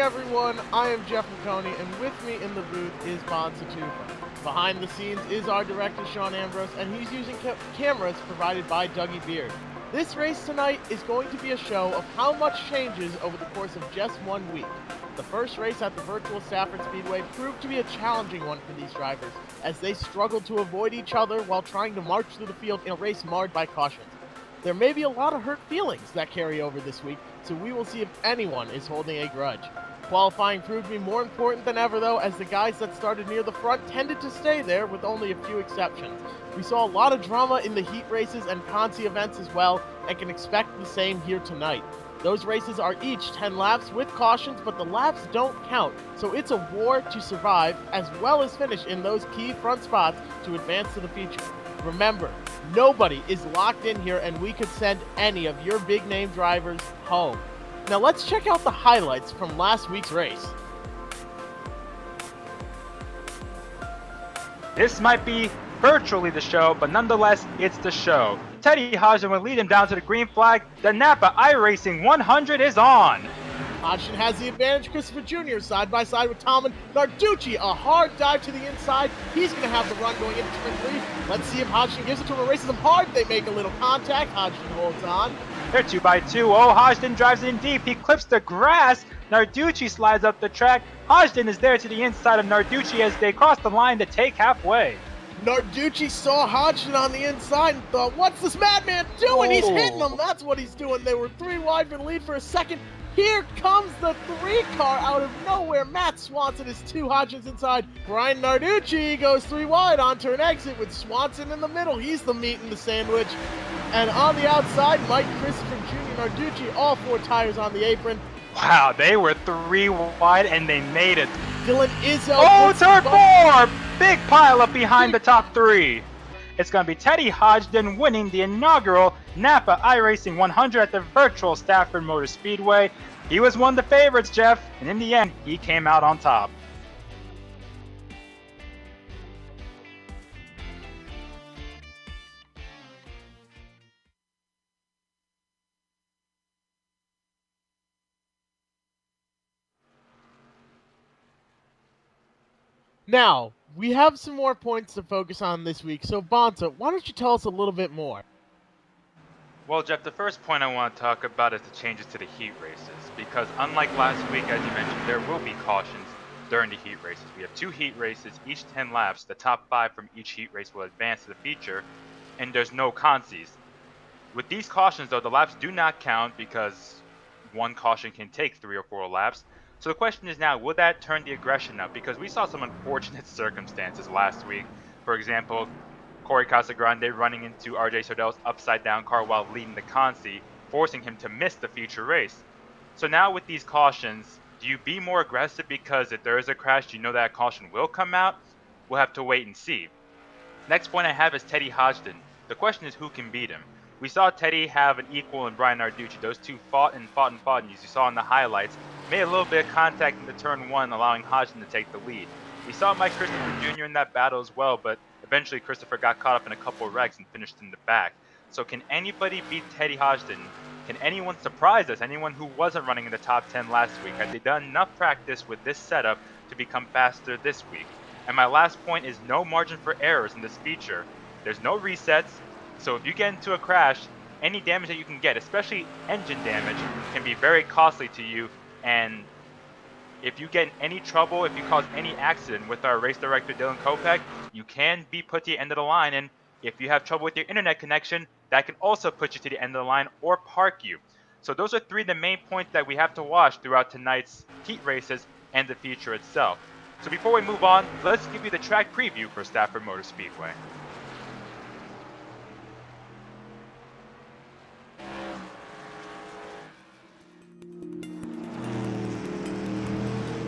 everyone, I am Jeff McConey, and with me in the booth is Bon Satufa. Behind the scenes is our director, Sean Ambrose, and he's using cameras provided by Dougie Beard. This race tonight is going to be a show of how much changes over the course of just 1 week. The first race at the virtual Stafford Speedway proved to be a challenging one for these drivers, as they struggled to avoid each other while trying to march through the field in a race marred by cautions. There may be a lot of hurt feelings that carry over this week, so we will see if anyone is holding a grudge. Qualifying proved to be more important than ever, though, as the guys that started near the front tended to stay there with only a few exceptions. We saw a lot of drama in the heat races and Consi events as well, and can expect the same here tonight. Those races are each 10 laps with cautions, but the laps don't count, so it's a war to survive as well as finish in those key front spots to advance to the feature. Remember, nobody is locked in here, and we could send any of your big name drivers home. Now let's check out the highlights from last week's race. This might be virtually the show, but nonetheless, it's the show. Teddy Hodgdon will lead him down to the green flag. The Napa iRacing 100 is on. Hodgdon has the advantage. Christopher Jr. side by side with Daltin McCarthy. A hard dive to the inside. He's going to have the run going into turn 3. Let's see if Hodgdon gives it to him. Races him hard. They make a little contact. Hodgdon holds on. They're 2x2. Oh, Hodgdon drives in deep. He clips the grass. Narducci slides up the track. Hodgdon is there to the inside of Narducci as they cross the line to take halfway. Narducci saw Hodgdon on the inside and thought, what's this madman doing? He's hitting them. That's what he's doing. They were 3 wide for the lead for a second. Here comes the 3 car out of nowhere. Matt Swanson is 2 Hodgdons inside. Bryan Narducci goes 3 wide onto an exit with Swanson in the middle. He's the meat in the sandwich. And on the outside, Mike, Christopher Jr., Narducci, all 4 tires on the apron. Wow, they were 3 wide and they made it. Dylan Izzo. Oh, turn 4! Big pile up behind the top 3. It's going to be Teddy Hodgdon winning the inaugural Napa iRacing 100 at the virtual Stafford Motor Speedway. He was one of the favorites, Jeff, and in the end, he came out on top. Now, we have some more points to focus on this week, so Bonta, why don't you tell us a little bit more? Well, Jeff, the first point I want to talk about is the changes to the heat races, because unlike last week, as you mentioned, there will be cautions during the heat races. We have 2 heat races, each 10 laps. The top 5 from each heat race will advance to the feature, and there's no consies. With these cautions, though, the laps do not count because one caution can take 3 or 4 laps. So the question is now, will that turn the aggression up? Because we saw some unfortunate circumstances last week. For example, Cory Casagrande running into RJ Surdell's upside-down car while leading the Consi, forcing him to miss the feature race. So now with these cautions, do you be more aggressive because if there is a crash, you know that caution will come out? We'll have to wait and see. Next point I have is Teddy Hodgdon. The question is who can beat him? We saw Teddy have an equal in Bryan Narducci. Those 2 fought, and as you saw in the highlights, made a little bit of contact in the turn 1, allowing Hodgdon to take the lead. We saw Mike Christopher Jr. in that battle as well, but eventually Christopher got caught up in a couple of wrecks and finished in the back. So can anybody beat Teddy Hodgdon? Can anyone surprise us? Anyone who wasn't running in the top 10 last week? Have they done enough practice with this setup to become faster this week? And my last point is no margin for errors in this feature. There's no resets, so if you get into a crash, any damage that you can get, especially engine damage, can be very costly to you. And if you get in any trouble, if you cause any accident with our race director Dylan Kopech, you can be put to the end of the line. And if you have trouble with your internet connection, that can also put you to the end of the line or park you. So those are 3 of the main points that we have to watch throughout tonight's heat races and the feature itself. So before we move on, let's give you the track preview for Stafford Motor Speedway.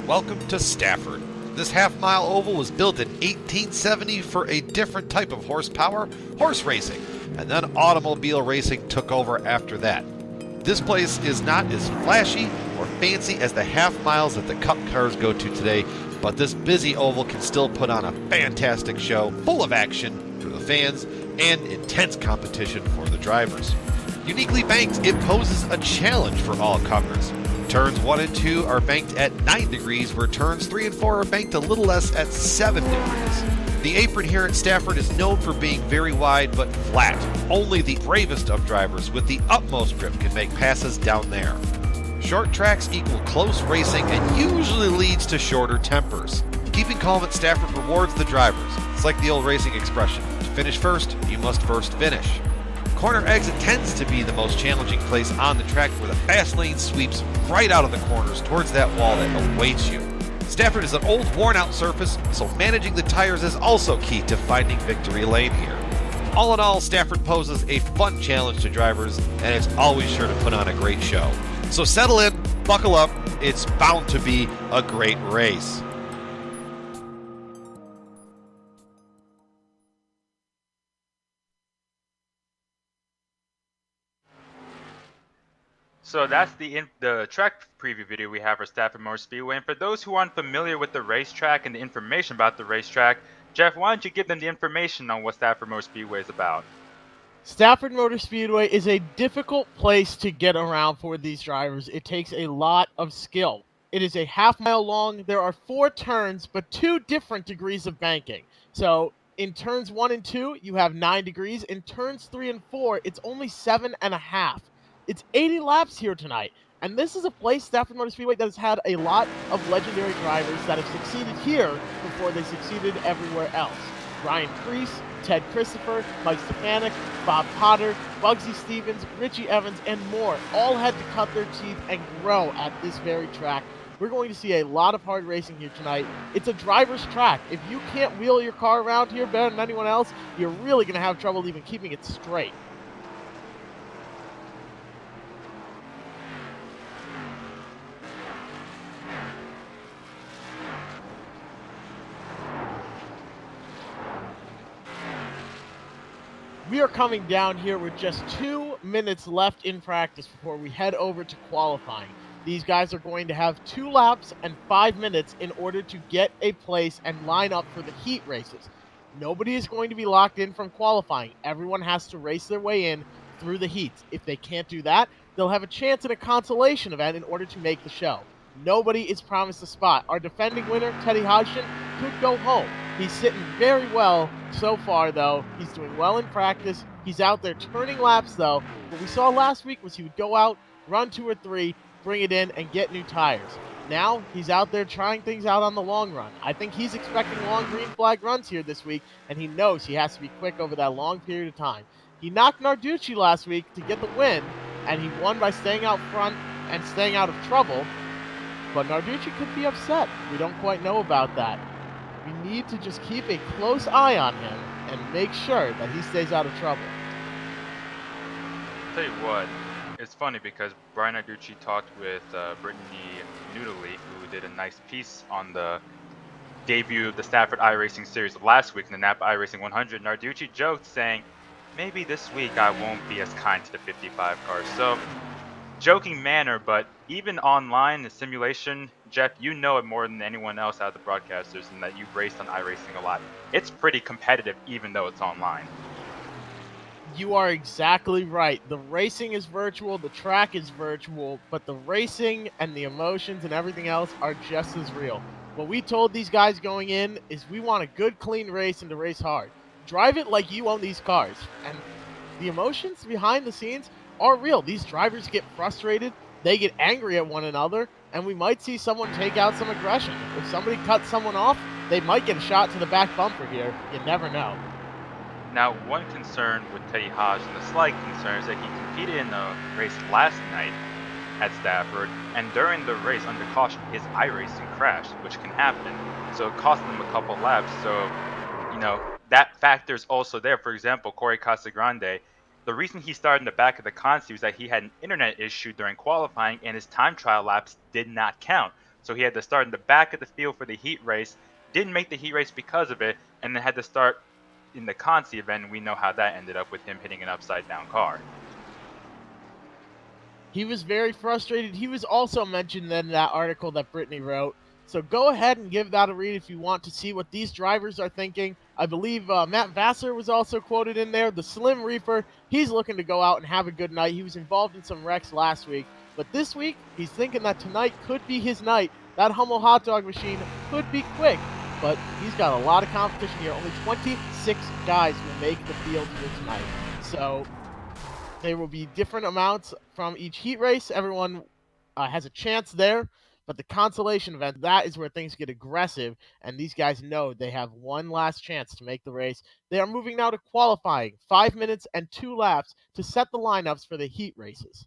Welcome to Stafford. This half-mile oval was built in 1870 for a different type of horsepower, horse racing, and then automobile racing took over after that. This place is not as flashy or fancy as the half miles that the Cup cars go to today, but this busy oval can still put on a fantastic show full of action for the fans and intense competition for the drivers. Uniquely banked, it poses a challenge for all comers. Turns 1 and 2 are banked at 9 degrees, where turns 3 and 4 are banked a little less at 7 degrees. The apron here at Stafford is known for being very wide but flat. Only the bravest of drivers with the utmost grip can make passes down there. Short tracks equal close racing and usually leads to shorter tempers. Keeping calm at Stafford rewards the drivers. It's like the old racing expression, to finish first, you must first finish. Corner exit tends to be the most challenging place on the track, where the fast lane sweeps right out of the corners towards that wall that awaits you. Stafford is an old, worn-out surface, so managing the tires is also key to finding victory lane here. All in all, Stafford poses a fun challenge to drivers, and it's always sure to put on a great show. So settle in, buckle up, it's bound to be a great race. So that's the track preview video we have for Stafford Motor Speedway. And for those who aren't familiar with the racetrack and the information about the racetrack, Jeff, why don't you give them the information on what Stafford Motor Speedway is about? Stafford Motor Speedway is a difficult place to get around for these drivers. It takes a lot of skill. It is a half-mile long. There are 4 turns, but 2 different degrees of banking. So in turns 1 and 2, you have 9 degrees. In turns 3 and 4, it's only 7.5. It's 80 laps here tonight. And this is a place, Stafford Motor Speedway, that has had a lot of legendary drivers that have succeeded here before they succeeded everywhere else. Ryan Preece, Ted Christopher, Mike Stefanik, Bob Potter, Bugsy Stevens, Richie Evans, and more all had to cut their teeth and grow at this very track. We're going to see a lot of hard racing here tonight. It's a driver's track. If you can't wheel your car around here better than anyone else, you're really going to have trouble even keeping it straight. We are coming down here with just 2 minutes left in practice before we head over to qualifying. These guys are going to have 2 laps and 5 minutes in order to get a place and line up for the heat races. Nobody is going to be locked in from qualifying. Everyone has to race their way in through the heats. If they can't do that, they'll have a chance at a consolation event in order to make the show. Nobody is promised a spot. Our defending winner, Teddy Hodgdon, could go home. He's sitting very well so far, though. He's doing well in practice. He's out there turning laps, though. What we saw last week was he would go out, run 2 or 3, bring it in, and get new tires. Now, he's out there trying things out on the long run. I think he's expecting long green flag runs here this week, and he knows he has to be quick over that long period of time. He knocked Narducci last week to get the win, and he won by staying out front and staying out of trouble. But Narducci could be upset. We don't quite know about that. We need to just keep a close eye on him and make sure that he stays out of trouble. I'll tell you what, it's funny because Bryan Narducci talked with Brittany Noodley, who did a nice piece on the debut of the Stafford iRacing series last week in the Napa iRacing 100. Narducci joked saying, maybe this week I won't be as kind to the 55 cars. So, joking manner, but even online, the simulation, Jeff, you know it more than anyone else out of the broadcasters, and that you've raced on iRacing a lot. It's pretty competitive, even though it's online. You are exactly right. The racing is virtual, the track is virtual, but the racing and the emotions and everything else are just as real. What we told these guys going in is we want a good, clean race and to race hard. Drive it like you own these cars. And the emotions behind the scenes are real. These drivers get frustrated, they get angry at one another, and we might see someone take out some aggression. If somebody cuts someone off, they might get a shot to the back bumper here. You never know. Now, one concern with Teddy Hodgdon, the slight concern, is that he competed in the race last night at Stafford, and during the race, under caution, his iRacing crashed, which can happen. So it cost him a couple laps. So, you know, that factor is also there. For example, Cory Casagrande, the reason he started in the back of the consi was that he had an internet issue during qualifying, and his time trial laps did not count. So he had to start in the back of the field for the heat race, didn't make the heat race because of it, and then had to start in the consi event, and we know how that ended up with him hitting an upside-down car. He was very frustrated. He was also mentioned in that article that Brittany wrote. So go ahead and give that a read if you want to see what these drivers are thinking. I believe Matt Vassar was also quoted in there. The Slim Reaper, he's looking to go out and have a good night. He was involved in some wrecks last week. But this week, he's thinking that tonight could be his night. That Hummel hot dog machine could be quick, but he's got a lot of competition here. Only 26 guys will make the field here tonight. So there will be different amounts from each heat race. Everyone has a chance there. But the consolation event, that is where things get aggressive, and these guys know they have one last chance to make the race. They are moving now to qualifying, 5 minutes and 2 laps to set the lineups for the heat races.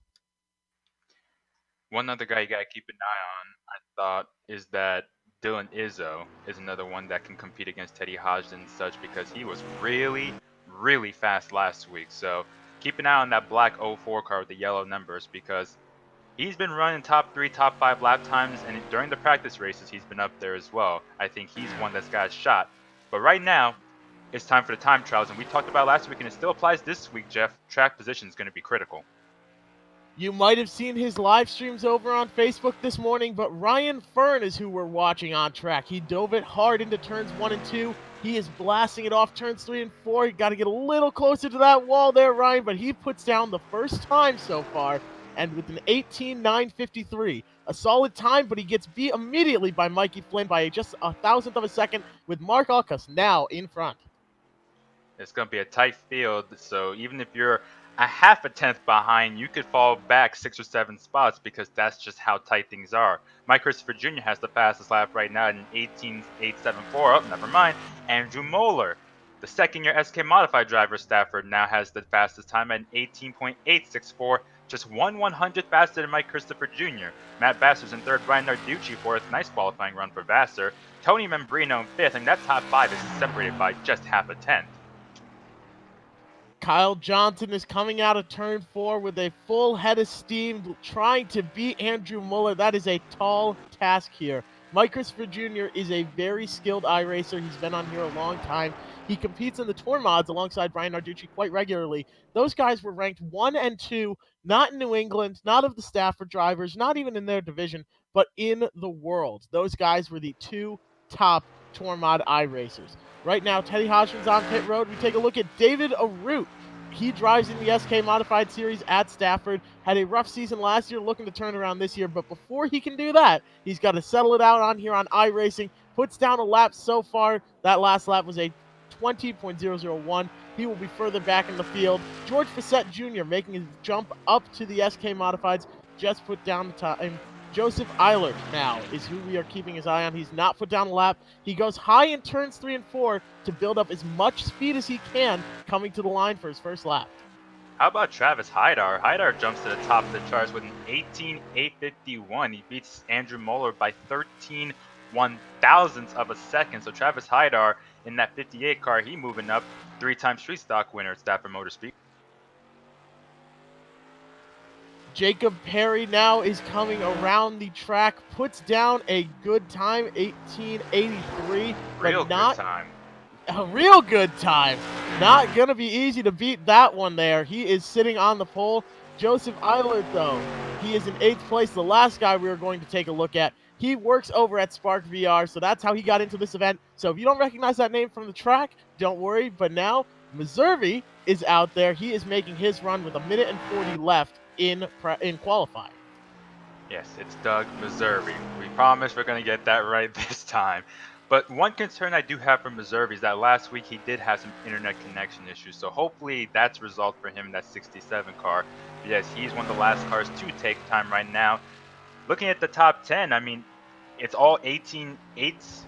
One other guy you gotta keep an eye on, I thought, is that Dylan Izzo is another one that can compete against Teddy Hodgdon and such, because he was really, really fast last week. So keep an eye on that black 04 car with the yellow numbers, because he's been running top 3, top 5 lap times, and during the practice races, he's been up there as well. I think he's one that's got a shot. But right now, it's time for the time trials, and we talked about last week, and it still applies this week, Jeff. Track position is going to be critical. You might have seen his live streams over on Facebook this morning, but Ryan Fern is who we're watching on track. He dove it hard into turns 1 and 2. He is blasting it off turns 3 and 4. You got to get a little closer to that wall there, Ryan, but he puts down the first time so far, and with an 18.953. A solid time, but he gets beat immediately by Mikey Flynn by just a thousandth of a second, with Mark Alkas now in front. It's going to be a tight field, so even if you're a half a tenth behind, you could fall back 6 or 7 spots, because that's just how tight things are. Mike Christopher Jr. has the fastest lap right now at an 18.874. Oh, never mind. Andrew Molleur, the second-year SK Modified driver Stafford, now has the fastest time at an 18.864, just 1/100th faster than Mike Christopher Jr. Matt Vassar's in third, Bryan Narducci fourth. Nice qualifying run for Vassar. Tony Membrino in fifth, and that top 5 is separated by just half a tenth. Kyle Johnson is coming out of turn 4 with a full head of steam, trying to beat Andrew Molleur. That is a tall task here. Mike Christopher Jr. is a very skilled iRacer. He's been on here a long time. He competes in the tour mods alongside Bryan Narducci quite regularly. Those guys were ranked 1 and 2, not in New England, not of the Stafford drivers, not even in their division, but in the world. Those guys were the 2 top tour mod iRacers. Right now, Teddy Hodgdon's on pit road. We take a look at David Arute. He drives in the SK Modified Series at Stafford. Had a rough season last year, looking to turn around this year. But before he can do that, he's got to settle it out on here on iRacing. Puts down a lap so far. That last lap was a 20.001. He will be further back in the field. George Bessette Jr. making his jump up to the SK Modifieds. Just put down the time. Joseph Eilert now is who we are keeping his eye on. He's not put down a lap. He goes high in turns 3 and 4 to build up as much speed as he can coming to the line for his first lap. How about Travis Hydar? Hydar jumps to the top of the charts with an 18.851. He beats Andrew Molleur by 13/1000ths of a second. So Travis Hydar in that 58 car, he moving up, 3-time street stock winner at Stafford Motor Speedway. Jacob Perry now is coming around the track, puts down a good time, 18.83. Real not good time. A real good time. Not going to be easy to beat that one there. He is sitting on the pole. Joseph Eilert, though, he is in 8th place. The last guy we were going to take a look at. He works over at Spark VR, so that's how he got into this event. So if you don't recognize that name from the track, don't worry. But now, Meservy is out there. He is making his run with 1 minute and 40 left in qualifying. Yes, it's Doug Meservy. We promise we're going to get that right this time. But one concern I do have for Meservy is that last week he did have some internet connection issues. So hopefully that's resolved for him in that 67 car. Yes, he's one of the last cars to take time right now. Looking at the top 10, I mean, it's all 18.8s.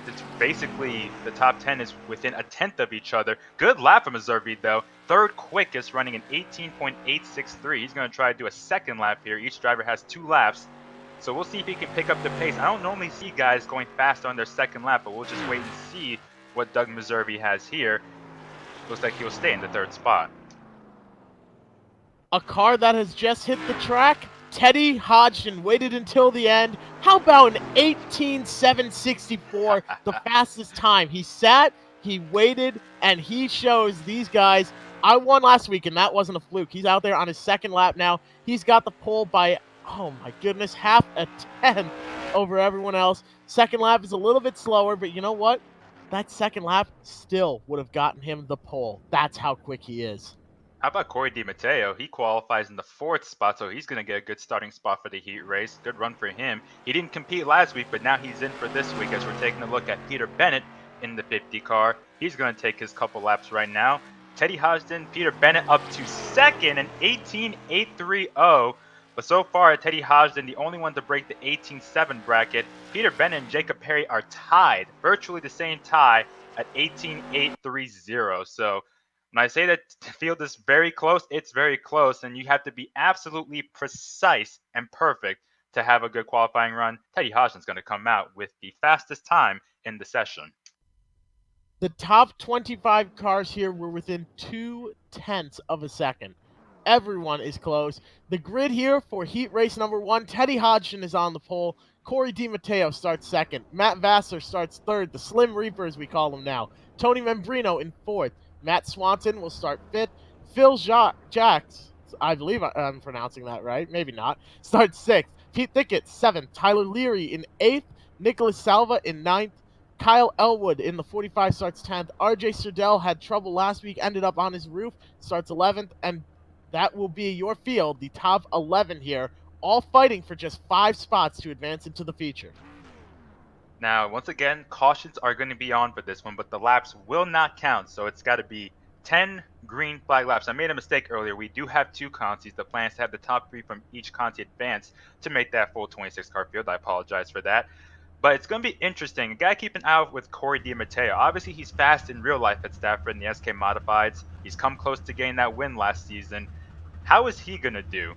It's basically the top 10 is within a tenth of each other. Good lap for Meservy, though. Third quickest, running an 18.863. He's going to try to do a second lap here. Each driver has 2 laps. So we'll see if he can pick up the pace. I don't normally see guys going fast on their second lap, but we'll just wait and see what Doug Meservy has here. Looks like he'll stay in the 3rd spot. A car that has just hit the track. Teddy Hodgdon waited until the end. How about an 18.764, the fastest time? He sat, he waited, and he shows these guys, I won last week, and that wasn't a fluke. He's out there on his 2nd lap now. He's got the pole by, oh my goodness, half a tenth over everyone else. 2nd lap is a little bit slower, but you know what? That 2nd lap still would have gotten him the pole. That's how quick he is. How about Cory DiMatteo? He qualifies in the 4th spot, so he's going to get a good starting spot for the heat race. Good run for him. He didn't compete last week, but now he's in for this week as we're taking a look at Peter Bennett in the 50 car. He's going to take his couple laps right now. Teddy Hodgdon, Peter Bennett up to 2nd in 18.830. But so far, Teddy Hodgdon, the only one to break the 18.7 bracket. Peter Bennett and Jacob Perry are tied, virtually the same tie at 18.830. So when I say that the field is very close, it's very close, and you have to be absolutely precise and perfect to have a good qualifying run. Teddy Hodgson's going to come out with the fastest time in the session. The top 25 cars here were within 0.2 of a second. Everyone is close. The grid here for heat race number 1, Teddy Hodgdon is on the pole. Cory DiMatteo starts 2nd. Matt Vassar starts 3rd, the Slim Reaper as we call him now. Tony Membrino in 4th. Matt Swanson will start 5th. Phil Jacques, I believe I'm pronouncing that right, maybe not, starts 6th. Pete Thickett, 7th. Tyler Leary in 8th. Nicholas Salva in 9th. Kyle Ellwood in the 45 starts 10th. RJ Surdell had trouble last week, ended up on his roof, starts 11th, and that will be your field, the top 11 here, all fighting for just 5 spots to advance into the feature. Now, once again, cautions are going to be on for this one, but the laps will not count, so it's got to be 10 green flag laps. I made a mistake earlier. We do have 2 consies. The plan is to have the top 3 from each consi advance to make that full 26-car field. I apologize for that. But it's going to be interesting. You got to keep an eye out with Cory DiMatteo. Obviously, he's fast in real life at Stafford in the SK Modifieds. He's come close to getting that win last season. How is he going to do?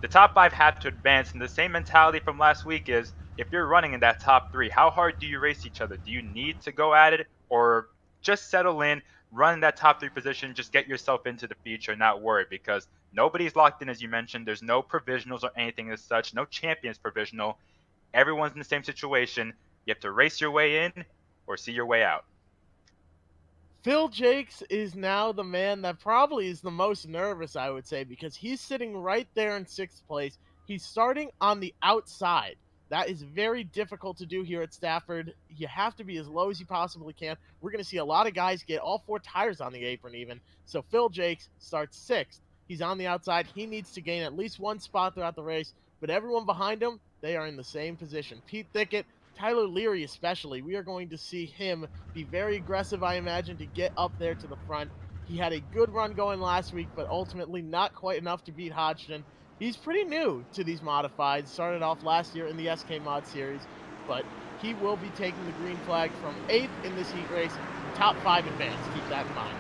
The top 5 have to advance, and the same mentality from last week is, if you're running in that top 3, how hard do you race each other? Do you need to go at it, or just settle in, run in that top 3 position, just get yourself into the feature, not worry, because nobody's locked in, as you mentioned. There's no provisionals or anything as such, no champions provisional. Everyone's in the same situation. You have to race your way in or see your way out. Phil Jacques is now the man that probably is the most nervous, I would say, because he's sitting right there in 6th place. He's starting on the outside. That is very difficult to do here at Stafford. You have to be as low as you possibly can. We're going to see a lot of guys get all 4 tires on the apron even. So Phil Jacques starts 6th. He's on the outside. He needs to gain at least 1 spot throughout the race, but everyone behind him, they are in the same position. Pete Thickett, Tyler Leary especially, we are going to see him be very aggressive, I imagine, to get up there to the front. He had a good run going last week, but ultimately not quite enough to beat Hodgdon. He's pretty new to these modifieds, started off last year in the SK Mod Series, but he will be taking the green flag from 8th in this heat race, top 5 advance. Keep that in mind.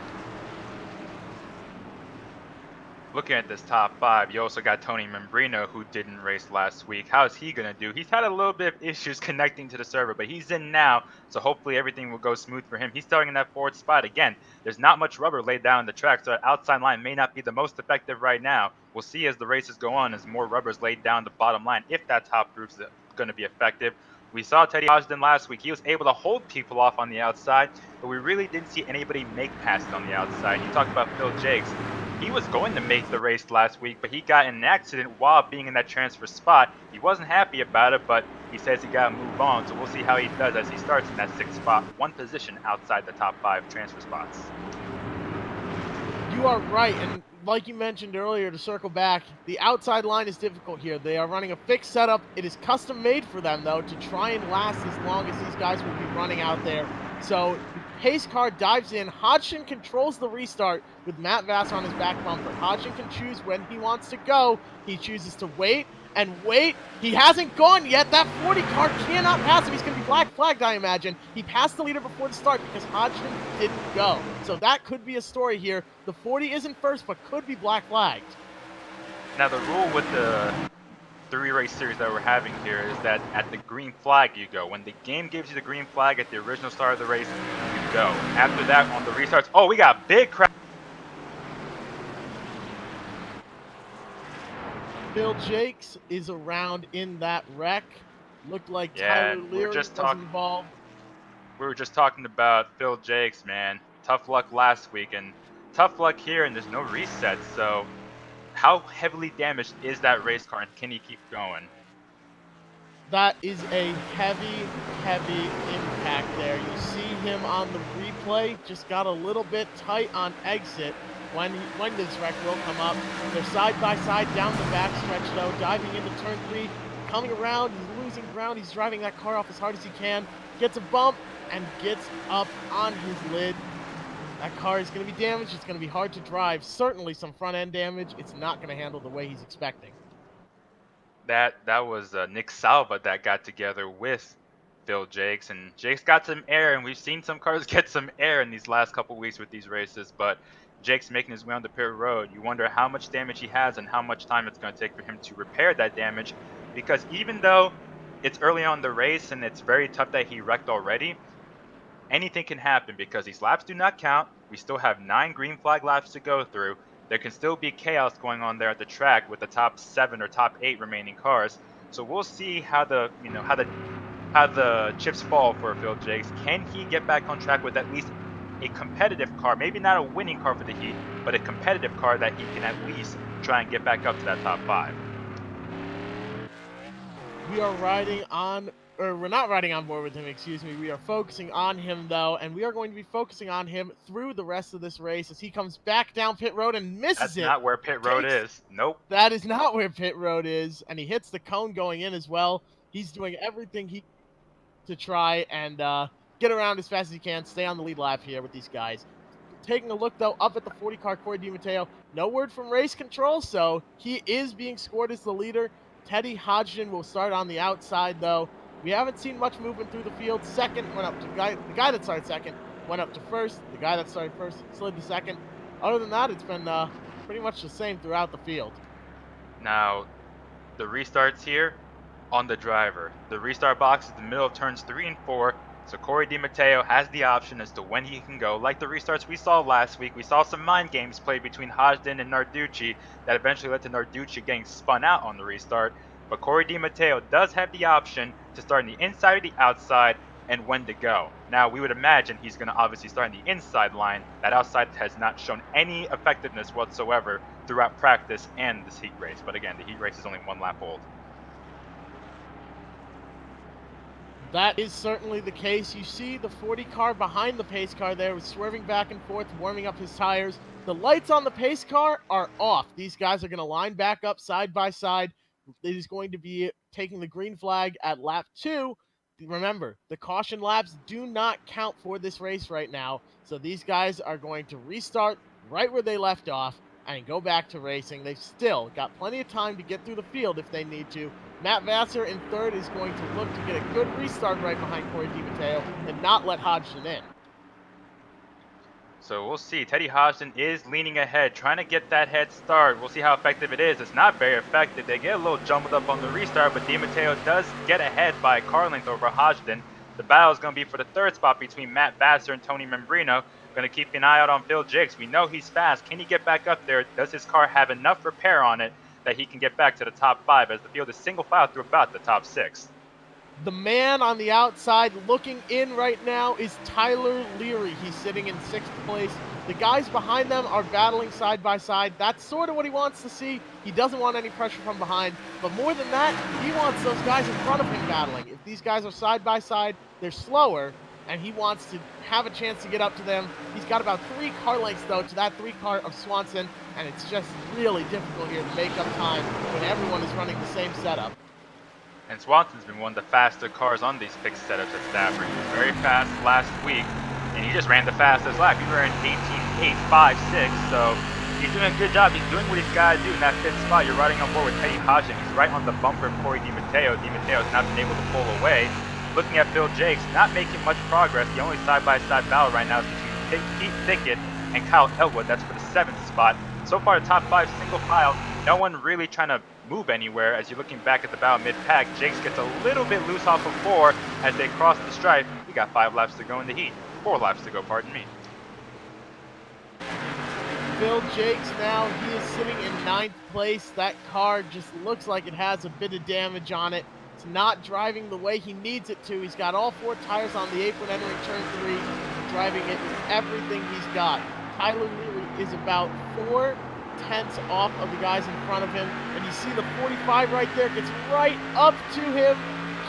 Looking at this top 5, you also got Tony Membrino, who didn't race last week. How is he going to do? He's had a little bit of issues connecting to the server, but he's in now, so hopefully everything will go smooth for him. He's starting in that 4th spot. Again, there's not much rubber laid down on the track, so that outside line may not be the most effective right now. We'll see as the races go on, as more rubber is laid down the bottom line, if that top groove is going to be effective. We saw Teddy Hodgdon last week. He was able to hold people off on the outside, but we really didn't see anybody make passes on the outside. You talked about Phil Jacques. He was going to make the race last week, but he got in an accident while being in that transfer spot. He wasn't happy about it, but he says he got to move on, so we'll see how he does as he starts in that 6th spot, 1 position outside the top 5 transfer spots. You are right, and like you mentioned earlier, to circle back, the outside line is difficult here. They are running a fixed setup. It is custom made for them, though, to try and last as long as these guys will be running out there. So the pace car dives in. Hodgdon controls the restart with Matt Vass on his back bumper. Hodgdon can choose when he wants to go. He chooses to wait and wait. He hasn't gone yet. That 40 car cannot pass him. He's going to be black flagged, I imagine. He passed the leader before the start because Hodgdon didn't go. So that could be a story here. The 40 isn't first, but could be black flagged. Now, the rule with the 3-race series that we're having here is that at the green flag you go. When the game gives you the green flag at the original start of the race, you go. After that, on the restarts, oh, we got a big crash. Phil Jacques is around in that wreck. Looked like Yeah, Tyler Leary was involved. We were just talking about Phil Jacques, man. Tough luck last week, and tough luck here, and there's no reset. So how heavily damaged is that race car, and can he keep going? That is a heavy, heavy impact there. You see him on the replay, just got a little bit tight on exit. when this wreck will come up. They're side by side down the backstretch though, diving into turn 3, coming around, he's losing ground, he's driving that car off as hard as he can, gets a bump, and gets up on his lid. That car is going to be damaged, it's going to be hard to drive, certainly some front end damage, it's not going to handle the way he's expecting. That was Nick Salva that got together with Phillip Jacques, and Jacques got some air, and we've seen some cars get some air in these last couple weeks with these races, but Jacques making his way on the pit road, you wonder how much damage he has and how much time it's going to take for him to repair that damage, because even though it's early on in the race and it's very tough that he wrecked already, anything can happen because these laps do not count. We still have 9 green flag laps to go through. There can still be chaos going on there at the track with the top 7 or top 8 remaining cars. So we'll see how the chips fall for Phillip Jacques. Can he get back on track with at least a competitive car? Maybe not a winning car for the heat, but a competitive car that he can at least try and get back up to that top 5. We are riding on, or we're not riding on board with him, excuse me. We are focusing on him, though, and we are going to be focusing on him through the rest of this race as he comes back down pit road and misses That's it. That's not where pit road is. Nope. That is not where pit road is, and he hits the cone going in as well. He's doing everything he to try and get around as fast as he can, stay on the lead lap here with these guys. Taking a look, though, up at the 40 car, Cory DiMatteo. No word from race control, so he is being scored as the leader. Teddy Hodgdon will start on the outside, though. We haven't seen much movement through the field. Second went up to the guy that started second went up to first. The guy that started first slid to second. Other than that, it's been pretty much the same throughout the field. Now, the restarts here on the driver. The restart box is in the middle of turns 3 and 4. So Cory DiMatteo has the option as to when he can go. Like the restarts we saw last week, we saw some mind games played between Hodgdon and Narducci that eventually led to Narducci getting spun out on the restart. But Cory DiMatteo does have the option to start on the inside or the outside and when to go. Now, we would imagine he's going to obviously start on the inside line. That outside has not shown any effectiveness whatsoever throughout practice and this heat race. But again, the heat race is only 1 lap old. That is certainly the case. You see the 40 car behind the pace car there was swerving back and forth, warming up his tires. The lights on the pace car are off. These guys are going to line back up side by side. It is going to be taking the green flag at lap 2. Remember, the caution laps do not count for this race right now. So these guys are going to restart right where they left off and go back to racing. They've still got plenty of time to get through the field if they need to. Matt Vassar in third is going to look to get a good restart right behind Cory DiMatteo and not let Hodgdon in. So we'll see. Teddy Hodgdon is leaning ahead, trying to get that head start. We'll see how effective it is. It's not very effective. They get a little jumbled up on the restart, but DiMatteo does get ahead by a car length over Hodgdon. The battle is going to be for the third spot between Matt Vassar and Tony Membrino. Going to keep an eye out on Phillip Jacques. We know he's fast. Can he get back up there? Does his car have enough repair on it that he can get back to the top 5 as the field is single file through about the top 6? The man on the outside looking in right now is Tyler Leary. He's sitting in 6th place. The guys behind them are battling side by side. That's sort of what he wants to see. He doesn't want any pressure from behind. But more than that, he wants those guys in front of him battling. If these guys are side by side, they're slower, and he wants to have a chance to get up to them. He's got about 3 car lengths, though, to that 3 car of Swanson, and it's just really difficult here to make up time when everyone is running the same setup. And Swanson's been one of the faster cars on these fixed setups at Stafford. He was very fast last week, and he just ran the fastest lap. He ran 18.856, so he's doing a good job. He's doing what he's got to do in that 5th spot. You're riding on board with Teddy Hodgdon. He's right on the bumper of Cory DiMatteo. DiMatteo has not been able to pull away. Looking at Phillip Jacques, not making much progress. The only side-by-side battle right now is between Pete Thickett and Kyle Ellwood. That's for the 7th spot. So far, the top 5 single file. No one really trying to move anywhere. As you're looking back at the battle mid-pack, Jacques gets a little bit loose off of 4 as they cross the stripe. We got 5 laps to go in the heat. 4 laps to go, pardon me. Phillip Jacques now, he is sitting in 9th place. That car just looks like it has a bit of damage on it. It's not driving the way he needs it to. He's got all 4 tires on the apron entering turn 3, driving it with everything he's got. Tyler Leary is about 4 tenths off of the guys in front of him, and you see the 45 right there gets right up to him,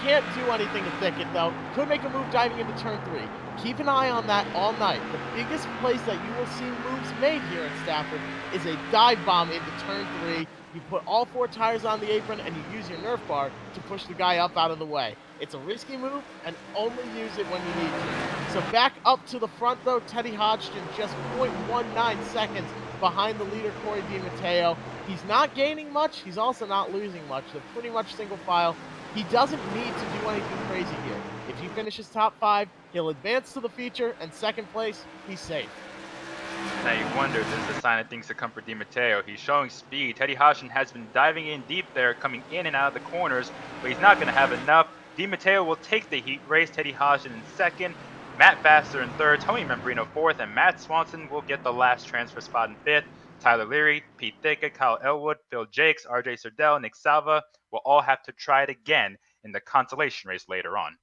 Can't do anything to Thickett, though. Could make a move diving into turn 3. Keep an eye on that all night. The biggest place that you will see moves made here at Stafford is a dive bomb into turn 3. You put all 4 tires on the apron and you use your Nerf bar to push the guy up out of the way. It's a risky move and only use it when you need to. So back up to the front, though, Teddy Hodgdon just 0.19 seconds behind the leader, Cory DiMatteo. He's not gaining much. He's also not losing much. They're pretty much single file. He doesn't need to do anything crazy here. If he finishes top 5, he'll advance to the feature, and second place, he's safe. Now you wonder, this is a sign of things to come for DiMatteo. He's showing speed. Teddy Hodgdon has been diving in deep there, coming in and out of the corners, but he's not going to have enough. DiMatteo will take the heat race. Teddy Hodgdon in second, Matt Faster in third, Tony Membrino fourth, and Matt Swanson will get the last transfer spot in fifth. Tyler Leary, Pete Thickett, Kyle Ellwood, Phillip Jacques, RJ Surdell, Nick Salva will all have to try it again in the consolation race later on.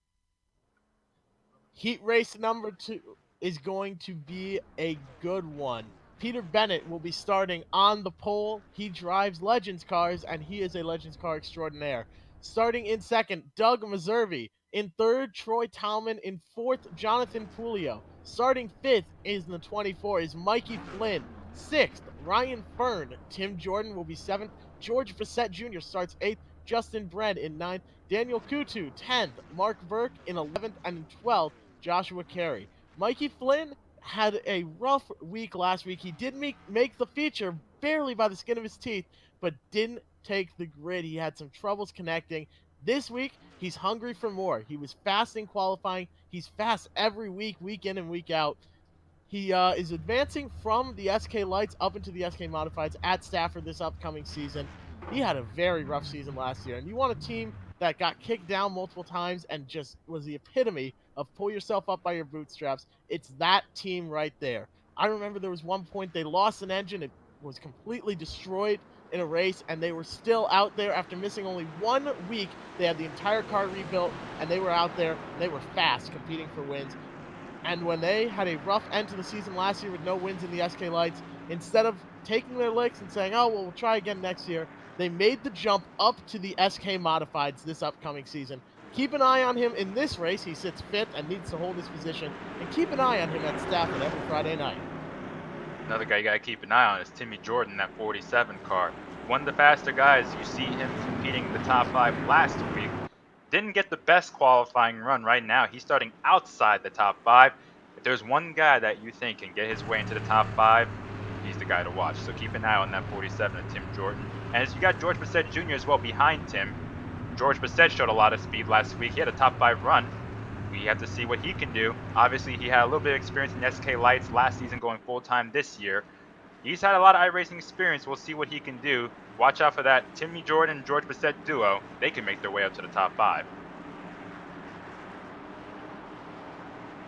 Heat race number 2 is going to be a good one. Peter Bennett will be starting on the pole. He drives Legends cars, and he is a Legends car extraordinaire. Starting in second, Doug Meservey. In third, Troy Talman. In fourth, Jonathan Pulio. Starting fifth is the 24 is Mikey Flynn. Sixth, Ryan Fern. Tim Jordan will be seventh. George Bessette Jr. starts eighth. Justin Bren in ninth. Daniel Coutu, 10th. Mark Burke in 11th. And in 12th, Joshua Carey. Mikey Flynn had a rough week last week. He did make the feature barely by the skin of his teeth, but didn't take the grid. He had some troubles connecting. This week, he's hungry for more. He was fast in qualifying. He's fast every week, week in and week out. He is advancing from the SK Lights up into the SK Modifieds at Stafford this upcoming season. He had a very rough season last year, and you want a team that got kicked down multiple times and just was the epitome of pull yourself up by your bootstraps. It's that team right there. I remember there was one point they lost an engine. It was completely destroyed in a race, and they were still out there after missing only 1 week. They had the entire car rebuilt, and they were out there. They were fast, competing for wins. And when they had a rough end to the season last year with no wins in the SK Lights, instead of taking their licks and saying, oh, well, we'll try again next year, they made the jump up to the SK Modifieds this upcoming season. Keep an eye on him in this race. He sits fifth and needs to hold his position. And keep an eye on him at Stafford every Friday night. Another guy you got to keep an eye on is Timmy Jordan, that 47 car. One of the faster guys. You see him competing in the top 5 last week. Didn't get the best qualifying run right now. He's starting outside the top 5. If there's one guy that you think can get his way into the top 5, he's the guy to watch. So keep an eye on that 47 of Tim Jordan. And as you got George Bessette Jr. as well behind Tim. George Bessette showed a lot of speed last week. He had a top 5 run. We have to see what he can do. Obviously, he had a little bit of experience in SK Lights last season going full-time this year. He's had a lot of iRacing experience. We'll see what he can do. Watch out for that Timmy Jordan, George Bessette duo. They can make their way up to the top 5.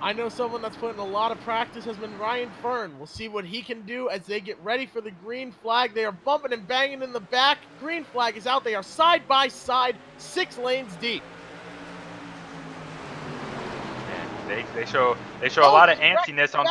I know someone that's put in a lot of practice has been Ryan Fern. We'll see what he can do as they get ready for the green flag. They are bumping and banging in the back. Green flag is out. They are side by side, 6 lanes deep. And they show a lot of antsiness on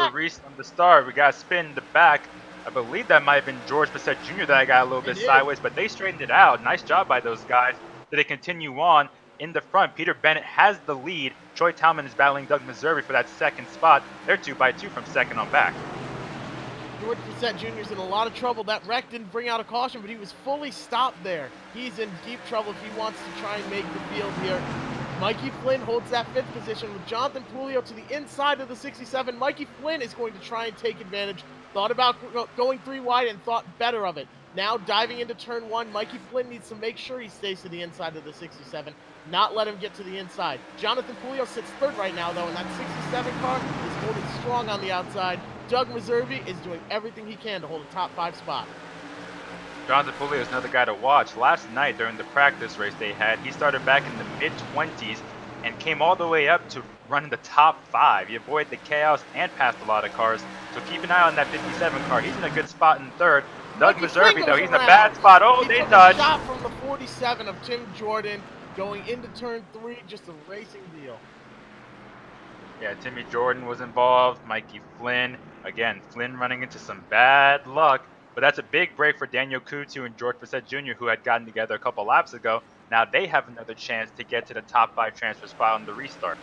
the start. We got a spin in the back. I believe that might have been George Bessette Jr. that I got a little bit sideways, but they straightened it out. Nice job by those guys. So they continue on. In the front, Peter Bennett has the lead. Troy Talman is battling Doug Meservey for that second spot. They're 2 by 2 from second on back. George Bessette Jr. is in a lot of trouble. That wreck didn't bring out a caution, but he was fully stopped there. He's in deep trouble if he wants to try and make the field here. Mikey Flynn holds that 5th position with Jonathan Pulio to the inside of the 67. Mikey Flynn is going to try and take advantage. Thought about going 3 wide and thought better of it. Now diving into turn 1, Mikey Flynn needs to make sure he stays to the inside of the 67, not let him get to the inside. Jonathan Pulio sits 3rd right now, though, and that 67 car is holding strong on the outside. Doug Meservey is doing everything he can to hold a top 5 spot. Jonathan Pulio is another guy to watch. Last night during the practice race they had, he started back in the mid-20s and came all the way up to running the top 5. He avoided the chaos and passed a lot of cars. So keep an eye on that 57 car. He's in a good spot in 3rd. Doug Meservey, though, he's in a bad spot. Oh, they touched. A shot from the 47 of Tim Jordan going into turn 3, just a racing deal. Yeah, Timmy Jordan was involved. Mikey Flynn. Again, Flynn running into some bad luck. But that's a big break for Daniel Coutu and George Bessette Jr., who had gotten together a couple laps ago. Now they have another chance to get to the top 5 transfer spot on the restart.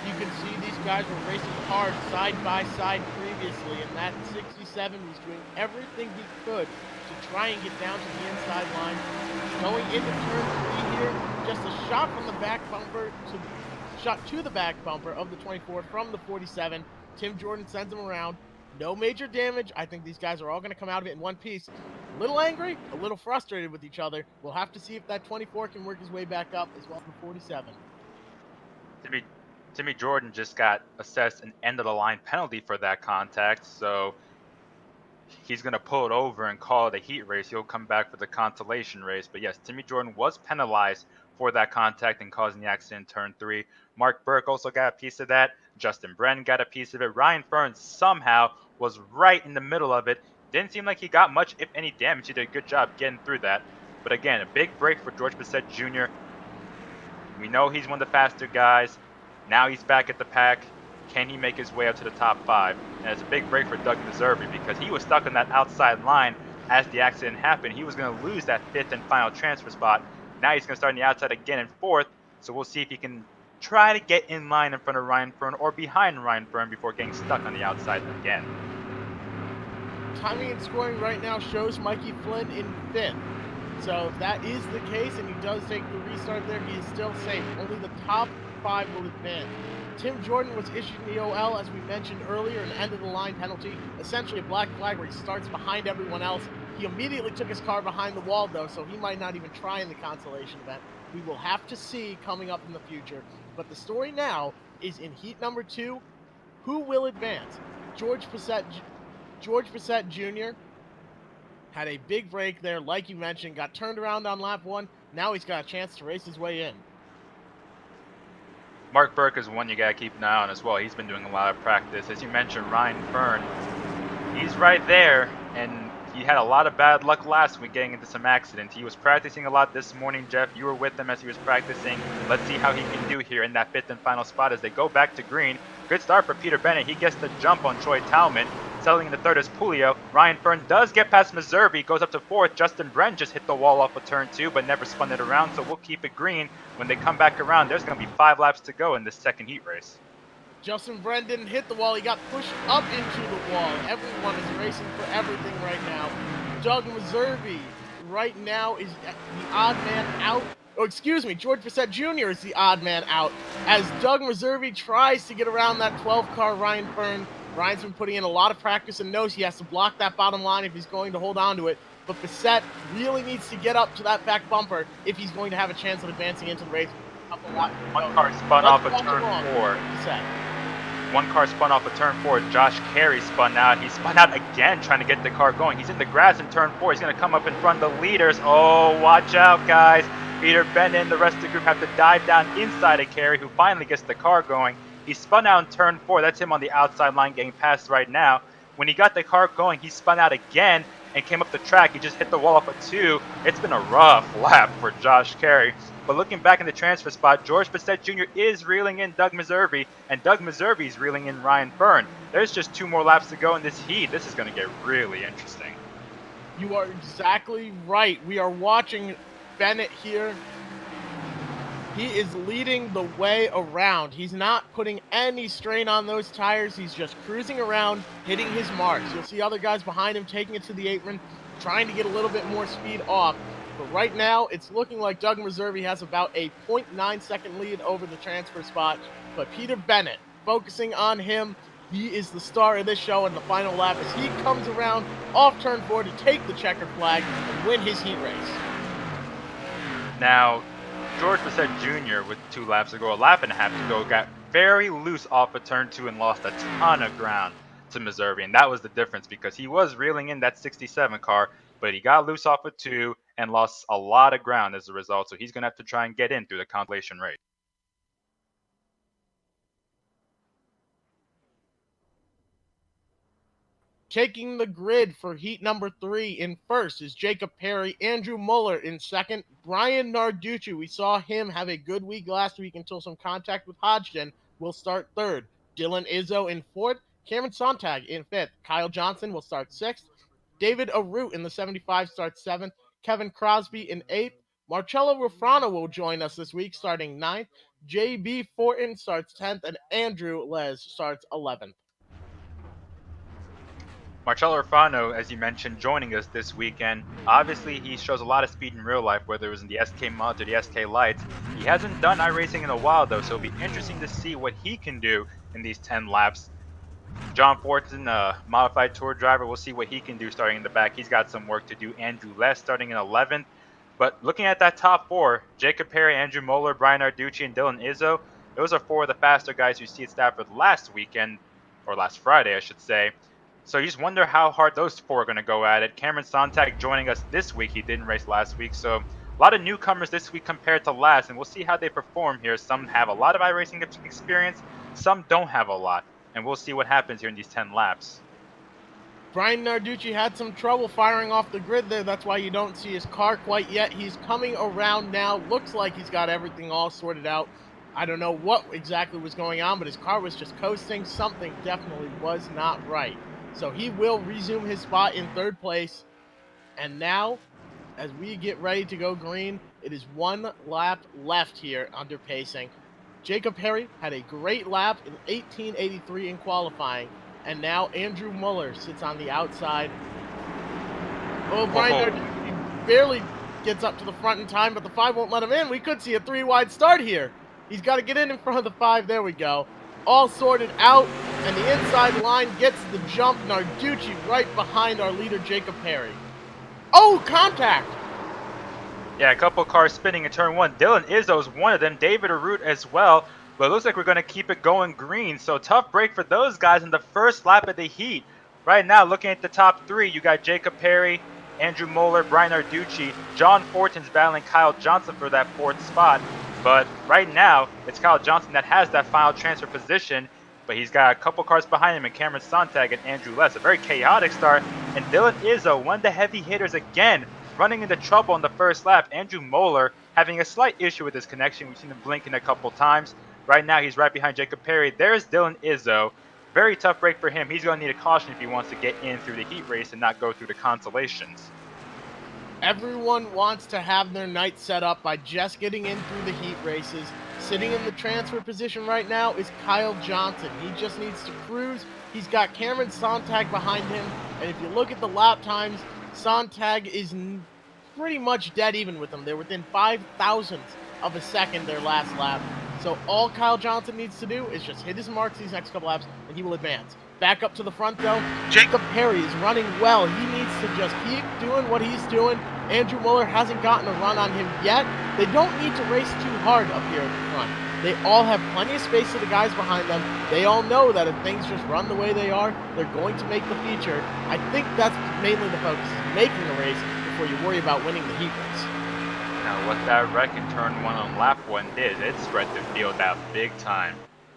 You can see these guys were racing hard side by side previously, and that 67 was doing everything he could to try and get down to the inside line. Going into turn 3 here, just a shot from the back bumper to the back bumper of the 24 from the 47. Tim Jordan sends him around. No major damage. I think these guys are all going to come out of it in one piece. A little angry, a little frustrated with each other. We'll have to see if that 24 can work his way back up as well as the 47. Timmy Jordan just got assessed an end-of-the-line penalty for that contact, so he's going to pull it over and call it a heat race. He'll come back for the consolation race. But yes, Timmy Jordan was penalized for that contact and causing the accident in turn 3. Mark Burke also got a piece of that. Justin Bren got a piece of it. Ryan Fern somehow was right in the middle of it. Didn't seem like he got much, if any, damage. He did a good job getting through that. But again, a big break for George Bessette Jr. We know he's one of the faster guys. Now he's back at the pack. Can he make his way up to the top 5? And it's a big break for Doug Meservey because he was stuck on that outside line as the accident happened. He was going to lose that 5th and final transfer spot. Now he's going to start on the outside again in 4th. So we'll see if he can try to get in line in front of Ryan Fern or behind Ryan Fern before getting stuck on the outside again. Timing and scoring right now shows Mikey Flynn in 5th. So if that is the case and he does take the restart there, he is still safe. Only the top 5 will advance. Tim Jordan was issued an EOL, as we mentioned earlier, an end-of-the-line penalty, essentially a black flag where he starts behind everyone else. He immediately took his car behind the wall, though, so he might not even try in the consolation event. We will have to see coming up in the future. But the story now is in heat number 2, who will advance? George Bessette Jr. had a big break there, like you mentioned, got turned around on lap 1. Now he's got a chance to race his way in. Mark Burke is one you got to keep an eye on as well. He's been doing a lot of practice. As you mentioned, Ryan Fern, he's right there, and he had a lot of bad luck last week getting into some accidents. He was practicing a lot this morning, Jeff. You were with him as he was practicing. Let's see how he can do here in that 5th and final spot as they go back to green. Good start for Peter Bennett. He gets the jump on Troy Talman. Settling in the 3rd is Pulio. Ryan Fern does get past Meservey, goes up to 4th. Justin Bren just hit the wall off of turn 2, but never spun it around, so we'll keep it green. When they come back around, there's going to be 5 laps to go in this second heat race. Justin Bren didn't hit the wall. He got pushed up into the wall. Everyone is racing for everything right now. Doug Meservey right now is the odd man out. Oh, excuse me, George Bessette Jr. is the odd man out as Doug Meservey tries to get around that 12-car Ryan Fern. Ryan's been putting in a lot of practice and knows he has to block that bottom line if he's going to hold on to it. But Bessette really needs to get up to that back bumper if he's going to have a chance of advancing into the race. One car spun off of turn 4. One car spun off of turn 4. Josh Carey spun out. He spun out again trying to get the car going. He's in the grass in turn 4. He's going to come up in front of the leaders. Oh, watch out, guys. Peter Bennett and the rest of the group have to dive down inside of Carey, who finally gets the car going. He spun out in turn 4. That's him on the outside line getting passed right now. When he got the car going, he spun out again and came up the track. He just hit the wall off of 2. It's been a rough lap for Josh Carey. But looking back in the transfer spot, George Bessette Jr. is reeling in Doug Meservey, and Doug Meservey is reeling in Ryan Fern. There's just 2 more laps to go in this heat. This is going to get really interesting. You are exactly right. We are watching Bennett here. He is leading the way around. He's not putting any strain on those tires. He's just cruising around, hitting his marks. You'll see other guys behind him taking it to the apron, trying to get a little bit more speed off. But right now, it's looking like Doug Meservey has about a 0.9-second lead over the transfer spot. But Peter Bennett, focusing on him, he is the star of this show in the final lap as he comes around off turn 4 to take the checkered flag and win his heat race. Now, George Bessette Jr. with 2 laps to go, a lap and a half to go, got very loose off of turn 2 and lost a ton of ground to Meservey. And that was the difference because he was reeling in that 67 car, but he got loose off of 2 and lost a lot of ground as a result. So he's going to have to try and get in through the compilation race. Taking the grid for heat number 3 in first is Jacob Perry. Andrew Molleur in second. Bryan Narducci, we saw him have a good week last week until some contact with Hodgdon, will start third. Dylan Izzo in fourth. Cameron Sontag in fifth. Kyle Johnson will start sixth. David Arute in the 75 starts seventh. Kevin Crosby in 8th. Marcello Rufrano will join us this week starting 9th. JB Fortin starts 10th, and Andrew Les starts 11th. Marcello Rufrano, as you mentioned, joining us this weekend. Obviously, he shows a lot of speed in real life, whether it was in the SK mods or the SK lights. He hasn't done iRacing in a while, though, so it'll be interesting to see what he can do in these 10 laps. John Fortin, a modified tour driver, we'll see what he can do starting in the back. He's got some work to do. Andrew Les starting in 11th. But looking at that top 4, Jacob Perry, Andrew Molleur, Bryan Narducci, and Dylan Izzo, those are 4 of the faster guys you see at Stafford last weekend, or last Friday, I should say. So you just wonder how hard those 4 are going to go at it. Cameron Sontag joining us this week. He didn't race last week, so a lot of newcomers this week compared to last, and we'll see how they perform here. Some have a lot of iRacing experience, some don't have a lot, and we'll see what happens here in these 10 laps. Bryan Narducci had some trouble firing off the grid there. That's why you don't see his car quite yet. He's coming around now. Looks like he's got everything all sorted out. I don't know what exactly was going on, but his car was just coasting. Something definitely was not right. So he will resume his spot in 3rd place. And now, as we get ready to go green, it is 1 lap left here under pacing. Jacob Perry had a great lap in 1883 in qualifying. And now Andrew Molleur sits on the outside. Oh, Bryan Narducci barely gets up to the front in time, but the 5 won't let him in. We could see a 3-wide start here. He's got to get in front of the 5. There we go. All sorted out, and the inside line gets the jump. Narducci right behind our leader, Jacob Perry. Oh, contact! Yeah, a couple cars spinning in turn 1. Dylan Izzo's one of them. David Arute as well. But it looks like we're going to keep it going green. So tough break for those guys in the first lap of the heat. Right now, looking at the top 3, you got Jacob Perry, Andrew Molleur, Bryan Narducci. John Fortin's battling Kyle Johnson for that 4th spot. But right now, it's Kyle Johnson that has that final transfer position. But he's got a couple cars behind him in Cameron Sontag and Andrew Les. A very chaotic start. And Dylan Izzo, one of the heavy hitters again, running into trouble in the first lap. Andrew Molleur having a slight issue with his connection. We've seen him blinking a couple times. Right now, he's right behind Jacob Perry. There's Dylan Izzo. Very tough break for him. He's going to need a caution if he wants to get in through the heat race and not go through the consolations. Everyone wants to have their night set up by just getting in through the heat races. Sitting in the transfer position right now is Kyle Johnson. He just needs to cruise. He's got Cameron Sontag behind him. And if you look at the lap times, Sontag is pretty much dead even with them. They're within 0.005 of a second their last lap. So all Kyle Johnson needs to do is just hit his marks these next couple laps, and he will advance. Back up to the front, though, Jacob Perry is running well. He needs to just keep doing what he's doing. Andrew Molleur hasn't gotten a run on him yet. They don't need to race too hard up here at the front. They all have plenty of space to the guys behind them. They all know that if things just run the way they are, they're going to make the feature. I think that's mainly the focus, is making a race before you worry about winning the heat race. Now, what that wreck in turn 1 on lap 1 did, it spread the field out big time.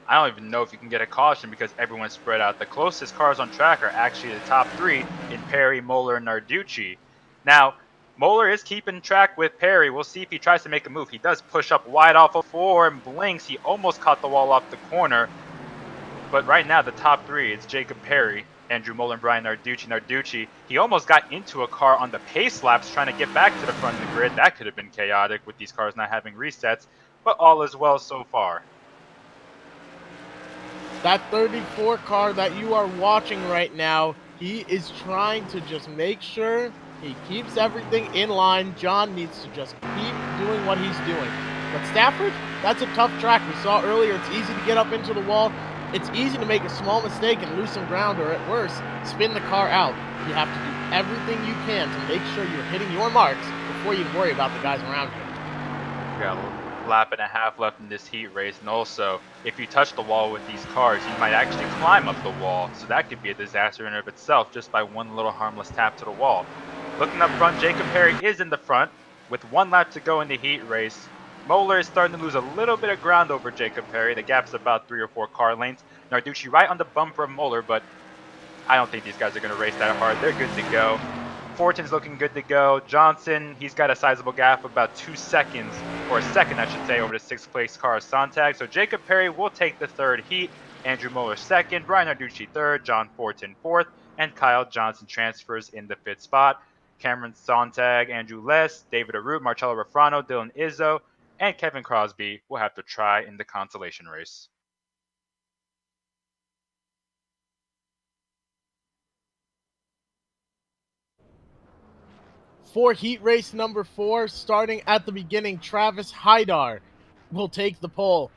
I don't even know if you can get a caution because everyone's spread out. The closest cars on track are actually the top 3 in Perry, Molleur, and Narducci. Now, Molleur is keeping track with Perry. We'll see if he tries to make a move. He does push up wide off of 4 and blinks. He almost caught the wall off the corner. But right now, the top 3, it's Jacob Perry, Andrew Molleur, and Bryan Narducci. Narducci, he almost got into a car on the pace laps trying to get back to the front of the grid. That could have been chaotic with these cars not having resets. But all is well so far. That 34 car that you are watching right now, he is trying to just make sure he keeps everything in line. John needs to just keep doing what he's doing. But Stafford, that's a tough track. We saw earlier it's easy to get up into the wall. It's easy to make a small mistake and lose some ground, or at worst, spin the car out. You have to do everything you can to make sure you're hitting your marks before you worry about the guys around you. We got a lap and a half left in this heat race, and also, if you touch the wall with these cars, you might actually climb up the wall, so that could be a disaster in and of itself just by one little harmless tap to the wall. Looking up front, Jacob Perry is in the front with 1 lap to go in the heat race. Molleur is starting to lose a little bit of ground over Jacob Perry. The gap's about 3 or 4 car lengths. Narducci right on the bumper of Molleur, but I don't think these guys are going to race that hard. They're good to go. Fortin's looking good to go. Johnson, he's got a sizable gap of about 2 seconds, or a second I should say, over the 6th place car Sontag. So Jacob Perry will take the 3rd heat. Andrew Molleur 2nd, Bryan Narducci 3rd, John Fortin 4th, and Kyle Johnson transfers in the 5th spot. Cameron Sontag, Andrew Less, David Arute, Marcello Rufrano, Dylan Izzo, and Kevin Crosby will have to try in the consolation race. For heat race number 4, starting at the beginning, Travis Hydar will take the pole.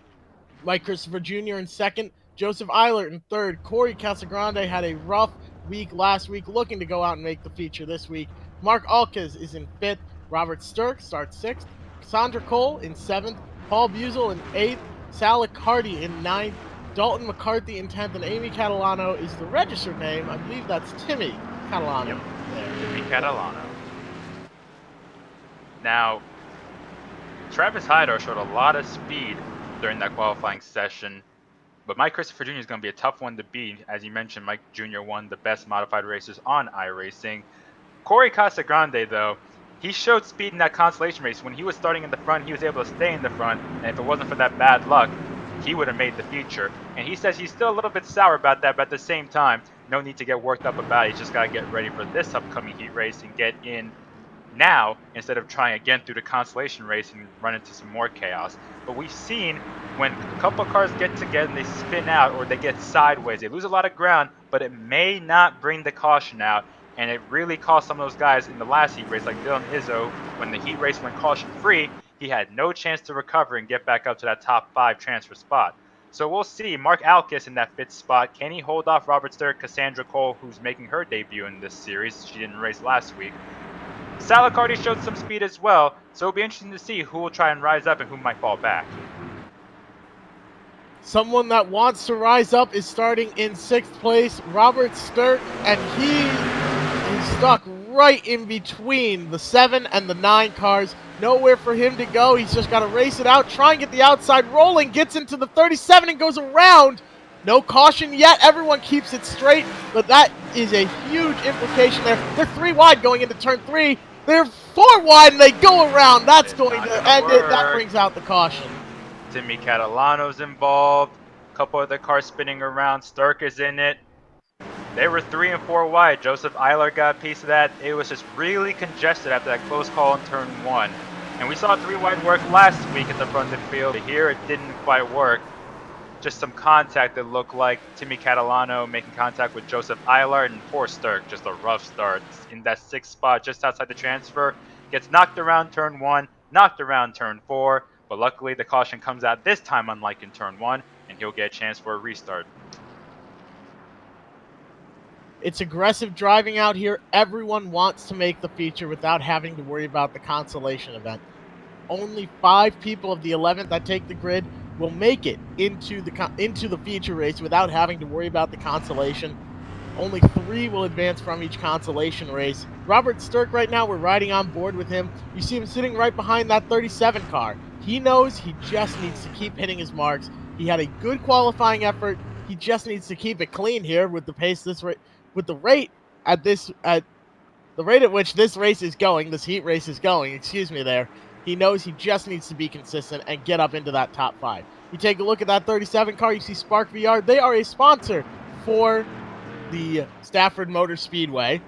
Mike Christopher Jr. in second, Joseph Eilert in third. Cory Casagrande had a rough week last week, looking to go out and make the feature this week. Mark Alkas is in fifth. Robert Stirk starts sixth. Cassandra Cole in seventh. Paul Buzel in eighth. Sal Cardi in ninth. Daltin McCarthy in 10th, and Amy Catalano is the registered name. I believe that's Timmy Catalano. Yep. Timmy Catalano. Now, Travis Hydar showed a lot of speed during that qualifying session, but Mike Christopher Jr. is going to be a tough one to beat. As you mentioned, Mike Jr. won the best modified races on iRacing. Cory Casagrande, though, he showed speed in that consolation race. When he was starting in the front, he was able to stay in the front, and if it wasn't for that bad luck, he would have made the feature. And he says he's still a little bit sour about that, but at the same time, no need to get worked up about it. He's just got to get ready for this upcoming heat race and get in now instead of trying again through the consolation race and run into some more chaos. But we've seen when a couple of cars get together and they spin out or they get sideways, they lose a lot of ground, but it may not bring the caution out. And it really cost some of those guys in the last heat race, like Dylan Izzo, when the heat race went caution free, he had no chance to recover and get back up to that top 5 transfer spot. So we'll see. Mark Alkas in that 5th spot. Can he hold off Robert Stirk, Cassandra Cole, who's making her debut in this series? She didn't race last week. Salicardi showed some speed as well, so it'll be interesting to see who will try and rise up and who might fall back. Someone that wants to rise up is starting in 6th place, Robert Stirk, and he is stuck right in between the 7 and the 9 cars. Nowhere for him to go. He's just got to race it out, try and get the outside rolling, gets into the 37 and goes around. No caution yet. Everyone keeps it straight, but that is a huge implication there. They're 3 wide going into turn 3. They're 4 wide and they go around. That's going to end it. That brings out the caution. Timmy Catalano's involved. A couple other cars spinning around. Stirk is in it. They were 3 and 4 wide. Joseph Eilert got a piece of that. It was just really congested after that close call in turn 1. And we saw 3 wide work last week at the front of the field. Here it didn't quite work. Just some contact that looked like Timmy Catalano making contact with Joseph Eilert, and poor Stirk, just a rough start in that 6th spot just outside the transfer. Gets knocked around turn 1, knocked around turn 4, but luckily the caution comes out this time unlike in turn 1, and he'll get a chance for a restart. It's aggressive driving out here. Everyone wants to make the feature without having to worry about the consolation event. Only 5 people of the 11th that take the grid will make it into the feature race without having to worry about the consolation. Only 3 will advance from each consolation race. Robert Stirk right now, we're riding on board with him. You see him sitting right behind that 37 car. He knows he just needs to keep hitting his marks. He had a good qualifying effort. He just needs to keep it clean here with the pace with the rate at the rate at which this race is going, this heat race is going, excuse me there. He knows he just needs to be consistent and get up into that top 5. You take a look at that 37 car, you see Spark VR. They are a sponsor for the Stafford Motor Speedway.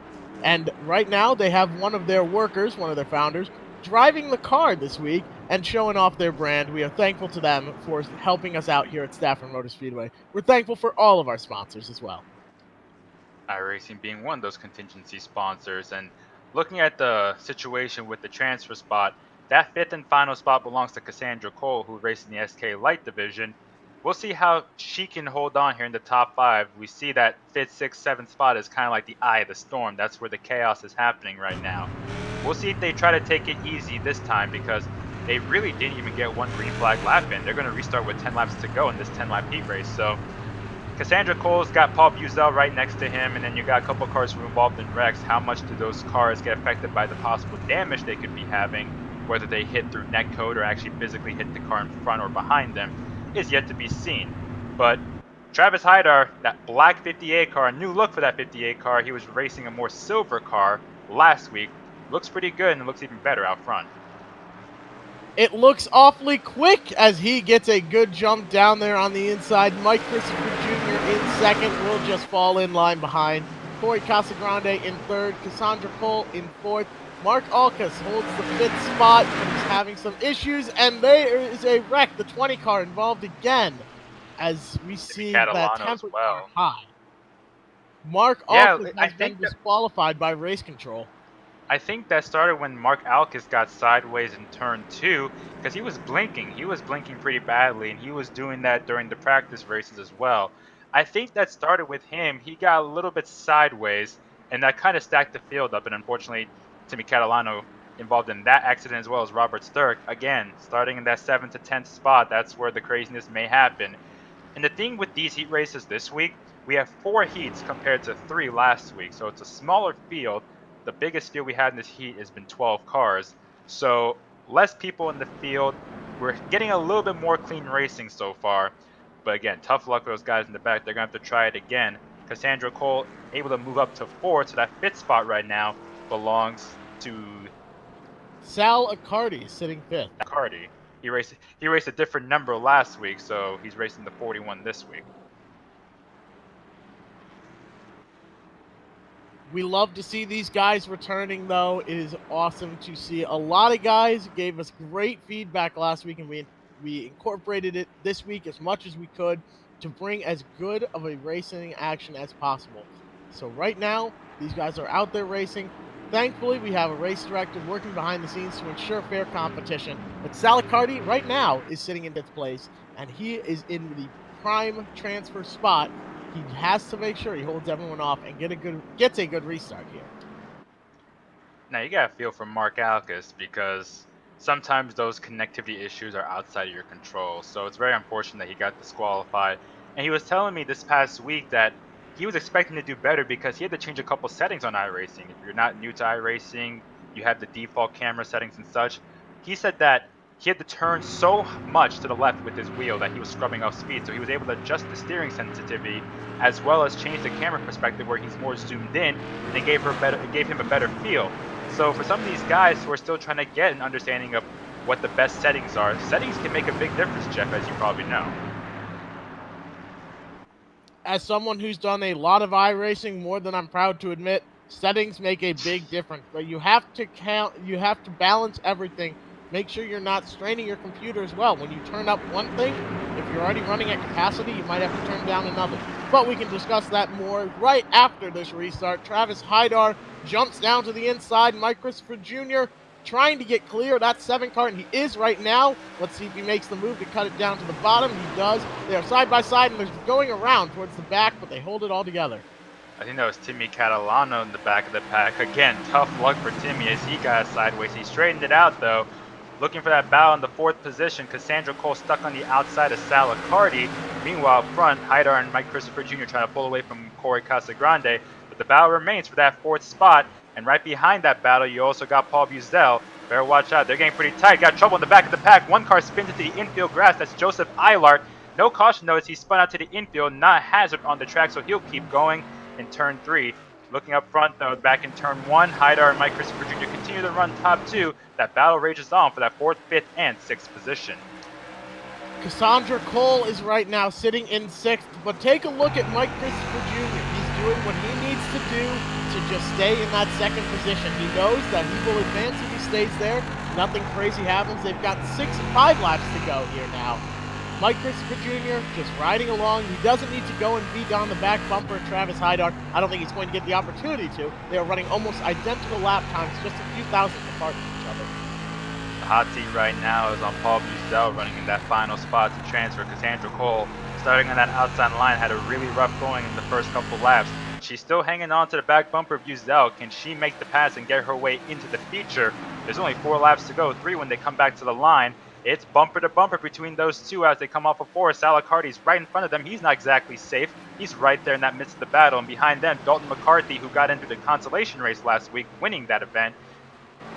And right now they have one of their workers, one of their founders, driving the car this week and showing off their brand. We are thankful to them for helping us out here at Stafford Motor Speedway. We're thankful for all of our sponsors as well. iRacing being one of those contingency sponsors. And looking at the situation with the transfer spot, that 5th and final spot belongs to Cassandra Cole, who raced in the SK Light Division. We'll see how she can hold on here in the top 5. We see that 5th, 6th, 7th spot is kind of like the eye of the storm. That's where the chaos is happening right now. We'll see if they try to take it easy this time, because they really didn't even get 1 green flag lap in. They're going to restart with 10 laps to go in this 10-lap heat race. So Cassandra Cole's got Paul Buzel right next to him, and then you got a couple of cars who are involved in wrecks. How much do those cars get affected by the possible damage they could be having, whether they hit through netcode or actually physically hit the car in front or behind them, is yet to be seen. But Travis Hydar, that black 58 car, a new look for that 58 car, he was racing a more silver car last week, looks pretty good and looks even better out front. It looks awfully quick as he gets a good jump down there on the inside. Mike Christopher Jr. in second will just fall in line behind. Cory Casagrande in third, Cassandra Cole in fourth. Mark Alkas holds the fifth spot, but he's having some issues, and there is a wreck. The 20 car involved again, as we see that Catalano as temperatures well. are high. Mark Yeah, Alkas I has been think that disqualified by race control. I think that started when Mark Alkas got sideways in turn 2 because he was blinking. He was blinking pretty badly, and he was doing that during the practice races as well. I think that started with him. He got a little bit sideways, and that kind of stacked the field up. And unfortunately, Timmy Catalano involved in that accident as well as Robert Stirk. Again, starting in that 7th to 10th spot, that's where the craziness may happen. And the thing with these heat races this week, we have 4 heats compared to 3 last week. So it's a smaller field. The biggest field we had in this heat has been 12 cars. So less people in the field. We're getting a little bit more clean racing so far. But again, tough luck for those guys in the back. They're going to have to try it again. Cassandra Cole able to move up to 4th. So that 5th spot right now belongs to Sal Accardi sitting 5th. Cardi. He raced a different number last week, so he's racing the 41 this week. We love to see these guys returning, though. It is awesome to see. A lot of guys gave us great feedback last week, and we incorporated it this week as much as we could to bring as good of a racing action as possible. So right now, these guys are out there racing. Thankfully, we have a race director working behind the scenes to ensure fair competition. But Sal Accardi right now is sitting in 5th place, and he is in the prime transfer spot. He has to make sure he holds everyone off and gets a good restart here. Now, you got to feel for Mark Alkas because sometimes those connectivity issues are outside of your control. So it's very unfortunate that he got disqualified. And he was telling me this past week that he was expecting to do better because he had to change a couple settings on iRacing. If you're not new to iRacing, you have the default camera settings and such. He said that he had to turn so much to the left with his wheel that he was scrubbing off speed, so he was able to adjust the steering sensitivity as well as change the camera perspective where he's more zoomed in, and it gave him a better feel. So for some of these guys who are still trying to get an understanding of what the best settings are, settings can make a big difference, Jeff, as you probably know. As someone who's done a lot of iRacing, more than I'm proud to admit, settings make a big difference. But you have to balance everything. Make sure you're not straining your computer as well. When you turn up one thing, if you're already running at capacity, you might have to turn down another. But we can discuss that more right after this restart. Travis Hydar jumps down to the inside. Mike Christopher Jr. trying to get clear of that 7 car, and he is right now. Let's see if he makes the move to cut it down to the bottom. He does. They are side by side, and they're going around towards the back, but they hold it all together. I think that was Timmy Catalano in the back of the pack. Again, tough luck for Timmy as he got sideways. He straightened it out, though. Looking for that battle in the 4th position. Cassandra Cole stuck on the outside of Sal Accardi. Meanwhile, up front, Hydar and Mike Christopher Jr. trying to pull away from Cory Casagrande. But the battle remains for that 4th spot. And right behind that battle, you also got Paul Buzel. Better watch out. They're getting pretty tight. Got trouble in the back of the pack. One car spins into the infield grass. That's Joseph Eilart. No caution, though, as he spun out to the infield. Not hazard on the track, so he'll keep going in turn 3. Looking up front, though, back in turn 1, Hydar and Mike Christopher Jr. continue to run top 2. That battle rages on for that 4th, 5th, and 6th position. Cassandra Cole is right now sitting in 6th, but take a look at Mike Christopher Jr. He's doing what he needs to do to just stay in that 2nd position. He knows that he will advance if he stays there. Nothing crazy happens. They've got 5 laps to go here now. Mike Christopher Jr. just riding along. He doesn't need to go and beat down the back bumper of Travis Hydar. I don't think he's going to get the opportunity to. They are running almost identical lap times, just a few thousandths apart from each other. The hot seat right now is on Paul Buzel running in that final spot to transfer. Cassandra Cole, starting on that outside line, had a really rough going in the first couple laps. She's still hanging on to the back bumper of Buzel. Can she make the pass and get her way into the feature? There's only 4 laps to go, 3 when they come back to the line. It's bumper to bumper between those two as they come off of 4. Sal Accardi's right in front of them. He's not exactly safe. He's right there in that midst of the battle. And behind them, Daltin McCarthy, who got into the consolation race last week, winning that event.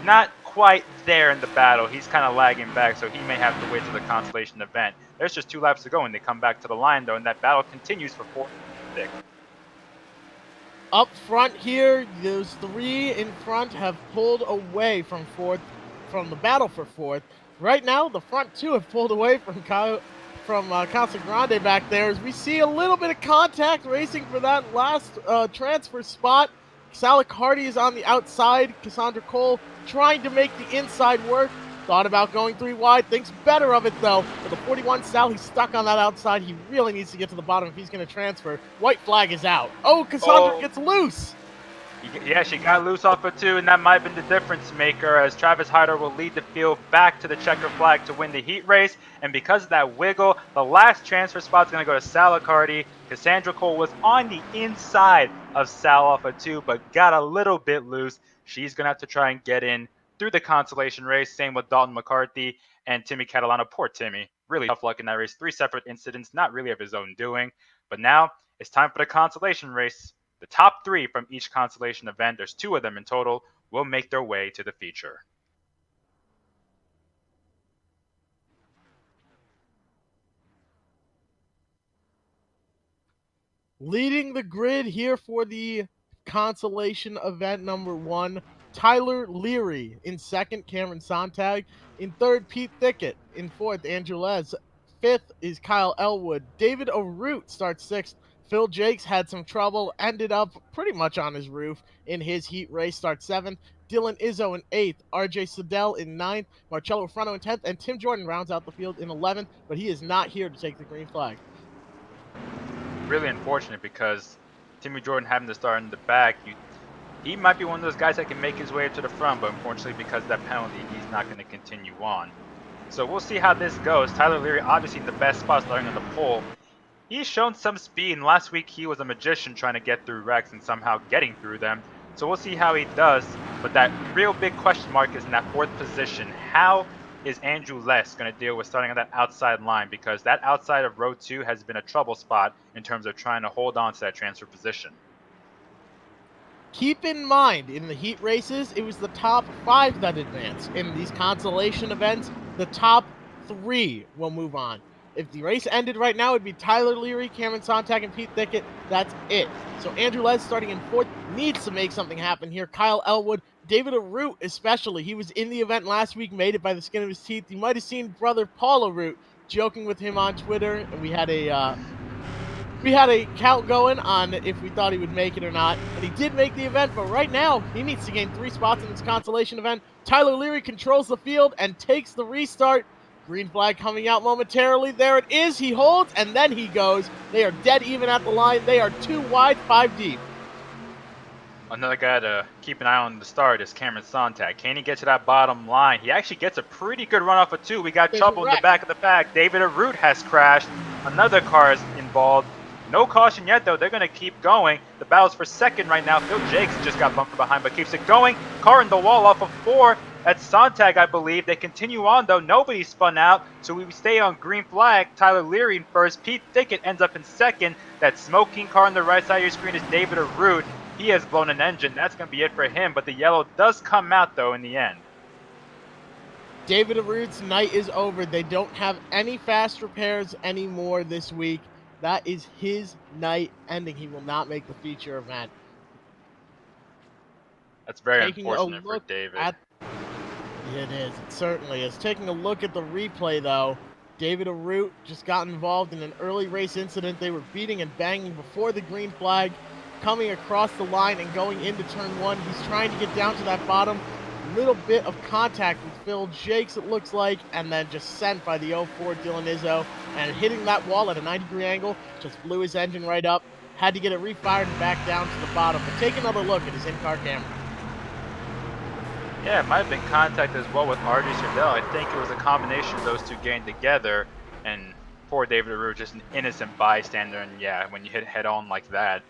Not quite there in the battle. He's kind of lagging back, so he may have to wait to the consolation event. There's just 2 laps to go, and they come back to the line, though, and that battle continues for 4th and 6th. Up front here, those 3 in front have pulled away from the battle for 4th. Right now, the front 2 have pulled away from from Casagrande back there as we see a little bit of contact racing for that last transfer spot. Sal Hardy is on the outside. Cassandra Cole trying to make the inside work. Thought about going 3 wide. Thinks better of it, though. With the 41 Sal, he's stuck on that outside. He really needs to get to the bottom if he's going to transfer. White flag is out. Oh, Cassandra gets loose. Yeah, she got loose off of 2, and that might have been the difference maker as Travis Hyder will lead the field back to the checker flag to win the heat race. And because of that wiggle, the last transfer spot is going to go to Sal Hardy. Cassandra Cole was on the inside of Sal off of 2, but got a little bit loose. She's going to have to try and get in through the consolation race. Same with Daltin McCarthy and Timmy Catalano. Poor Timmy. Really tough luck in that race. 3 separate incidents, not really of his own doing. But now it's time for the consolation race. The top 3 from each consolation event, there's 2 of them in total, will make their way to the feature. Leading the grid here for the consolation event number 1, Tyler Leary. In second, Cameron Sontag. In third, Pete Thickett. In fourth, Andrew Les. Fifth is Kyle Ellwood. David Arute starts 6th. Phil Jacques had some trouble, ended up pretty much on his roof in his heat race, starts 7th. Dylan Izzo in 8th, RJ Surdell in 9th, Marcello Rufrano in 10th, and Tim Jordan rounds out the field in 11th, but he is not here to take the green flag. Really unfortunate because Timmy Jordan having to start in the back, he might be one of those guys that can make his way to the front, but unfortunately because of that penalty, he's not going to continue on. So we'll see how this goes. Tyler Leary obviously in the best spot starting on the pole. He's shown some speed, and last week he was a magician trying to get through wrecks and somehow getting through them. So we'll see how he does, but that real big question mark is in that 4th position. How is Andrew Les going to deal with starting on that outside line? Because that outside of row 2 has been a trouble spot in terms of trying to hold on to that transfer position. Keep in mind, in the heat races, it was the top 5 that advanced. In these consolation events, the top 3 will move on. If the race ended right now, it would be Tyler Leary, Cameron Sontag, and Pete Thickett. That's it. So Andrew Les starting in 4th needs to make something happen here. Kyle Ellwood, David Arute especially. He was in the event last week, made it by the skin of his teeth. You might have seen brother Paul Arute joking with him on Twitter, and we had a count going on if we thought he would make it or not. And he did make the event, but right now he needs to gain 3 spots in this consolation event. Tyler Leary controls the field and takes the restart. Green flag coming out momentarily. There it is. He holds, and then he goes. They are dead even at the line. They are 2 wide, 5 deep. Another guy to keep an eye on the start is Cameron Sontag. Can he get to that bottom line? He actually gets a pretty good run off of 2. We got trouble in the back of the pack. David Arute has crashed. Another car is involved. No caution yet, though. They're going to keep going. The battle's for 2nd right now. Phil Jacques just got bumped from behind, but keeps it going. Car in the wall off of 4. That's Sontag, I believe. They continue on, though. Nobody spun out, so we stay on green flag. Tyler Leary in 1st. Pete Thickett ends up in 2nd. That smoking car on the right side of your screen is David Arute. He has blown an engine. That's going to be it for him, but the yellow does come out, though, in the end. David Arute's night is over. They don't have any fast repairs anymore this week. That is his night ending. He will not make the feature event. That's very unfortunate for David. It is. It certainly is. Taking a look at the replay, though, David Arute just got involved in an early race incident. They were beating and banging before the green flag, coming across the line and going into turn 1. He's trying to get down to that bottom. Little bit of contact with Phil Jacques, it looks like, and then just sent by the 04 Dylan Izzo. And hitting that wall at a 90-degree angle, just blew his engine right up. Had to get it refired and back down to the bottom. But take another look at his in-car camera. Yeah, it might have been contact as well with RJ Surdell. I think it was a combination of those two getting together, and poor David Arute, just an innocent bystander. And yeah, when you hit head-on like that,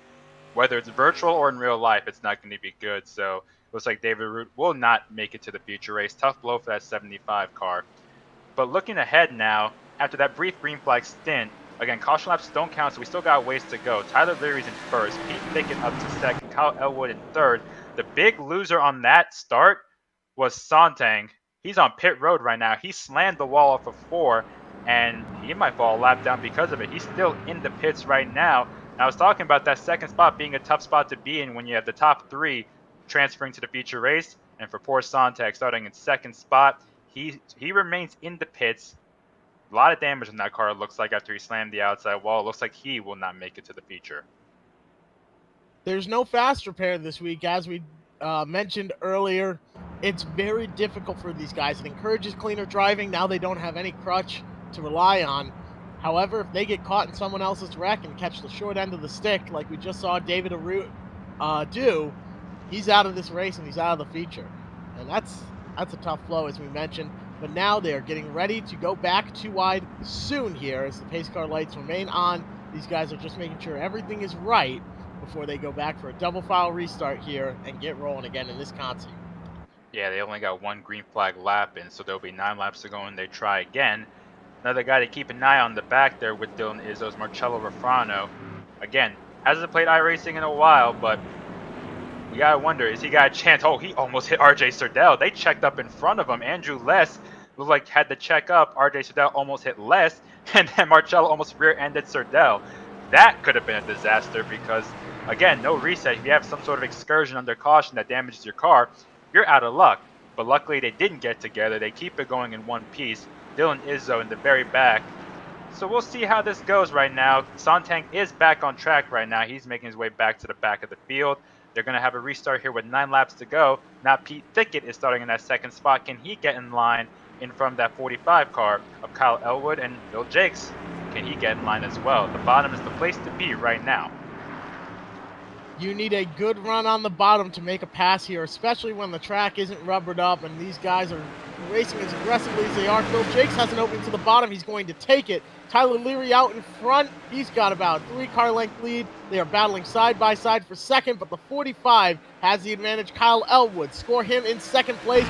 whether it's virtual or in real life, it's not going to be good. So it looks like David Arute will not make it to the feature race. Tough blow for that 75 car. But looking ahead now, after that brief green flag stint, again, caution laps don't count, so we still got ways to go. Tyler Leary's in 1st, Pete Thickett up to 2nd, Kyle Ellwood in 3rd. The big loser on that start was Sontag. He's on pit road right now. He slammed the wall off of 4, and he might fall a lap down because of it. He's still in the pits right now. And I was talking about that 2nd spot being a tough spot to be in when you have the top 3 transferring to the feature race. And for poor Sontag starting in 2nd spot, he remains in the pits. A lot of damage in that car, it looks like, after he slammed the outside wall. It looks like he will not make it to the feature. There's no fast repair this week, as we mentioned earlier. It's very difficult for these guys. It encourages cleaner driving. Now they don't have any crutch to rely on. However, if they get caught in someone else's wreck and catch the short end of the stick, like we just saw David Arute do, he's out of this race and he's out of the feature. And that's a tough blow, as we mentioned. But now they are getting ready to go back 2 wide soon here as the pace car lights remain on. These guys are just making sure everything is right before they go back for a double file restart here and get rolling again in this console. Yeah, they only got 1 green flag lap in, so there'll be 9 laps to go and they try again. Another guy to keep an eye on the back there with Dylan Izzo's Marcello Rufrano. Again, hasn't played iRacing in a while, but we gotta wonder, is he got a chance? Oh, he almost hit RJ Surdell. They checked up in front of him. Andrew Les looked like had to check up. RJ Surdell almost hit Les, and then Marcello almost rear-ended Surdell. That could have been a disaster because, again, no reset. If you have some sort of excursion under caution that damages your car, you're out of luck. But luckily they didn't get together. They keep it going in one piece. Dylan Izzo in the very back. So we'll see how this goes right now. Sontang is back on track right now. He's making his way back to the back of the field. They're going to have a restart here with 9 laps to go. Now Pete Thickett is starting in that second spot. Can he get in line in front of that 45 car of Kyle Ellwood and Phillip Jacques? Can he get in line as well? The bottom is the place to be right now. You need a good run on the bottom to make a pass here, especially when the track isn't rubbered up and these guys are racing as aggressively as they are. Phillip Jacques has an opening to the bottom. He's going to take it. Tyler Leary out in front. He's got about 3-car length lead. They are battling side by side for second, but the 45 has the advantage. Kyle Ellwood score him in second place,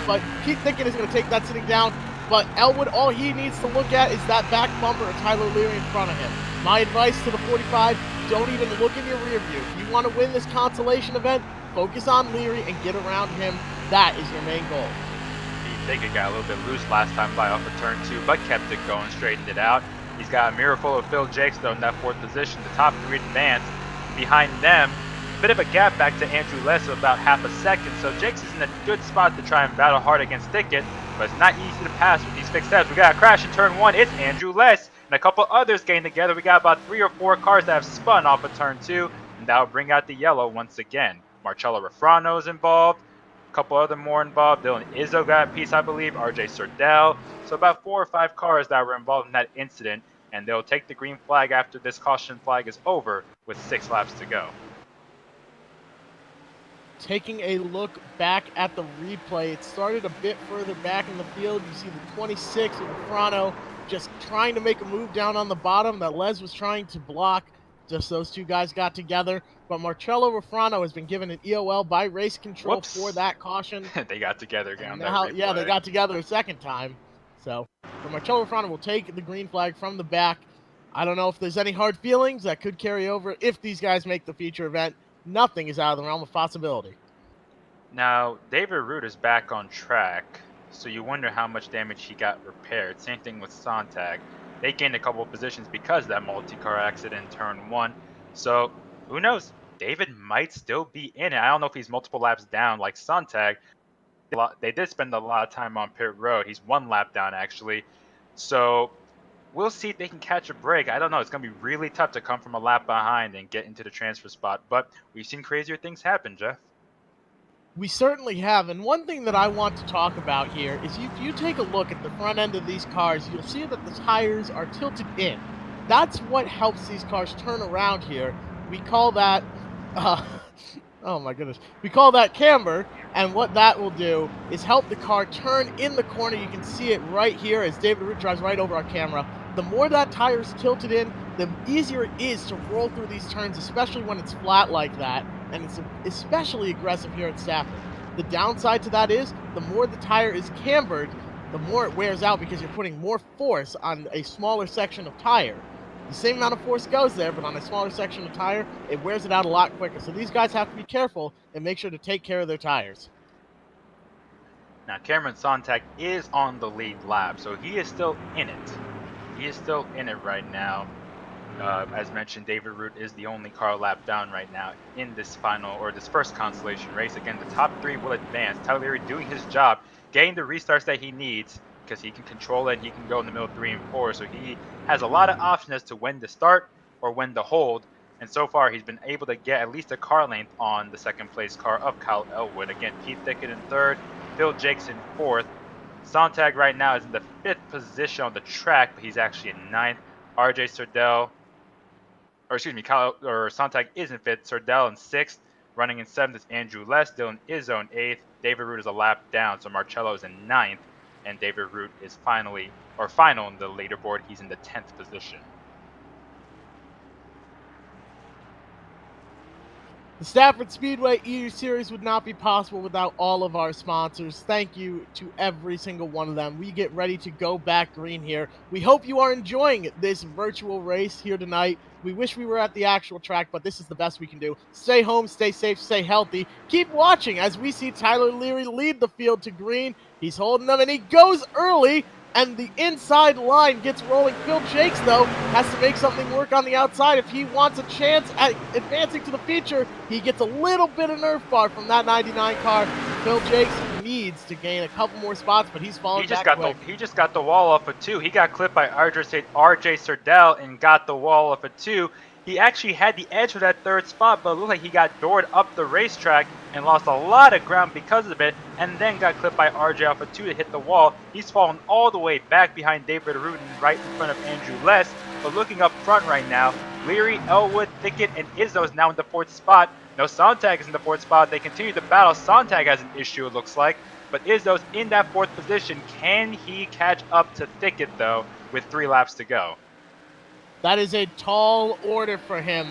but Pete Thickett is going to take that sitting down. But Ellwood, all he needs to look at is that back bumper of Tyler Leary in front of him. My advice to the 45, don't even look in your rear view. If you want to win this consolation event, focus on Leary and get around him. That is your main goal. Pete Thickett got a little bit loose last time by off of turn 2, but kept it going, straightened it out. He's got a mirror full of Phil Jacques though in that 4th position. The top 3 advance. Behind them, a bit of a gap back to Andrew Les of about half a second. So Jacques is in a good spot to try and battle hard against Thickett, but it's not easy to pass with these fixed steps. We got a crash in turn 1. It's Andrew Les and a couple others getting together. We got about 3 or 4 cars that have spun off of turn 2, and that'll bring out the yellow once again. Marcello Rufrano is involved. A couple other more involved. Dylan Izzo got a piece, I believe. RJ Surdell. So about 4 or 5 cars that were involved in that incident, and they'll take the green flag after this caution flag is over with 6 laps to go. Taking a look back at the replay, it started a bit further back in the field. You see the 26 of Rufrano just trying to make a move down on the bottom that Les was trying to block. Just those 2 guys got together. But Marcello Rufrano has been given an EOL by race control for that caution. They got together again. Yeah, they got together a second time. So Marcello Rufrano will take the green flag from the back. I don't know if there's any hard feelings that could carry over if these guys make the feature event. Nothing is out of the realm of possibility. Now, David Arute is back on track, so you wonder how much damage he got repaired. Same thing with Sontag. They gained a couple of positions because of that multi-car accident in turn 1. So, who knows? David might still be in it. I don't know if he's multiple laps down like Sontag. They did spend a lot of time on pit road. He's 1 lap down, actually. So, we'll see if they can catch a break. I don't know. It's going to be really tough to come from a lap behind and get into the transfer spot. But we've seen crazier things happen, Jeff. We certainly have. And one thing that I want to talk about here is if you take a look at the front end of these cars, you'll see that the tires are tilted in. That's what helps these cars turn around here. We call that, oh my goodness, we call that camber. And what that will do is help the car turn in the corner. You can see it right here as David Arute drives right over our camera. The more that tire is tilted in, the easier it is to roll through these turns, especially when it's flat like that. And it's especially aggressive here at Stafford. The downside to that is the more the tire is cambered, the more it wears out because you're putting more force on a smaller section of tire. The same amount of force goes there, but on a smaller section of tire, it wears it out a lot quicker. So these guys have to be careful and make sure to take care of their tires. Now, Cameron Sontag is on the lead lap, so he is still in it. He is still in it right now. As mentioned, David Arute is the only car lap down right now in this final, or this first consolation race. Again, the top 3 will advance. Tyler Leary doing his job, getting the restarts that he needs. because he can control it and he can go in the middle 3 and 4. So he has a lot of options as to when to start or when to hold. And so far, he's been able to get at least a car length on the second place car of Kyle Ellwood. Again, Pete Thickett in 3rd, Phil Jacques in 4th. Sontag right now is in the 5th position on the track, but he's actually in 9th. RJ Surdell, or excuse me, Sontag is in 5th. Surdell in 6th. Running in 7th is Andrew Less. Dylan Izzo in 8th. David Root is a lap down, so Marcello is in 9th. And David Root is final in the leaderboard. He's in the 10th position. The Stafford Speedway eSeries would not be possible without all of our sponsors. Thank you to every single one of them. We get ready to go back green here. We hope you are enjoying this virtual race here tonight. We wish we were at the actual track, but this is the best we can do. Stay home, stay safe, stay healthy. Keep watching as we see Tyler Leary lead the field to green. He's holding them, and he goes early. And the inside line gets rolling. Phil Jacques, though, has to make something work on the outside. If he wants a chance at advancing to the feature, he gets a little bit of nerf bar from that 99 car. Phil Jacques needs to gain a couple more spots, but he's falling back quick. He just got the wall off of 2. He got clipped by RJ Surdell and got the wall off of 2. He actually had the edge for that 3rd spot, but it looked like he got doored up the racetrack and lost a lot of ground because of it, and then got clipped by RJ off of 2 to hit the wall. He's fallen all the way back behind David Root and right in front of Andrew Less. But looking up front right now, Leary, Ellwood, Thickett, and Izzo is now in the 4th spot. No, Sontag is in the 4th spot. They continue to battle. Sontag has an issue, it looks like, but Izzo's in that 4th position. Can he catch up to Thickett, though, with 3 laps to go? That is a tall order for him.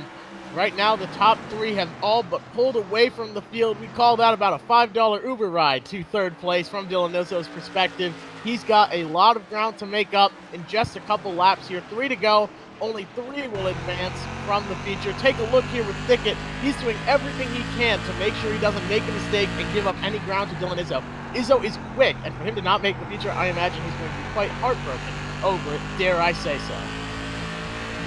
Right now, the top 3 have all but pulled away from the field. We call that about a $5 Uber ride to 3rd place from Dylan Izzo's perspective. He's got a lot of ground to make up in just a couple laps here. 3 to go. Only 3 will advance from the feature. Take a look here with Thickett. He's doing everything he can to make sure he doesn't make a mistake and give up any ground to Dylan Izzo. Izzo is quick, and for him to not make the feature, I imagine he's going to be quite heartbroken over it, dare I say so.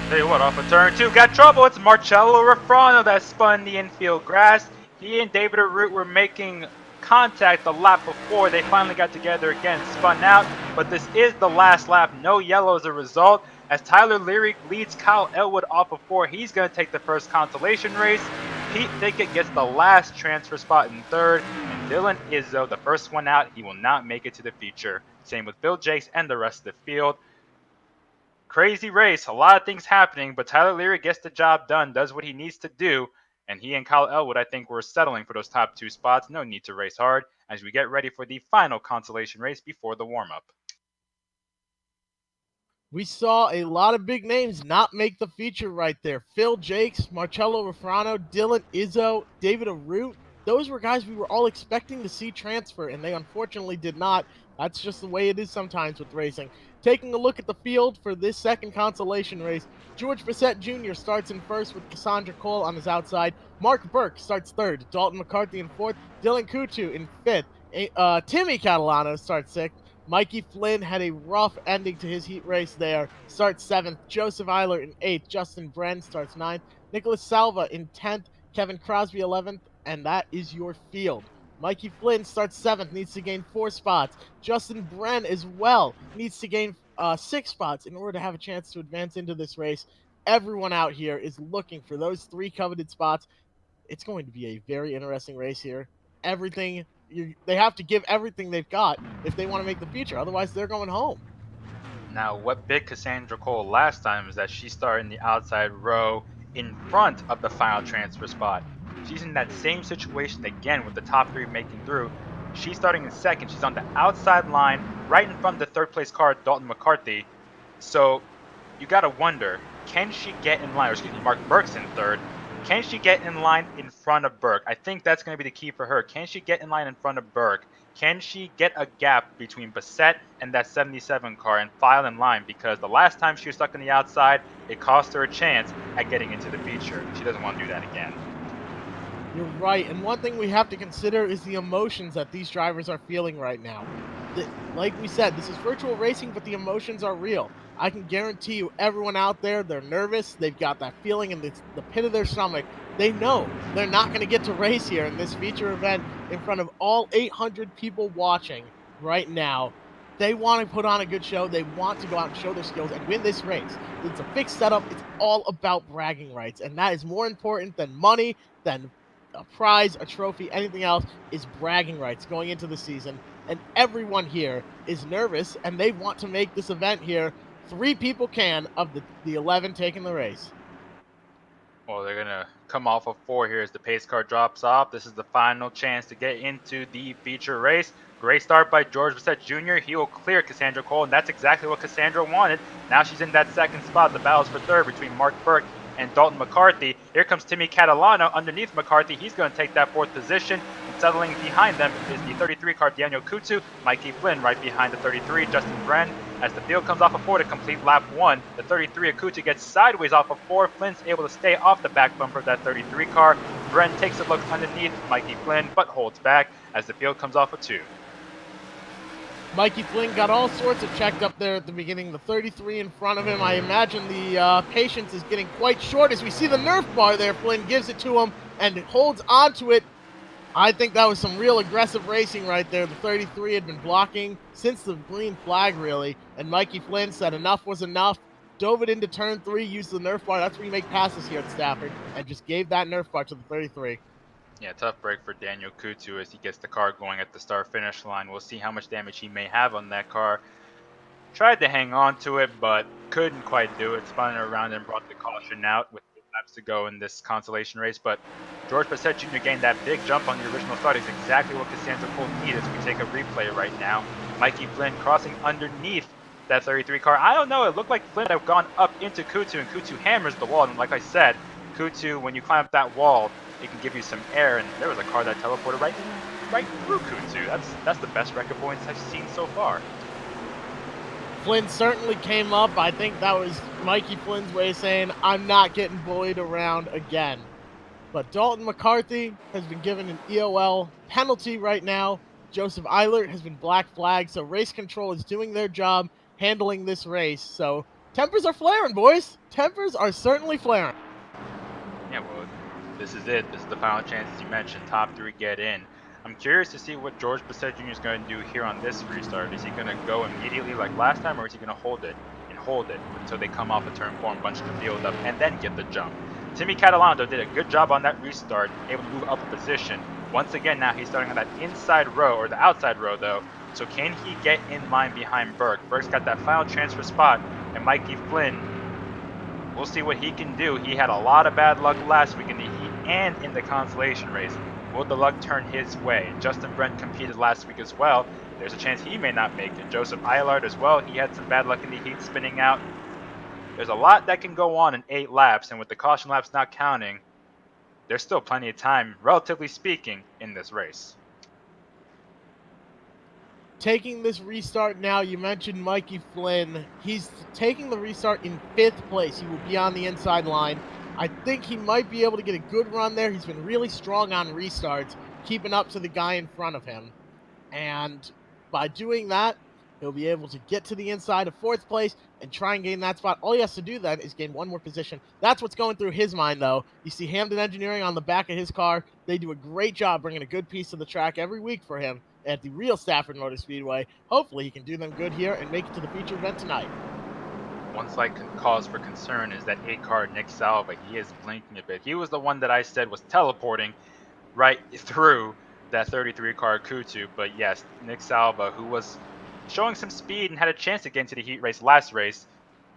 Tell you what, off of turn 2, got trouble. It's Marcello Rufrano that spun the infield grass. He and David Arute were making contact the lap before. They finally got together again, spun out, but this is the last lap. No yellow as a result. As Tyler Leary leads Kyle Ellwood off of 4, he's going to take the first consolation race. Pete Thickett gets the last transfer spot in 3rd, and Dylan Izzo, the first one out, he will not make it to the feature. Same with Phil Jacques and the rest of the field. Crazy race, a lot of things happening, but Tyler Leary gets the job done, does what he needs to do, and he and Kyle Ellwood, I think, were settling for those top 2 spots. No need to race hard as we get ready for the final consolation race before the warm-up. We saw a lot of big names not make the feature right there. Phil Jacques, Marcello Rufrano, Dylan Izzo, David Arute. Those were guys we were all expecting to see transfer, and they unfortunately did not. That's just the way it is sometimes with racing. Taking a look at the field for this second consolation race, George Bessette Jr. starts in 1st with Cassandra Cole on his outside. Mark Burke starts 3rd. Daltin McCarthy in 4th. Dylan Coutu in 5th. Timmy Catalano starts 6th. Mikey Flynn had a rough ending to his heat race there. Starts 7th. Joseph Eiler in 8th. Justin Bren starts 9th. Nicholas Salva in 10th. Kevin Crosby 11th. And that is your field. Mikey Flynn starts 7th, needs to gain 4 spots. Justin Bren as well needs to gain 6 spots in order to have a chance to advance into this race. Everyone out here is looking for those 3 coveted spots. It's going to be a very interesting race here. They have to give everything they've got if they want to make the feature. Otherwise, they're going home. Now, what bit Cassandra Cole last time is that she started in the outside row in front of the final transfer spot. She's in that same situation again with the top 3 making through. She's starting in 2nd. She's on the outside line right in front of the 3rd place car, Daltin McCarthy. So you got to wonder, can she get in line? Or excuse me, Mark Burke's in 3rd. Can she get in line in front of Burke? I think that's going to be the key for her. Can she get in line in front of Burke? Can she get a gap between Bessette and that 77 car and file in line? Because the last time she was stuck on the outside, it cost her a chance at getting into the feature. She doesn't want to do that again. You're right, and one thing we have to consider is the emotions that these drivers are feeling right now. Like we said, this is virtual racing, but the emotions are real. I can guarantee you everyone out there, they're nervous, they've got that feeling in the pit of their stomach. They know they're not going to get to race here in this feature event in front of all 800 people watching right now. They want to put on a good show. They want to go out and show their skills and win this race. It's a fixed setup. It's all about bragging rights, and that is more important than money, than a prize, a trophy, anything else, is bragging rights going into the season. And everyone here is nervous, and they want to make this event here 3 people can of the 11 taking the race. Well, they're going to come off of 4 here as the pace car drops off. This is the final chance to get into the feature race. Great start by George Bessette Jr. He will clear Cassandra Cole, and that's exactly what Cassandra wanted. Now she's in that 2nd spot. The battle's for 3rd between Burke and Daltin McCarthy. Here comes Timmy Catalano underneath McCarthy. He's going to take that 4th position. And settling behind them is the 33 car Daniel Coutu. Mikey Flynn right behind the 33, Justin Bren. As the field comes off of 4 to complete lap 1, the 33 Coutu gets sideways off of 4. Flynn's able to stay off the back bumper of that 33 car. Bren takes a look underneath Mikey Flynn, but holds back as the field comes off of 2. Mikey Flynn got all sorts of checked up there at the beginning. The 33 in front of him. I imagine the patience is getting quite short as we see the Nerf bar there. Flynn gives it to him and holds onto it. I think that was some real aggressive racing right there. The 33 had been blocking since the green flag, really. And Mikey Flynn said enough was enough. Dove it into turn 3, used the Nerf bar. That's where you make passes here at Stafford. And just gave that Nerf bar to the 33. Yeah, tough break for Daniel Coutu as he gets the car going at the start-finish line. We'll see how much damage he may have on that car. Tried to hang on to it, but couldn't quite do it. Spun it around and brought the caution out with 8 laps to go in this consolation race. But George Bessette Jr. gained that big jump on the original start. Is exactly what Cassandra Cole needed as we take a replay right now. Mikey Flynn crossing underneath that 33 car. I don't know, it looked like Flynn had gone up into Coutu, and Coutu hammers the wall. And like I said, Coutu, when you climb up that wall, it can give you some air, and there was a car that teleported right through Coutu. That's the best record points I've seen so far. Flynn certainly came up. I think that was Mikey Flynn's way of saying, I'm not getting bullied around again. But Daltin McCarthy has been given an EOL penalty right now. Joseph Eilert has been black flagged, so race control is doing their job handling this race. So tempers are flaring, boys. Tempers are certainly flaring. Yeah, well, this is it. This is the final chance, as you mentioned. Top 3 get in. I'm curious to see what George Bessette Jr. is going to do here on this restart. Is he going to go immediately like last time, or is he going to hold it until they come off a turn 4 and bunch the field up and then get the jump? Timmy Catalano did a good job on that restart, able to move up a position. Once again, now he's starting on that inside row, or the outside row though. So can he get in line behind Burke? Burke's got that final transfer spot, and Mikey Flynn, we'll see what he can do. He had a lot of bad luck last week in the heat and in the consolation race. Will the luck turn his way? Justin Bren competed last week as well. There's a chance he may not make it. Joseph Eilert as well. He had some bad luck in the heat spinning out. There's a lot that can go on in 8 laps, and with the caution laps not counting, there's still plenty of time, relatively speaking, in this race. Taking this restart now, you mentioned Mikey Flynn. He's taking the restart in 5th place. He will be on the inside line. I think he might be able to get a good run there. He's been really strong on restarts, keeping up to the guy in front of him. And by doing that, he'll be able to get to the inside of 4th place and try and gain that spot. All he has to do then is gain 1 more position. That's what's going through his mind, though. You see Hamden Engineering on the back of his car. They do a great job bringing a good piece of the track every week for him at the real Stafford Motor Speedway. Hopefully he can do them good here and make it to the feature event tonight. One slight cause for concern is that 8 car Nick Salva. He is blinking a bit. He was the one that I said was teleporting right through that 33 car Coutu. But yes, Nick Salva, who was showing some speed and had a chance to get into the heat race last race,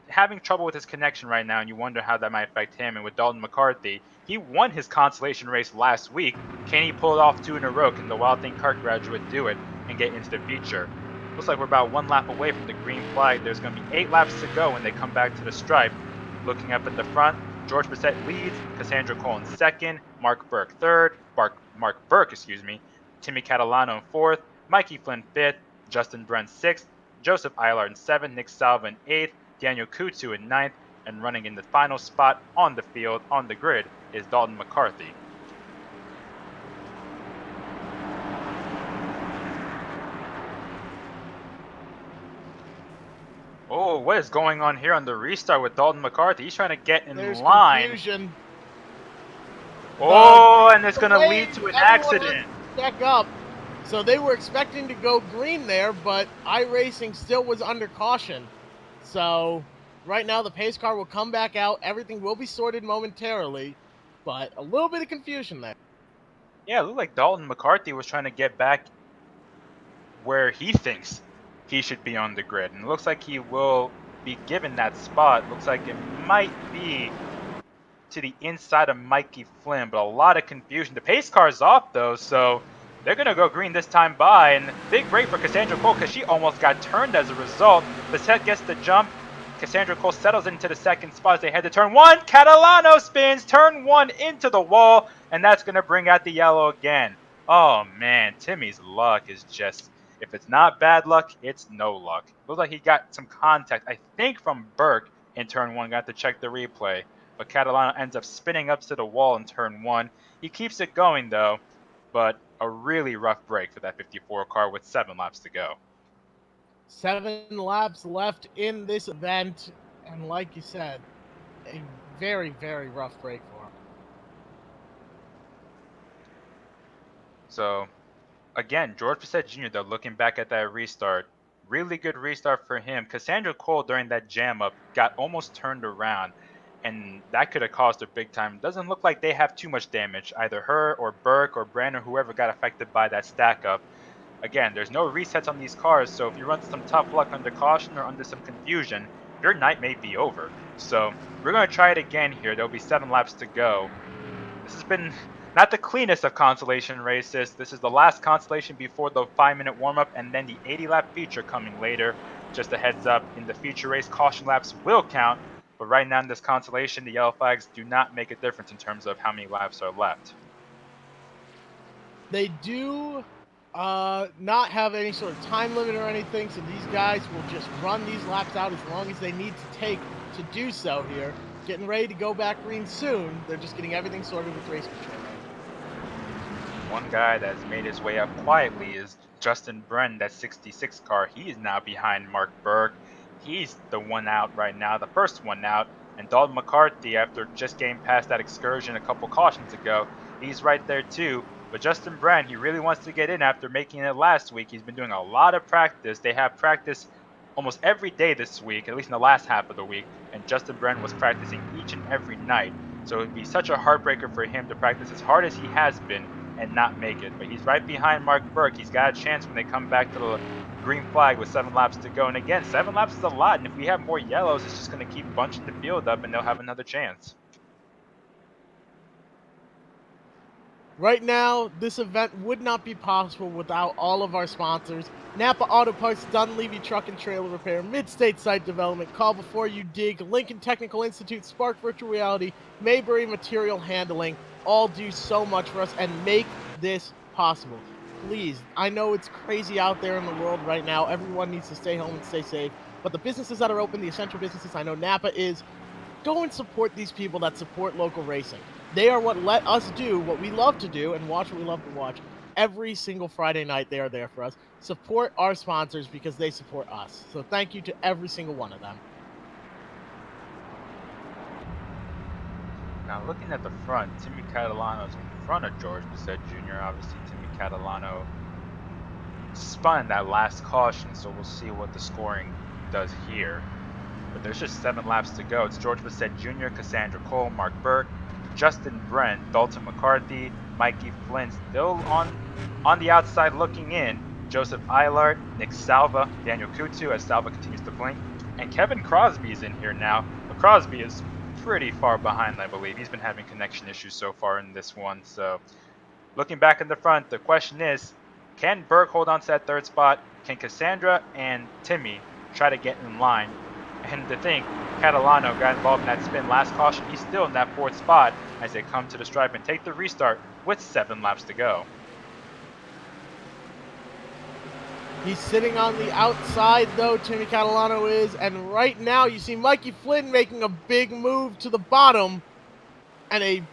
having trouble with his connection right now, and you wonder how that might affect him. And with Daltin McCarthy, he won his consolation race last week. Can he pull it off 2 in a row? Can the Wild Thing Kart graduate do it and get into the feature? Looks like we're about 1 lap away from the green flag. There's going to be 8 laps to go when they come back to the stripe. Looking up at the front, George Bessette leads, Cassandra Cole in 2nd, Mark Burke 3rd, Timmy Catalano in 4th, Mikey Flynn 5th, Justin Bren 6th, Joseph Eilert in 7th, Nick Salva in 8th, Daniel Coutu in 9th, and running in the final spot on the field, on the grid, is Daltin McCarthy. Oh, what is going on here on the restart with Daltin McCarthy? He's trying to get in line. Confusion. Oh, and it's going to lead to an accident. Check up. So they were expecting to go green there, but iRacing still was under caution. So right now the pace car will come back out. Everything will be sorted momentarily, but a little bit of confusion there. Yeah, it looked like Daltin McCarthy was trying to get back where he thinks he should be on the grid. And it looks like he will be given that spot. Looks like it might be to the inside of Mikey Flynn, but a lot of confusion. The pace car is off, though, so they're going to go green this time by. And big break for Cassandra Cole because she almost got turned as a result. Bessette gets the jump. Cassandra Cole settles into the second spot as they head to turn one. Catalano spins turn one into the wall, and that's going to bring out the yellow again. Oh, man, Timmy's luck is just, if it's not bad luck, it's no luck. Looks like he got some contact, I think, from Burke in turn one. Got to check the replay. But Catalano ends up spinning up to the wall in turn one. He keeps it going, though, but a really rough break for that 54 car with 7 laps to go. 7 laps left in this event, and like you said, a very, very rough break for him. So, again, George Bessette Jr., though, looking back at that restart, really good restart for him. Cassandra Cole, during that jam-up, got almost turned around, and that could have caused her big time. Doesn't look like they have too much damage, either her or Burke or Bren or whoever got affected by that stack-up. Again, there's no resets on these cars, so if you run some tough luck under caution or under some confusion, your night may be over. So we're going to try it again here. There'll be 7 laps to go. This has been not the cleanest of consolation races. This is the last consolation before the 5-minute warm-up, and then the 80-lap feature coming later. Just a heads up, in the feature race, caution laps will count, but right now in this consolation, the yellow flags do not make a difference in terms of how many laps are left. They do not have any sort of time limit or anything, so these guys will just run these laps out as long as they need to take to do so here. Getting ready to go back green soon. They're just getting everything sorted with race control. One guy that's made his way up quietly is Justin Bren, that 66 car. He is now behind Mark Burke. He's the one out right now, the first one out. And Daltin McCarthy, after just getting past that excursion a couple cautions ago, he's right there too. But Justin Bren, he really wants to get in after making it last week. He's been doing a lot of practice. They have practice almost every day this week, at least in the last half of the week. And Justin Bren was practicing each and every night. So it would be such a heartbreaker for him to practice as hard as he has been and not make it. But he's right behind Mark Burke. He's got a chance when they come back to the green flag with 7 laps to go. And again, 7 laps is a lot. And if we have more yellows, it's just going to keep bunching the field up and they'll have another chance. Right now, this event would not be possible without all of our sponsors. Napa Auto Parts, Dunleavy Truck and Trailer Repair, Midstate Site Development, Call Before You Dig, Lincoln Technical Institute, Spark Virtual Reality, Maybury Material Handling, all do so much for us and make this possible. Please, I know it's crazy out there in the world right now. Everyone needs to stay home and stay safe. But the businesses that are open, the essential businesses, I know Napa is, go and support these people that support local racing. They are what let us do what we love to do and watch what we love to watch. Every single Friday night, they are there for us. Support our sponsors because they support us. So thank you to every single one of them. Now looking at the front, Timmy Catalano's in front of George Bessette Jr. Obviously, Timmy Catalano spun that last caution, so we'll see what the scoring does here. But there's just 7 laps to go. It's George Bessette Jr., Cassandra Cole, Mark Burke, Justin Bren, Daltin McCarthy, Mikey Flynn still on the outside looking in. Joseph Eilert, Nick Salva, Daniel Coutu as Salva continues to blink. And Kevin Crosby is in here now. But Crosby is pretty far behind, I believe. He's been having connection issues so far in this one. So looking back in the front, the question is, can Burke hold on to that 3rd spot? Can Cassandra and Timmy try to get in line? And to think, Catalano got involved in that spin last caution. He's still in that 4th spot as they come to the stripe and take the restart with 7 laps to go. He's sitting on the outside, though, Timmy Catalano is. And right now, you see Mikey Flynn making a big move to the bottom. And a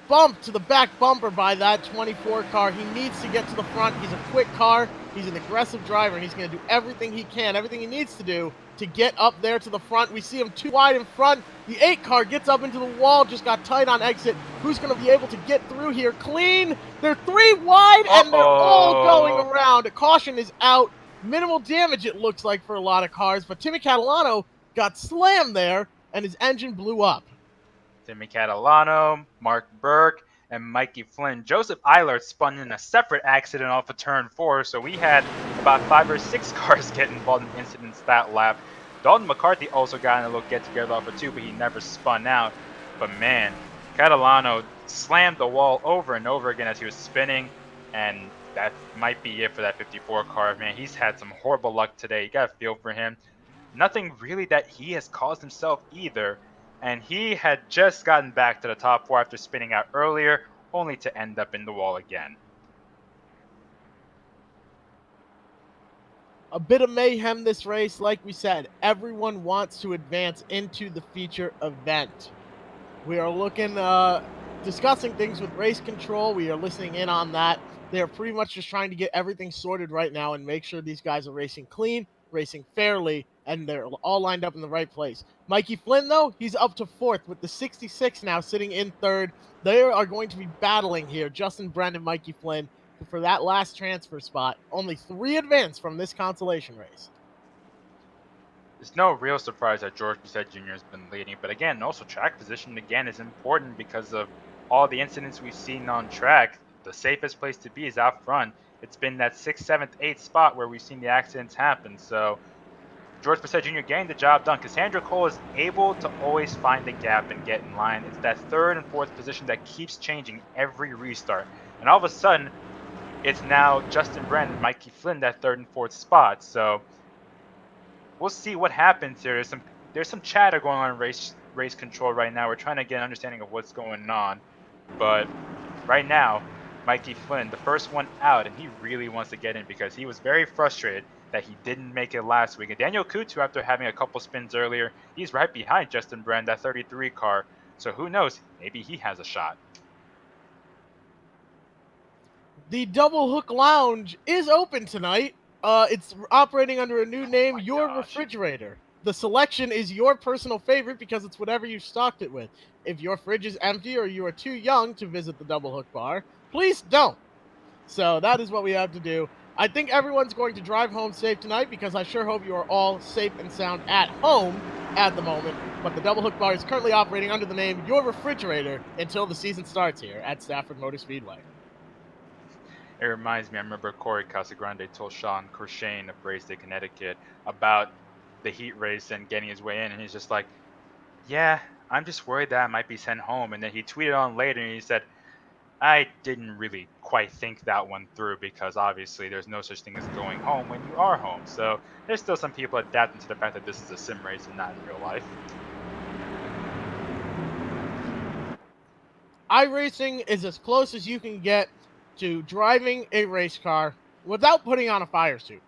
bump to the back bumper by that 24 car. He needs to get to the front. He's a quick car. He's an aggressive driver, and he's going to do everything he can, everything he needs to do to get up there to the front. We see him too wide in front. The 8 car gets up into the wall, just got tight on exit. Who's going to be able to get through here clean? They're 3 wide, and they're all going around. Caution is out. Minimal damage, it looks like, for a lot of cars, but Timmy Catalano got slammed there, and his engine blew up. Timmy Catalano, Mark Burke, and Mikey Flynn. Joseph Eilert spun in a separate accident off of turn 4, so we had about 5 or 6 cars get involved in incidents that lap. Daltin McCarthy also got in a little get-together off of 2, but he never spun out. But man, Catalano slammed the wall over and over again as he was spinning, and that might be it for that 54 car. Man, he's had some horrible luck today. You got to feel for him. Nothing really that he has caused himself either. And he had just gotten back to the top 4 after spinning out earlier, only to end up in the wall again. A bit of mayhem this race. Like we said, everyone wants to advance into the feature event. We are looking, discussing things with race control. We are listening in on that. They are pretty much just trying to get everything sorted right now and make sure these guys are racing clean, racing fairly, and they're all lined up in the right place. Mikey Flynn, though, he's up to 4th with the 66 now sitting in 3rd. They are going to be battling here, Justin Bren and Mikey Flynn, for that last transfer spot. Only 3 advance from this consolation race. It's no real surprise that George Bessette Jr. has been leading, but again, also track position again is important because of all the incidents we've seen on track. The safest place to be is out front. It's been that 6th, 7th, 8th spot where we've seen the accidents happen. So George Bessette Jr. getting the job done. Cassandra Cole is able to always find the gap and get in line. It's that 3rd and 4th position that keeps changing every restart. And all of a sudden, it's now Justin Bren and Mikey Flynn, that 3rd and 4th spot. So we'll see what happens here. There's some chatter going on in race control right now. We're trying to get an understanding of what's going on. But right now, Mikey Flynn, the first one out, and he really wants to get in because he was very frustrated that he didn't make it last week. And Daniel Coutu, after having a couple spins earlier, he's right behind Justin Bren, that 33 car. So who knows? Maybe he has a shot. The Double Hook Lounge is open tonight. It's operating under a new name, Your Refrigerator. The selection is your personal favorite because it's whatever you stocked it with. If your fridge is empty or you are too young to visit the Double Hook Bar, please don't. So that is what we have to do. I think everyone's going to drive home safe tonight because I sure hope you are all safe and sound at home at the moment. But the Double Hook Bar is currently operating under the name Your Refrigerator until the season starts here at Stafford Motor Speedway. It reminds me, I remember Cory Casagrande told Sean Corshane of Braeside, Connecticut about the heat race and getting his way in. And he's just like, yeah, I'm just worried that I might be sent home. And then he tweeted on later and he said, I didn't really quite think that one through because obviously there's no such thing as going home when you are home. So there's still some people adapting to the fact that this is a sim race and not in real life. iRacing is as close as you can get to driving a race car without putting on a fire suit.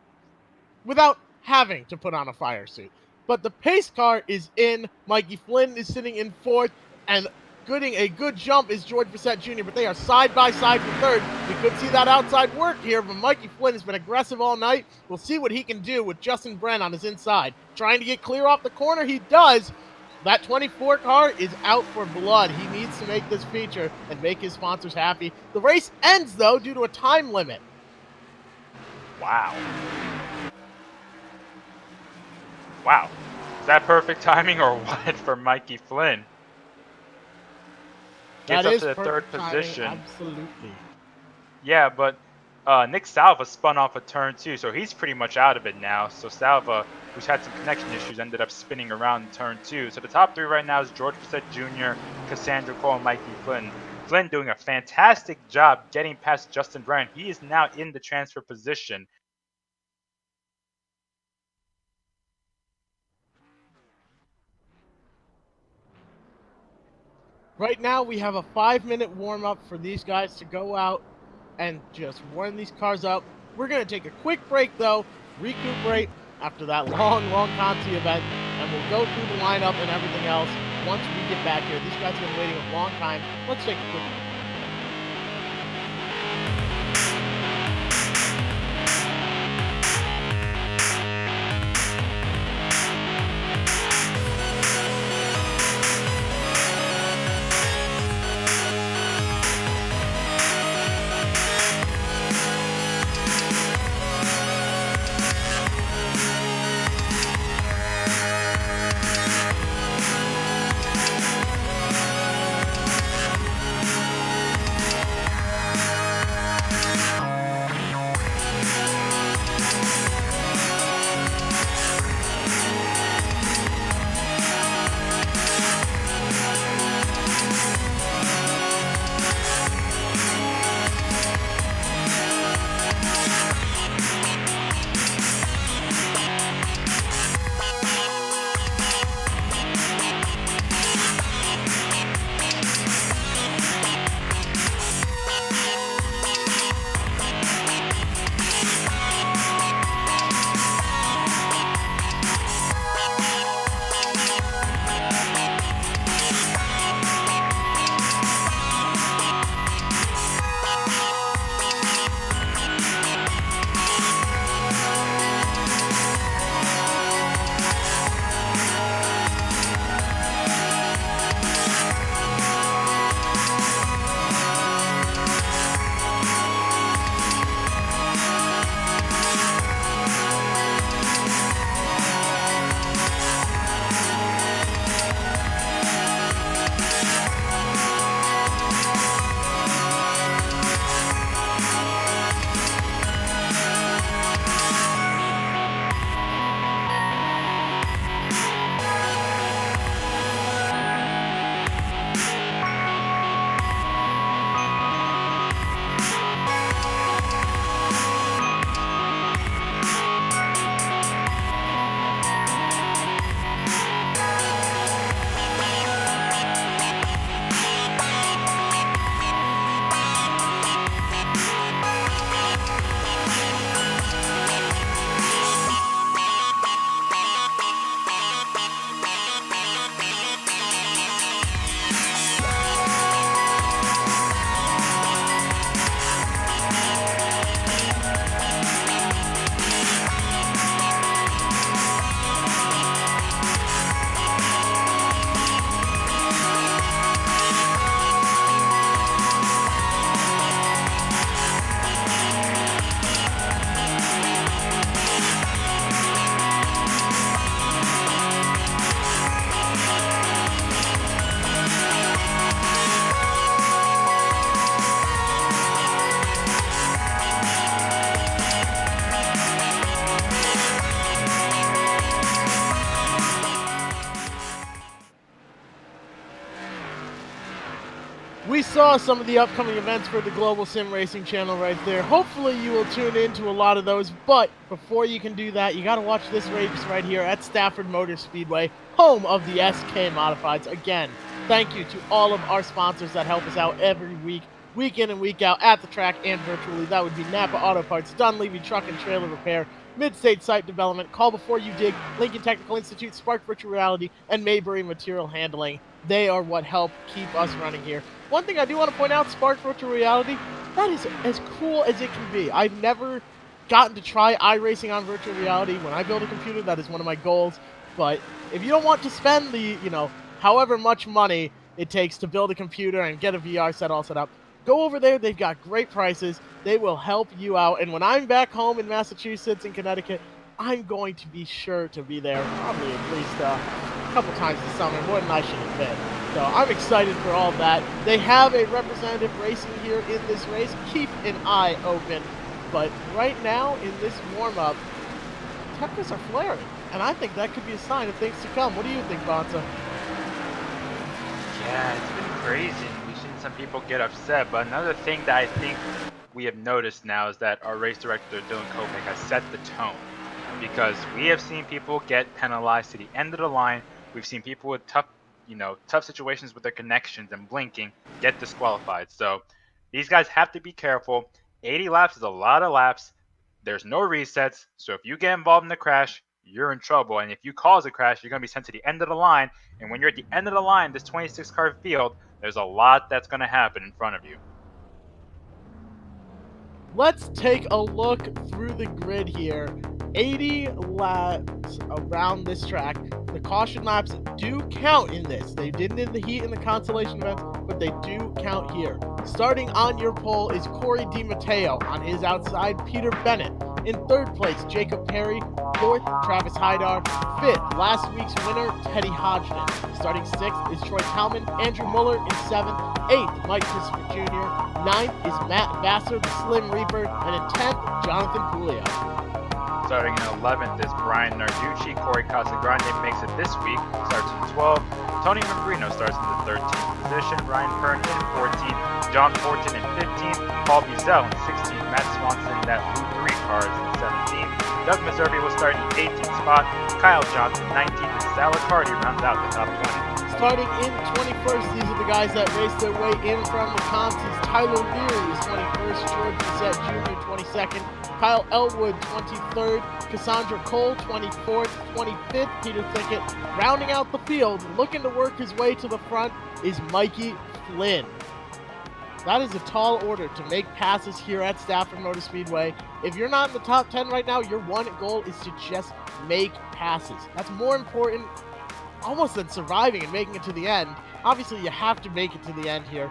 Without having to put on a fire suit. But the pace car is in. Mikey Flynn is sitting in 4th, and getting a good jump is George Bessette Jr., but they are side by side for 3rd. We could see that outside work here, but Mikey Flynn has been aggressive all night. We'll see what he can do with Justin Bren on his inside. Trying to get clear off the corner, he does. That 24 car is out for blood. He needs to make this feature and make his sponsors happy. The race ends, though, due to a time limit. Wow. Wow. Is that perfect timing or what for Mikey Flynn? Gets up to the 3rd position. Absolutely. Yeah, but Nick Salva spun off of turn 2, so he's pretty much out of it now. So Salva, who's had some connection issues, ended up spinning around in turn 2. So the top 3 right now is George Bessette Jr., Cassandra Cole, and Mikey Flynn. Flynn doing a fantastic job getting past Justin Bren. He is now in the transfer position. Right now, we have a 5-minute warm-up for these guys to go out and just warm these cars up. We're going to take a quick break, though, recuperate after that long Conti event, and we'll go through the lineup and everything else once we get back here. These guys have been waiting a long time. Let's take a quick break. We saw some of the upcoming events for the Global Sim Racing channel right there. Hopefully you will tune into a lot of those, but before you can do that, you got to watch this race right here at Stafford Motor Speedway, home of the SK Modifieds. Again, thank you to all of our sponsors that help us out every week in and week out at the track and virtually. That would be Napa Auto Parts, Dunleavy Truck and Trailer Repair, Mid-State Site Development, Call Before You Dig, Lincoln Technical Institute, Spark Virtual Reality, and Maybury Material Handling. They are what help keep us running here. One thing I do want to point out, Spark Virtual Reality, that is as cool as it can be. I've never gotten to try iRacing on virtual reality. When I build a computer, that is one of my goals. But if you don't want to spend the, however much money it takes to build a computer and get a VR set all set up, go over there. They've got great prices. They will help you out. And when I'm back home in Massachusetts and Connecticut, I'm going to be sure to be there probably at least a couple times this summer, more than I should admit. So I'm excited for all that. They have a representative racing here in this race. Keep an eye open. But right now, in this warm-up, temperatures are flaring. And I think that could be a sign of things to come. What do you think, Bonza? Yeah, it's been crazy. We've seen some people get upset. But another thing that I think we have noticed now is that our race director, Dylan Kopeck, has set the tone. Because we have seen people get penalized to the end of the line. We've seen people with tough situations with their connections and blinking get disqualified. So these guys have to be careful. 80 laps is a lot of laps. There's no resets. So if you get involved in the crash, you're in trouble. And if you cause a crash, you're going to be sent to the end of the line. And when you're at the end of the line, this 26-car field, there's a lot that's going to happen in front of you. Let's take a look through the grid here. 80 laps around this track. The caution laps do count in this. They didn't in the heat and the consolation events, but they do count here. Starting on your pole is Cory DiMatteo. On his outside, Peter Bennett. In third place, Jacob Perry. Fourth, Travis Hydar. Fifth, last week's winner, Teddy Hodgdon. Starting sixth is Troy Talman. Andrew Molleur in seventh. Eighth, Mike Christopher Jr. Ninth is Matt Vassar, the Slim Reaper. And in 10th, Jonathan Puglia. Starting in 11th is Bryan Narducci. Cory Casagrande makes it this week, starts in 12th. Tony Membrino starts in the 13th position. Ryan Pern in 14th. John Fortin in 15th. Paul Bizell in 16th. Matt Swanson in that blue 3 car is in 17th. Doug Meserve will start in 18th spot. Kyle Johnson 19th. And Sal Hardy rounds out the top 20. Starting in 21st, these are the guys that raced their way in from the consies. Tyler Leary is 21st. George Bessette Jr. 22nd. Kyle Ellwood, 23rd. Cassandra Cole, 24th. 25th, Peter Thickett. Rounding out the field, looking to work his way to the front, is Mikey Flynn. That is a tall order to make passes here at Stafford Motor Speedway. If you're not in the top 10 right now, your one goal is to just make passes. That's more important almost than surviving and making it to the end. Obviously, you have to make it to the end here,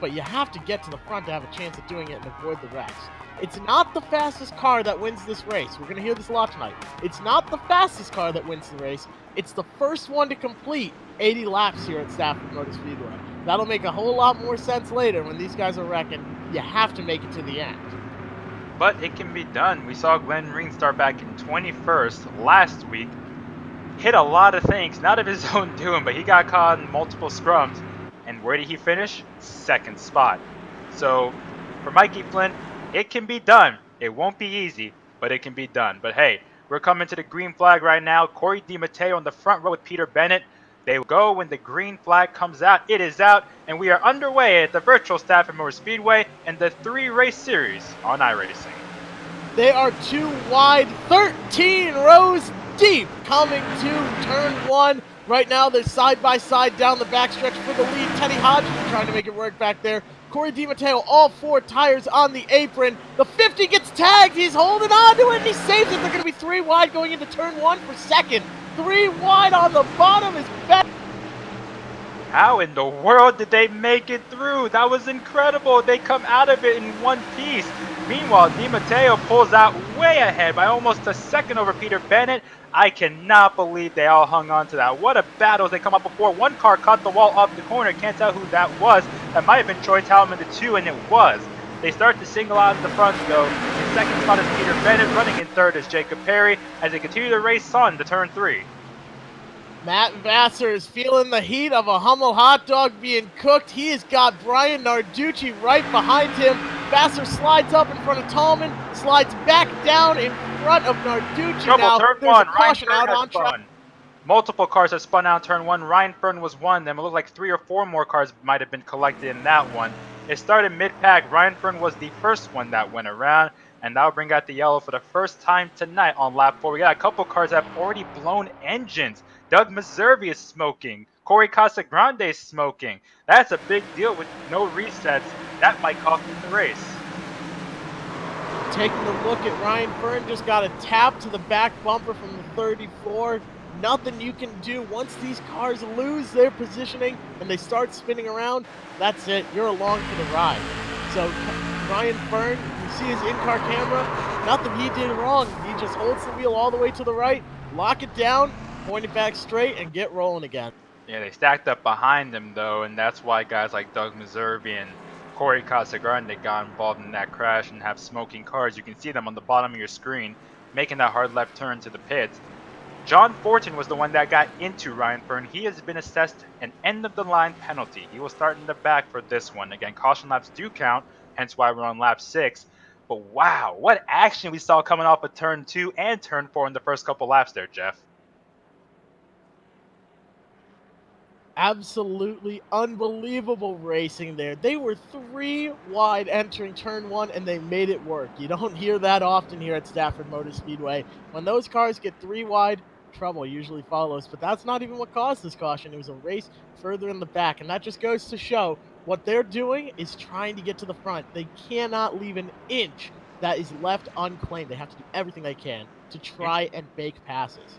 but you have to get to the front to have a chance at doing it and avoid the wrecks. It's not the fastest car that wins this race. We're going to hear this a lot tonight. It's not the fastest car that wins the race. It's the first one to complete 80 laps here at Stafford Motor Speedway. That'll make a whole lot more sense later when these guys are wrecking. You have to make it to the end. But it can be done. We saw Glen Reen start back in 21st last week. Hit a lot of things, not of his own doing, but he got caught in multiple scrums. And where did he finish? Second spot. So for Mikey Flynn, it can be done. It won't be easy, but it can be done. But hey, we're coming to the green flag right now. Cory DiMatteo on the front row with Peter Bennett. They go when the green flag comes out. It is out, and we are underway at the virtual Stafford Motor Speedway and the 3-race series on iRacing. They are too wide, 13 rows deep, coming to turn 1. Right now, they're side by side down the backstretch for the lead. Teddy Hodgdon trying to make it work back there. Cory DiMatteo, all 4 tires on the apron. The 50 gets tagged. He's holding on to it, and he saves it. They're going to be 3 wide going into turn 1 for second. 3 wide on the bottom is back. How in the world did they make it through? That was incredible. They come out of it in one piece. Meanwhile, DiMatteo pulls out way ahead by almost a second over Peter Bennett. I cannot believe they all hung on to that. What a battle as they come up before. One car cut the wall off the corner. Can't tell who that was. That might have been Troy Talman, the 2, and it was. They start to single out in the front, though. In second spot is Peter Bennett. Running in third is Jacob Perry as they continue to race on to turn 3. Matt Vassar is feeling the heat of a Hummel hot dog being cooked. He has got Bryan Narducci right behind him. Vassar slides up in front of Tallman, slides back down in front of Narducci. Trouble, now. turn There's one. a caution Ryan out Fern has on track. spun. Multiple cars have spun out in turn one. Ryan Fern was one. Then it looked like 3 or 4 more cars might have been collected in that one. It started mid-pack. Ryan Fern was the first one that went around, and that'll bring out the yellow for the first time tonight on lap 4. We got a couple cars that have already blown engines. Doug Meservey is smoking. Cory Casagrande is smoking. That's a big deal with no resets. That might cost him the race. Taking a look at Ryan Fern, just got a tap to the back bumper from the 34. Nothing you can do. Once these cars lose their positioning and they start spinning around, that's it. You're along for the ride. So Ryan Fern, you see his in-car camera, nothing he did wrong. He just holds the wheel all the way to the right, lock it down, point it back straight, and get rolling again. Yeah, they stacked up behind him, though, and that's why guys like Doug Meservey and Cory Casagrande got involved in that crash and have smoking cars. You can see them on the bottom of your screen making that hard left turn to the pits. John Fortin was the one that got into Ryan Fern. He has been assessed an end-of-the-line penalty. He will start in the back for this one. Again, caution laps do count, hence why we're on lap 6. But wow, what action we saw coming off of turn 2 and turn 4 in the first couple laps there, Jeff. Absolutely unbelievable racing there. They were 3 wide entering turn 1, and they made it work. You don't hear that often here at Stafford Motor Speedway. When those cars get 3 wide, trouble usually follows. But that's not even what caused this caution. It was a race further in the back, and that just goes to show what they're doing is trying to get to the front. They cannot leave an inch that is left unclaimed. They have to do everything they can to try and make passes.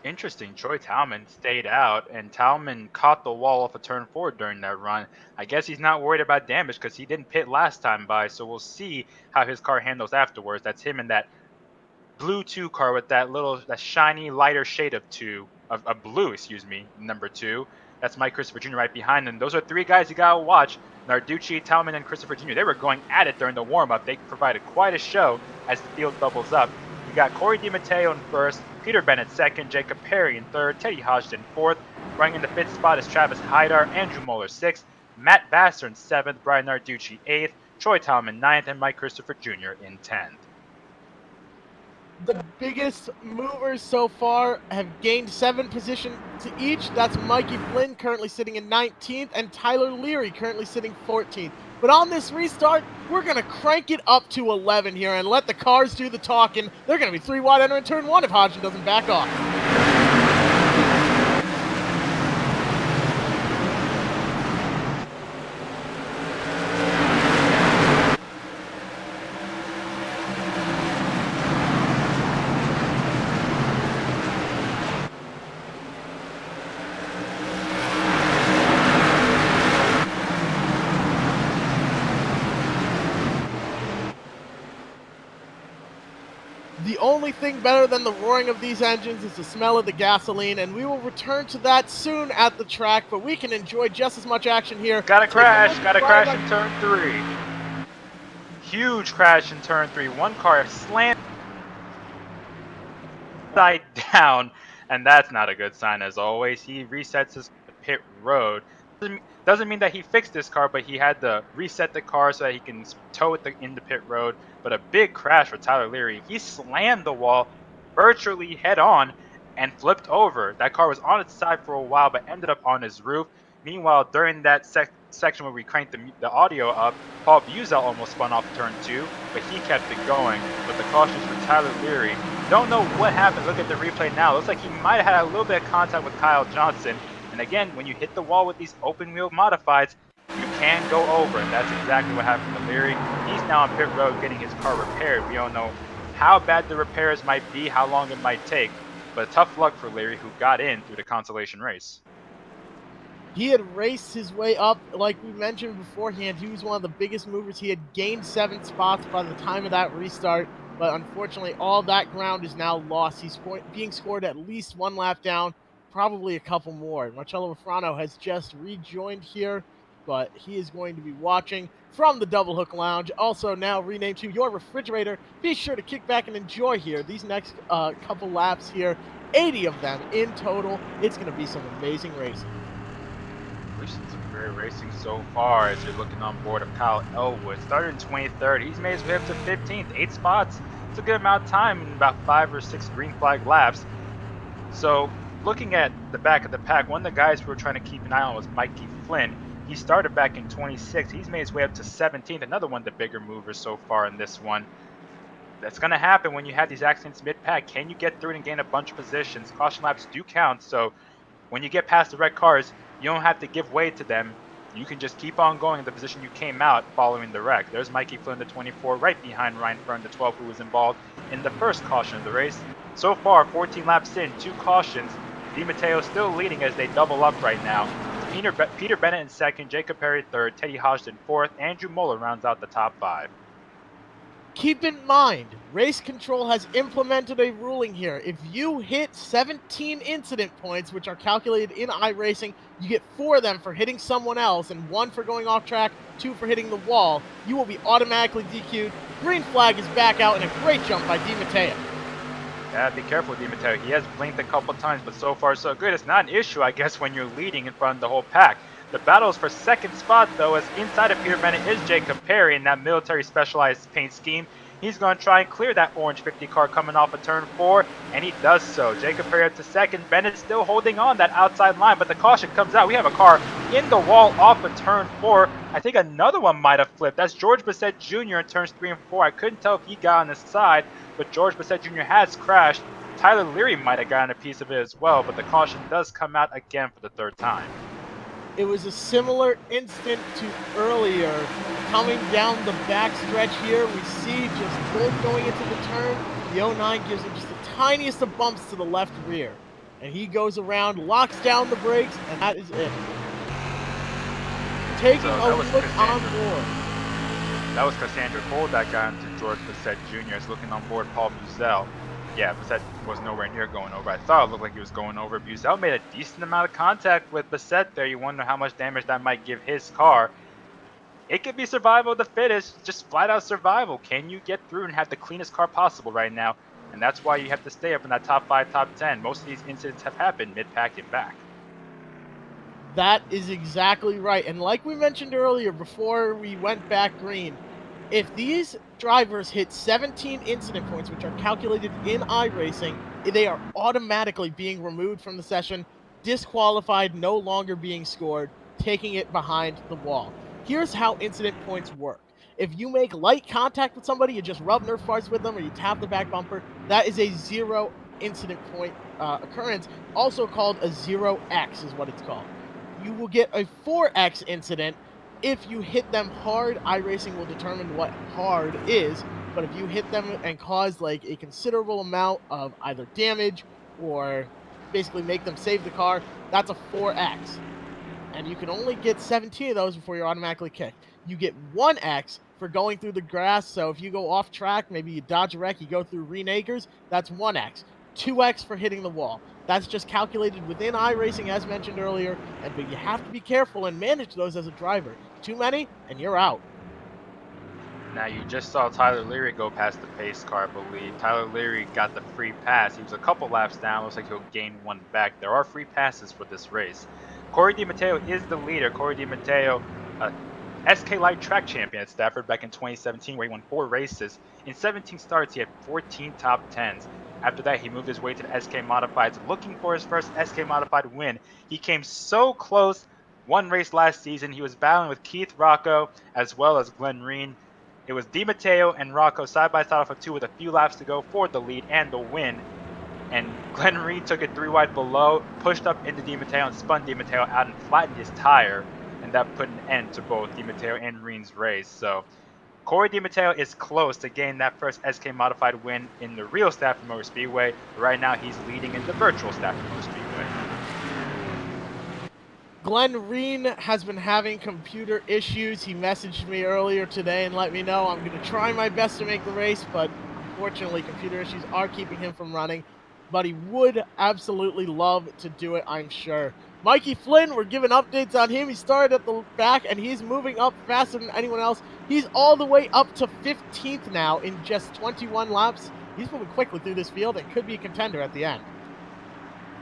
Interesting. Troy Talman stayed out, and Talman caught the wall off a turn 4 during that run. I guess he's not worried about damage because he didn't pit last time by, so we'll see how his car handles afterwards. That's him in that blue 2 car with that shiny lighter shade of blue, number 2. That's Mike Christopher Jr. right behind him. Those are 3 guys you gotta watch. Narducci, Talman, and Christopher Jr. They were going at it during the warm-up. They provided quite a show as the field doubles up. We got Cory DiMatteo in first, Peter Bennett second, Jacob Perry in third, Teddy Hodgdon fourth. Running in the 5th spot is Travis Hydar, Andrew Molleur 6th, Matt Vassar in 7th, Bryan Narducci 8th, Troy Talman 9th, and Mike Christopher Jr. in 10th. The biggest movers so far have gained 7 positions each. That's Mikey Flynn currently sitting in 19th and Tyler Leary currently sitting 14th. But on this restart, we're going to crank it up to 11 here and let the cars do the talking. They're going to be 3 wide entering turn 1 if Hodgdon doesn't back off. The only thing better than the roaring of these engines is the smell of the gasoline, and we will return to that soon at the track, but we can enjoy just as much action here. Got a crash in turn 3. Huge crash in turn 3. One car slammed side down, and that's not a good sign as always. He resets his pit road. Doesn't mean that he fixed this car, but he had to reset the car so that he can tow it in the pit road. But a big crash for Tyler Leary. He slammed the wall virtually head on and flipped over. That car was on its side for a while, but ended up on his roof. Meanwhile, during that section where we cranked the audio up, Paul Buzel almost spun off turn 2, but he kept it going. But the cautions for Tyler Leary. Don't know what happened. Look at the replay now. Looks like he might have had a little bit of contact with Kyle Johnson. And again, when you hit the wall with these open wheel modifieds, you can go over, and that's exactly what happened to Leary. He's now on pit road getting his car repaired. We don't know how bad the repairs might be, how long it might take, but tough luck for Leary, who got in through the consolation race. He had raced his way up, like we mentioned beforehand. He was one of the biggest movers. He had gained 7 spots by the time of that restart, but unfortunately, all that ground is now lost. He's being scored at least 1 lap down, probably a couple more. Marcello Rufrano has just rejoined here. but he is going to be watching from the Double Hook Lounge, also now renamed to Your Refrigerator. Be sure to kick back and enjoy here. These next couple laps here, 80 of them in total. It's going to be some amazing racing. We've seen some great racing so far as you're looking on board of Kyle Ellwood. Started in 23rd. He's made his way up to 15th. 8 spots. It's a good amount of time in about 5 or 6 green flag laps. So looking at the back of the pack, one of the guys we were trying to keep an eye on was Mikey Flynn. He started back in 26th. He's made his way up to 17th. Another one of the bigger movers so far in this one. That's going to happen when you have these accidents mid-pack. Can you get through it and gain a bunch of positions? Caution laps do count, so when you get past the red cars, you don't have to give way to them. You can just keep on going in the position you came out following the wreck. There's Mikey Flynn, the 24, right behind Ryan Fern, the 12, who was involved in the first caution of the race. So far, 14 laps in, 2 cautions. DiMatteo still leading as they double up right now. Peter Bennett in second, Jacob Perry third, Teddy Hodgdon fourth, Andrew Molleur rounds out the top 5. Keep in mind, Race Control has implemented a ruling here. If you hit 17 incident points, which are calculated in iRacing, you get 4 of them for hitting someone else and 1 for going off track, 2 for hitting the wall. You will be automatically DQ'd. Green flag is back out, and a great jump by DiMatteo. Yeah, be careful with DiMatteo. He has blinked a couple times, but so far so good. It's not an issue, I guess, when you're leading in front of the whole pack. The battle is for second spot, though, as inside of Peter Bennett is Jacob Perry in that military specialized paint scheme. He's going to try and clear that orange 50 car coming off of turn 4, and he does so. Jacob Perry up to second. Bennett still holding on that outside line, but the caution comes out. We have a car in the wall off of turn 4. I think another one might have flipped. That's George Bessette Jr. in turns 3 and 4. I couldn't tell if he got on the side, but George Bessette Jr. has crashed. Tyler Leary might have gotten a piece of it as well, but the caution does come out again for the 3rd time. It was a similar instant to earlier. Coming down the back stretch here, we see just both going into the turn. The 09 gives him just the tiniest of bumps to the left rear. And he goes around, locks down the brakes, and that is it. Taking a look on board. That was Cassandra Cole that got into George Bessette Jr. is looking on board Paul Buzzell. Yeah, Bessette was nowhere near going over. I thought it looked like he was going over. Buzzell made a decent amount of contact with Bessette there. You wonder how much damage that might give his car. It could be survival of the fittest, just flat out survival. Can you get through and have the cleanest car possible right now? And that's why you have to stay up in that top 5, top 10. Most of these incidents have happened mid-pack and back. That is exactly right. And like we mentioned earlier before we went back green, if these drivers hit 17 incident points, which are calculated in iRacing, they are automatically being removed from the session, disqualified, no longer being scored, taking it behind the wall. Here's how incident points work. If you make light contact with somebody, you just rub Nerf parts with them or you tap the back bumper, that is a 0 incident point occurrence, also called a 0x is what it's called. You will get a 4x incident if you hit them hard. iRacing will determine what hard is, but if you hit them and cause like a considerable amount of either damage or basically make them save the car, that's a 4x. And you can only get 17 of those before you're automatically kicked. You get 1x for going through the grass, so if you go off track, maybe you dodge a wreck, you go through Reen Acres, that's 1x. 2x for hitting the wall. That's just calculated within iRacing, as mentioned earlier, but you have to be careful and manage those as a driver. Too many, and you're out. Now, you just saw Tyler Leary go past the pace car, I believe. Tyler Leary got the free pass. He was a couple laps down. Looks like he'll gain 1 back. There are free passes for this race. Cory DiMatteo is the leader. Cory DiMatteo, SK Light track champion at Stafford back in 2017, where he won 4 races. In 17 starts, he had 14 top 10s. After that, he moved his way to the SK Modifieds, looking for his first SK Modified win. He came so close. 1 race last season. He was battling with Keith Rocco as well as Glen Reen. It was DiMatteo and Rocco side by side off of 2 with a few laps to go for the lead and the win. And Glen Reen took it 3 wide below, pushed up into DiMatteo and spun DiMatteo out and flattened his tire. And that put an end to both DiMatteo and Reen's race. So Cory DiMatteo is close to getting that first SK Modified win in the real Stafford Motor Speedway. Right now, he's leading in the virtual Stafford Motor Speedway. Glen Reen has been having computer issues. He messaged me earlier today and let me know I'm going to try my best to make the race, but unfortunately, computer issues are keeping him from running. But he would absolutely love to do it, I'm sure. Mikey Flynn, we're giving updates on him. He started at the back, and he's moving up faster than anyone else. He's all the way up to 15th now in just 21 laps. He's moving quickly through this field and could be a contender at the end.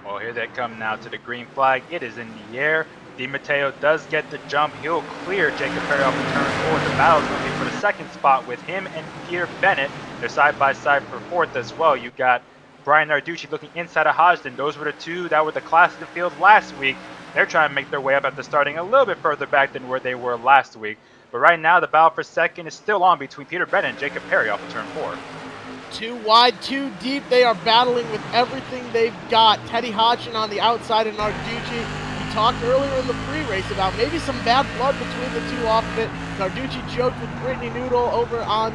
Well, here they come now to the green flag. It is in the air. DiMatteo does get the jump. He'll clear Jacob Perry off the turn 4. The battle's looking for the second spot with him and Peter Bennett. They're side by side for 4th as well. You got Bryan Narducci looking inside of Hodgdon. Those were the two that were the class of the field last week. They're trying to make their way up after starting a little bit further back than where they were last week. But right now, the battle for second is still on between Peter Bennett and Jacob Perry off of turn 4. Too wide, too deep. They are battling with everything they've got. Teddy Hodgdon on the outside of Narducci. We talked earlier in the pre-race about maybe some bad blood between the two off of it. Narducci joked with Brittany Noodle over on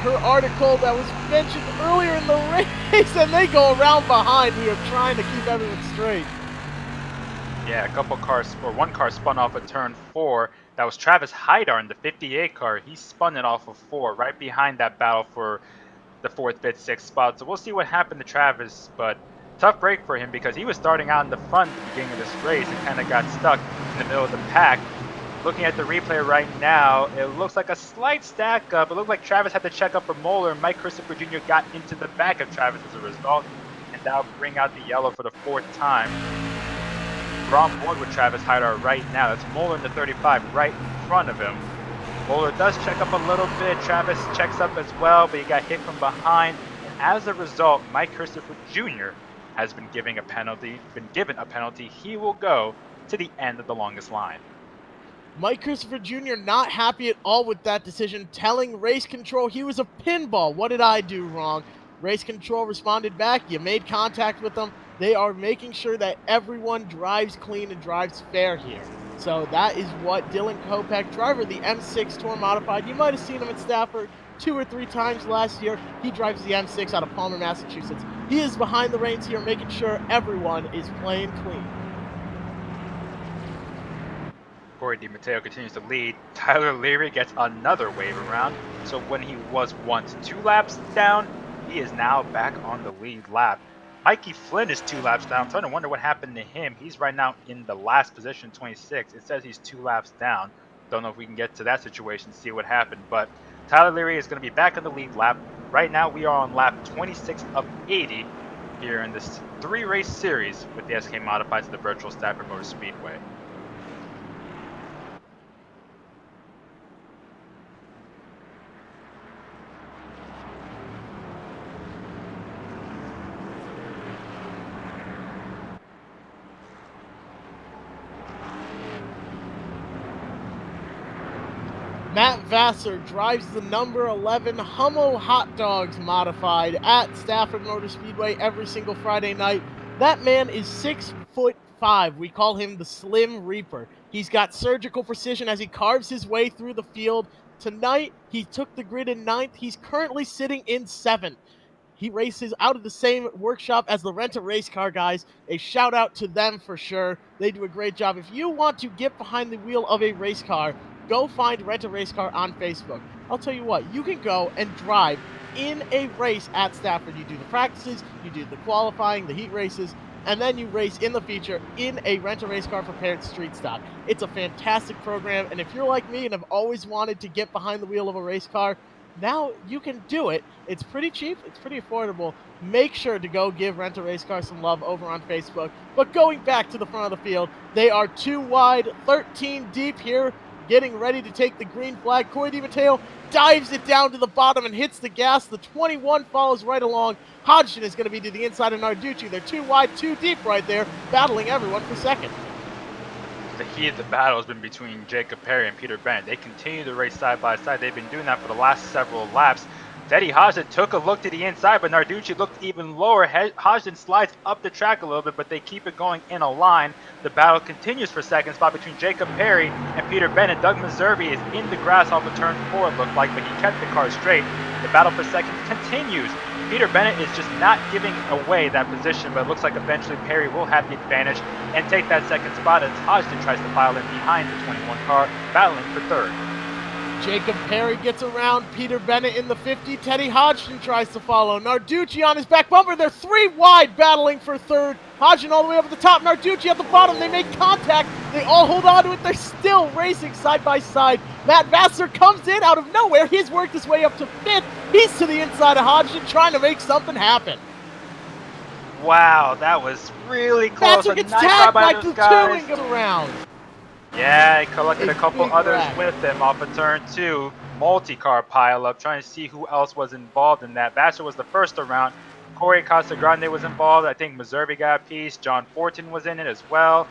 her article that was mentioned earlier in the race, and they go around behind. We are trying to keep everyone straight. Yeah, a couple cars, or one car spun off of turn 4. That was Travis Hydar in the 58 car. He spun it off of 4, right behind that battle for the 4th, 5th, 6th spot. So we'll see what happened to Travis, but tough break for him because he was starting out in the front at the beginning of this race and kind of got stuck in the middle of the pack. Looking at the replay right now, it looks like a slight stack up. It looked like Travis had to check up for Molleur. Mike Christopher Jr. got into the back of Travis as a result, and that'll bring out the yellow for the 4th time. We're on board with Travis Hydar right now. That's Molleur in the 35 right in front of him. Molleur does check up a little bit. Travis checks up as well, but he got hit from behind. And as a result, Mike Christopher Jr. has been given a penalty. He will go to the end of the longest line. Mike Christopher Jr. not happy at all with that decision, telling Race Control he was a pinball. What did I do wrong? Race Control responded back. You made contact with them. They are making sure that everyone drives clean and drives fair here. So that is what Dylan Kopech, driver of the M6 Tour Modified, you might have seen him at Stafford 2 or 3 times last year. He drives the M6 out of Palmer, Massachusetts. He is behind the reins here, making sure everyone is playing clean. Cory DiMatteo continues to lead. Tyler Leary gets another wave around. So when he was once 2 laps down, he is now back on the lead lap. Mikey Flynn is 2 laps down. I'm starting to wonder what happened to him. He's right now in the last position, 26. It says he's 2 laps down. Don't know if we can get to that situation, see what happened. But Tyler Leary is going to be back on the lead lap. Right now we are on lap 26 of 80 here in this 3-race series with the SK Modifieds at the virtual Stafford Motor Speedway. Matt Vassar drives the number 11 Hummo Hot Dogs Modified at Stafford Motor Speedway every single Friday night. That man is 6'5". We call him the Slim Reaper. He's got surgical precision as he carves his way through the field. Tonight, he took the grid in 9th. He's currently sitting in 7th. He races out of the same workshop as the Rent-A-Race Car guys. A shout out to them for sure. They do a great job. If you want to get behind the wheel of a race car, go find Rent-A-Race Car on Facebook. I'll tell you what, you can go and drive in a race at Stafford. You do the practices, you do the qualifying, the heat races, and then you race in the feature in a Rent-A-Race Car prepared street stock. It's a fantastic program, and if you're like me and have always wanted to get behind the wheel of a race car, now you can do it. It's pretty cheap, it's pretty affordable. Make sure to go give Rent-A-Race Car some love over on Facebook. But going back to the front of the field, they are 2 wide, 13 deep here, getting ready to take the green flag. Cory DiMatteo dives it down to the bottom and hits the gas. The 21 follows right along. Hodgdon is going to be to the inside of Narducci. They're 2 wide, 2 deep right there, battling everyone for second. The heat of the battle has been between Jacob Perry and Peter Bren. They continue to race side by side. They've been doing that for the last several laps. Teddy Hodgdon took a look to the inside, but Narducci looked even lower. Hodgdon slides up the track a little bit, but they keep it going in a line. The battle continues for second spot between Jacob Perry and Peter Bennett. Doug Meservey is in the grass off of turn 4, it looked like, but he kept the car straight. The battle for second continues. Peter Bennett is just not giving away that position, but it looks like eventually Perry will have the advantage and take that second spot as Hodgdon tries to pile in behind the 21 car, battling for third. Jacob Perry gets around Peter Bennett in the 50. Teddy Hodgdon tries to follow. Narducci on his back bumper. They're 3 wide, battling for third. Hodgdon all the way up at the top. Narducci at the bottom. They make contact. They all hold on to it. They're still racing side by side. Matt Vassar comes in out of nowhere. He's worked his way up to 5th. He's to the inside of Hodgdon trying to make something happen. Wow, that was really close. Vassar A gets nice tagged job by by those Coutu guys. and goes around. Yeah, he collected a couple big others wreck. with him off of turn 2. Multi-car pileup, trying to see who else was involved in that. Vassar was the first around. Cory Casagrande was involved. I think Missouri got a piece. John Fortin was in it as well.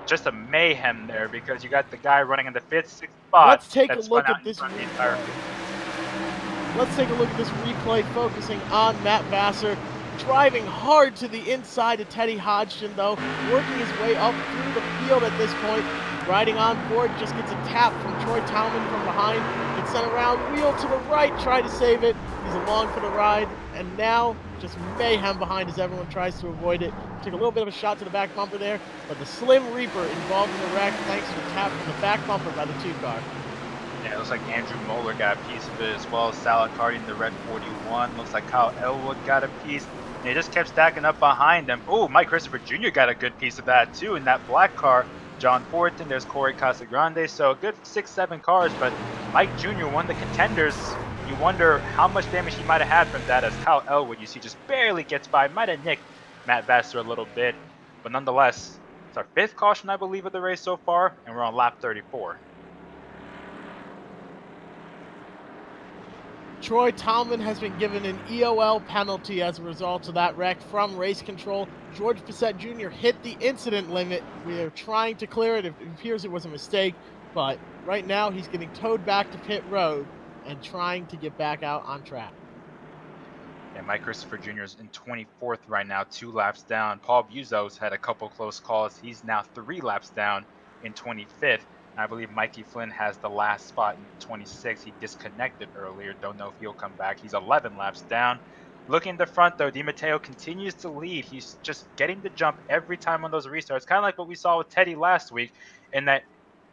Just a mayhem there because you got the guy running in the 5th, 6th spot. Let's take a that's look spun out at in this front of the entire replay. field. Let's take a look at this replay focusing on Matt Vassar. Driving hard to the inside of Teddy Hodgdon, though, working his way up through the field at this point. Riding on board, just gets a tap from Troy Talman from behind. Gets sent around, wheel to the right, try to save it. He's along for the ride, and now just mayhem behind as everyone tries to avoid it. Took a little bit of a shot to the back bumper there, but the Slim Reaper involved in the wreck thanks to a tap from the back bumper by the 2-car. Yeah, it looks like Andrew Molleur got a piece of it as well. Sal Cardi in the red 41. Looks like Kyle Ellwood got a piece. And they just kept stacking up behind them. Oh, Mike Christopher Jr. got a good piece of that too in that black car. John Fortin, there's Cory Casagrande. So a good 6-7 cars, but Mike Jr., one of the contenders. You wonder how much damage he might have had from that, as Kyle Ellwood, you see, just barely gets by. Might have nicked Matt Vassar a little bit. But nonetheless, it's our 5th caution, I believe, of the race so far, and we're on lap 34. Troy Talman has been given an EOL penalty as a result of that wreck from race control. George Bessette Jr. hit the incident limit. We are trying to clear it. It appears it was a mistake, but right now he's getting towed back to pit road and trying to get back out on track. And Mike Christopher Jr. is in 24th right now, 2 laps down. Paul Buzos had a couple close calls. He's now 3 laps down in 25th. I believe Mikey Flynn has the last spot in 26. He disconnected earlier. Don't know if he'll come back. He's 11 laps down. Looking in the front, though, DiMatteo continues to lead. He's just getting the jump every time on those restarts. Kind of like what we saw with Teddy last week, in that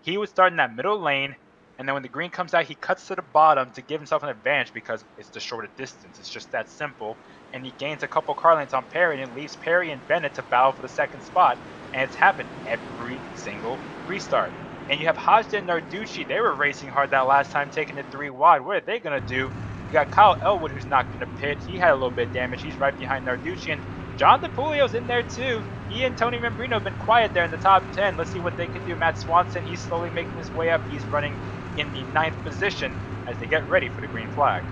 he would start in that middle lane, and then when the green comes out, he cuts to the bottom to give himself an advantage because it's the shorter distance. It's just that simple. And he gains a couple car lengths on Perry and leaves Perry and Bennett to battle for the 2nd spot. And it's happened every single restart. And you have Hodgdon and Narducci. They were racing hard that last time, taking it 3 wide. What are they going to do? You got Kyle Ellwood, who's not going to pit. He had a little bit of damage. He's right behind Narducci. And John DePulio's in there, too. He and Tony Membrino have been quiet there in the top 10. Let's see what they can do. Matt Swanson, he's slowly making his way up. He's running in the 9th position as they get ready for the green flag.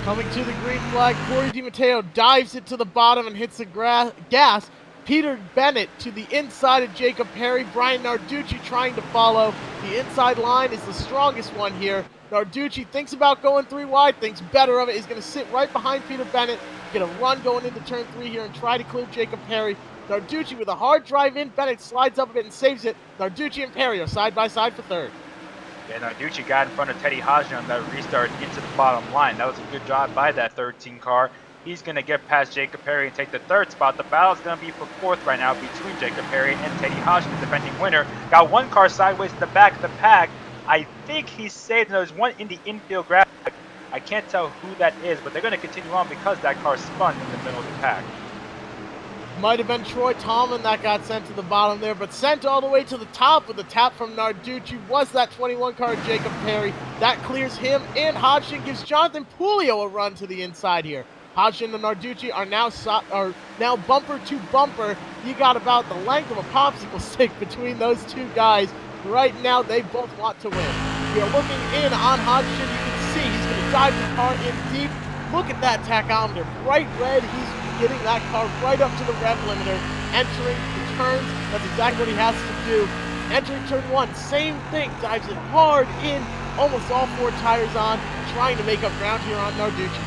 Coming to the green flag, Cory DiMatteo dives it to the bottom and hits the gas. Peter Bennett to the inside of Jacob Perry. Bryan Narducci trying to follow. The inside line is the strongest one here. Narducci thinks about going 3 wide, thinks better of it. He's going to sit right behind Peter Bennett, get a run going into turn 3 here and try to clear Jacob Perry. Narducci with a hard drive in. Bennett slides up a bit and saves it. Narducci and Perry are side by side for 3rd. Yeah, Narducci got in front of Teddy Hodgdon on that restart into the bottom line. That was a good job by that 13 car. He's going to get past Jacob Perry and take the 3rd spot. The battle's going to be for 4th right now between Jacob Perry and Teddy Hodgdon, the defending winner. Got 1 car sideways in the back of the pack. I think he's saved. There's one in the infield grab. I can't tell who that is, but they're going to continue on because that car spun in the middle of the pack. Might have been Troy Talman that got sent to the bottom there, but sent all the way to the top with a tap from Narducci was that 21 car Jacob Perry. That clears him, and Hodgdon gives Jonathan Pulio a run to the inside here. Hodgdon and Narducci are now bumper to bumper. You got about the length of a popsicle stick between those 2 guys. Right now, they both want to win. We are looking in on Hodgdon. You can see he's going to dive the car in deep. Look at that tachometer, bright red. He's getting that car right up to the rev limiter, entering the turns. That's exactly what he has to do. Entering turn 1, same thing. Dives it hard in, almost all 4 tires on, trying to make up ground here on Narducci.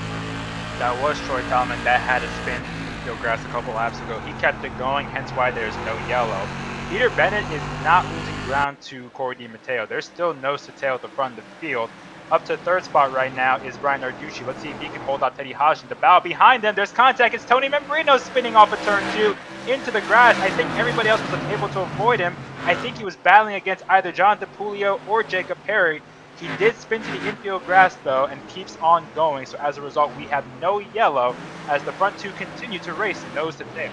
That was Troy Talman that had a spin field grass a couple laps ago. He kept it going, hence why there's no yellow. Peter Bennett is not losing ground to Cory DiMatteo. There's still nose to tail at the front of the field. Up to 3rd spot right now is Bryan Narducci. Let's see if he can hold out Teddy Hodgdon. The bow behind them, there's contact. It's Tony Membrino spinning off of turn 2 into the grass. I think everybody else was able to avoid him. I think he was battling against either John DePulio or Jacob Perry. He did spin to the infield grass, though, and keeps on going. So as a result, we have no yellow as the front 2 continue to race nose to tail.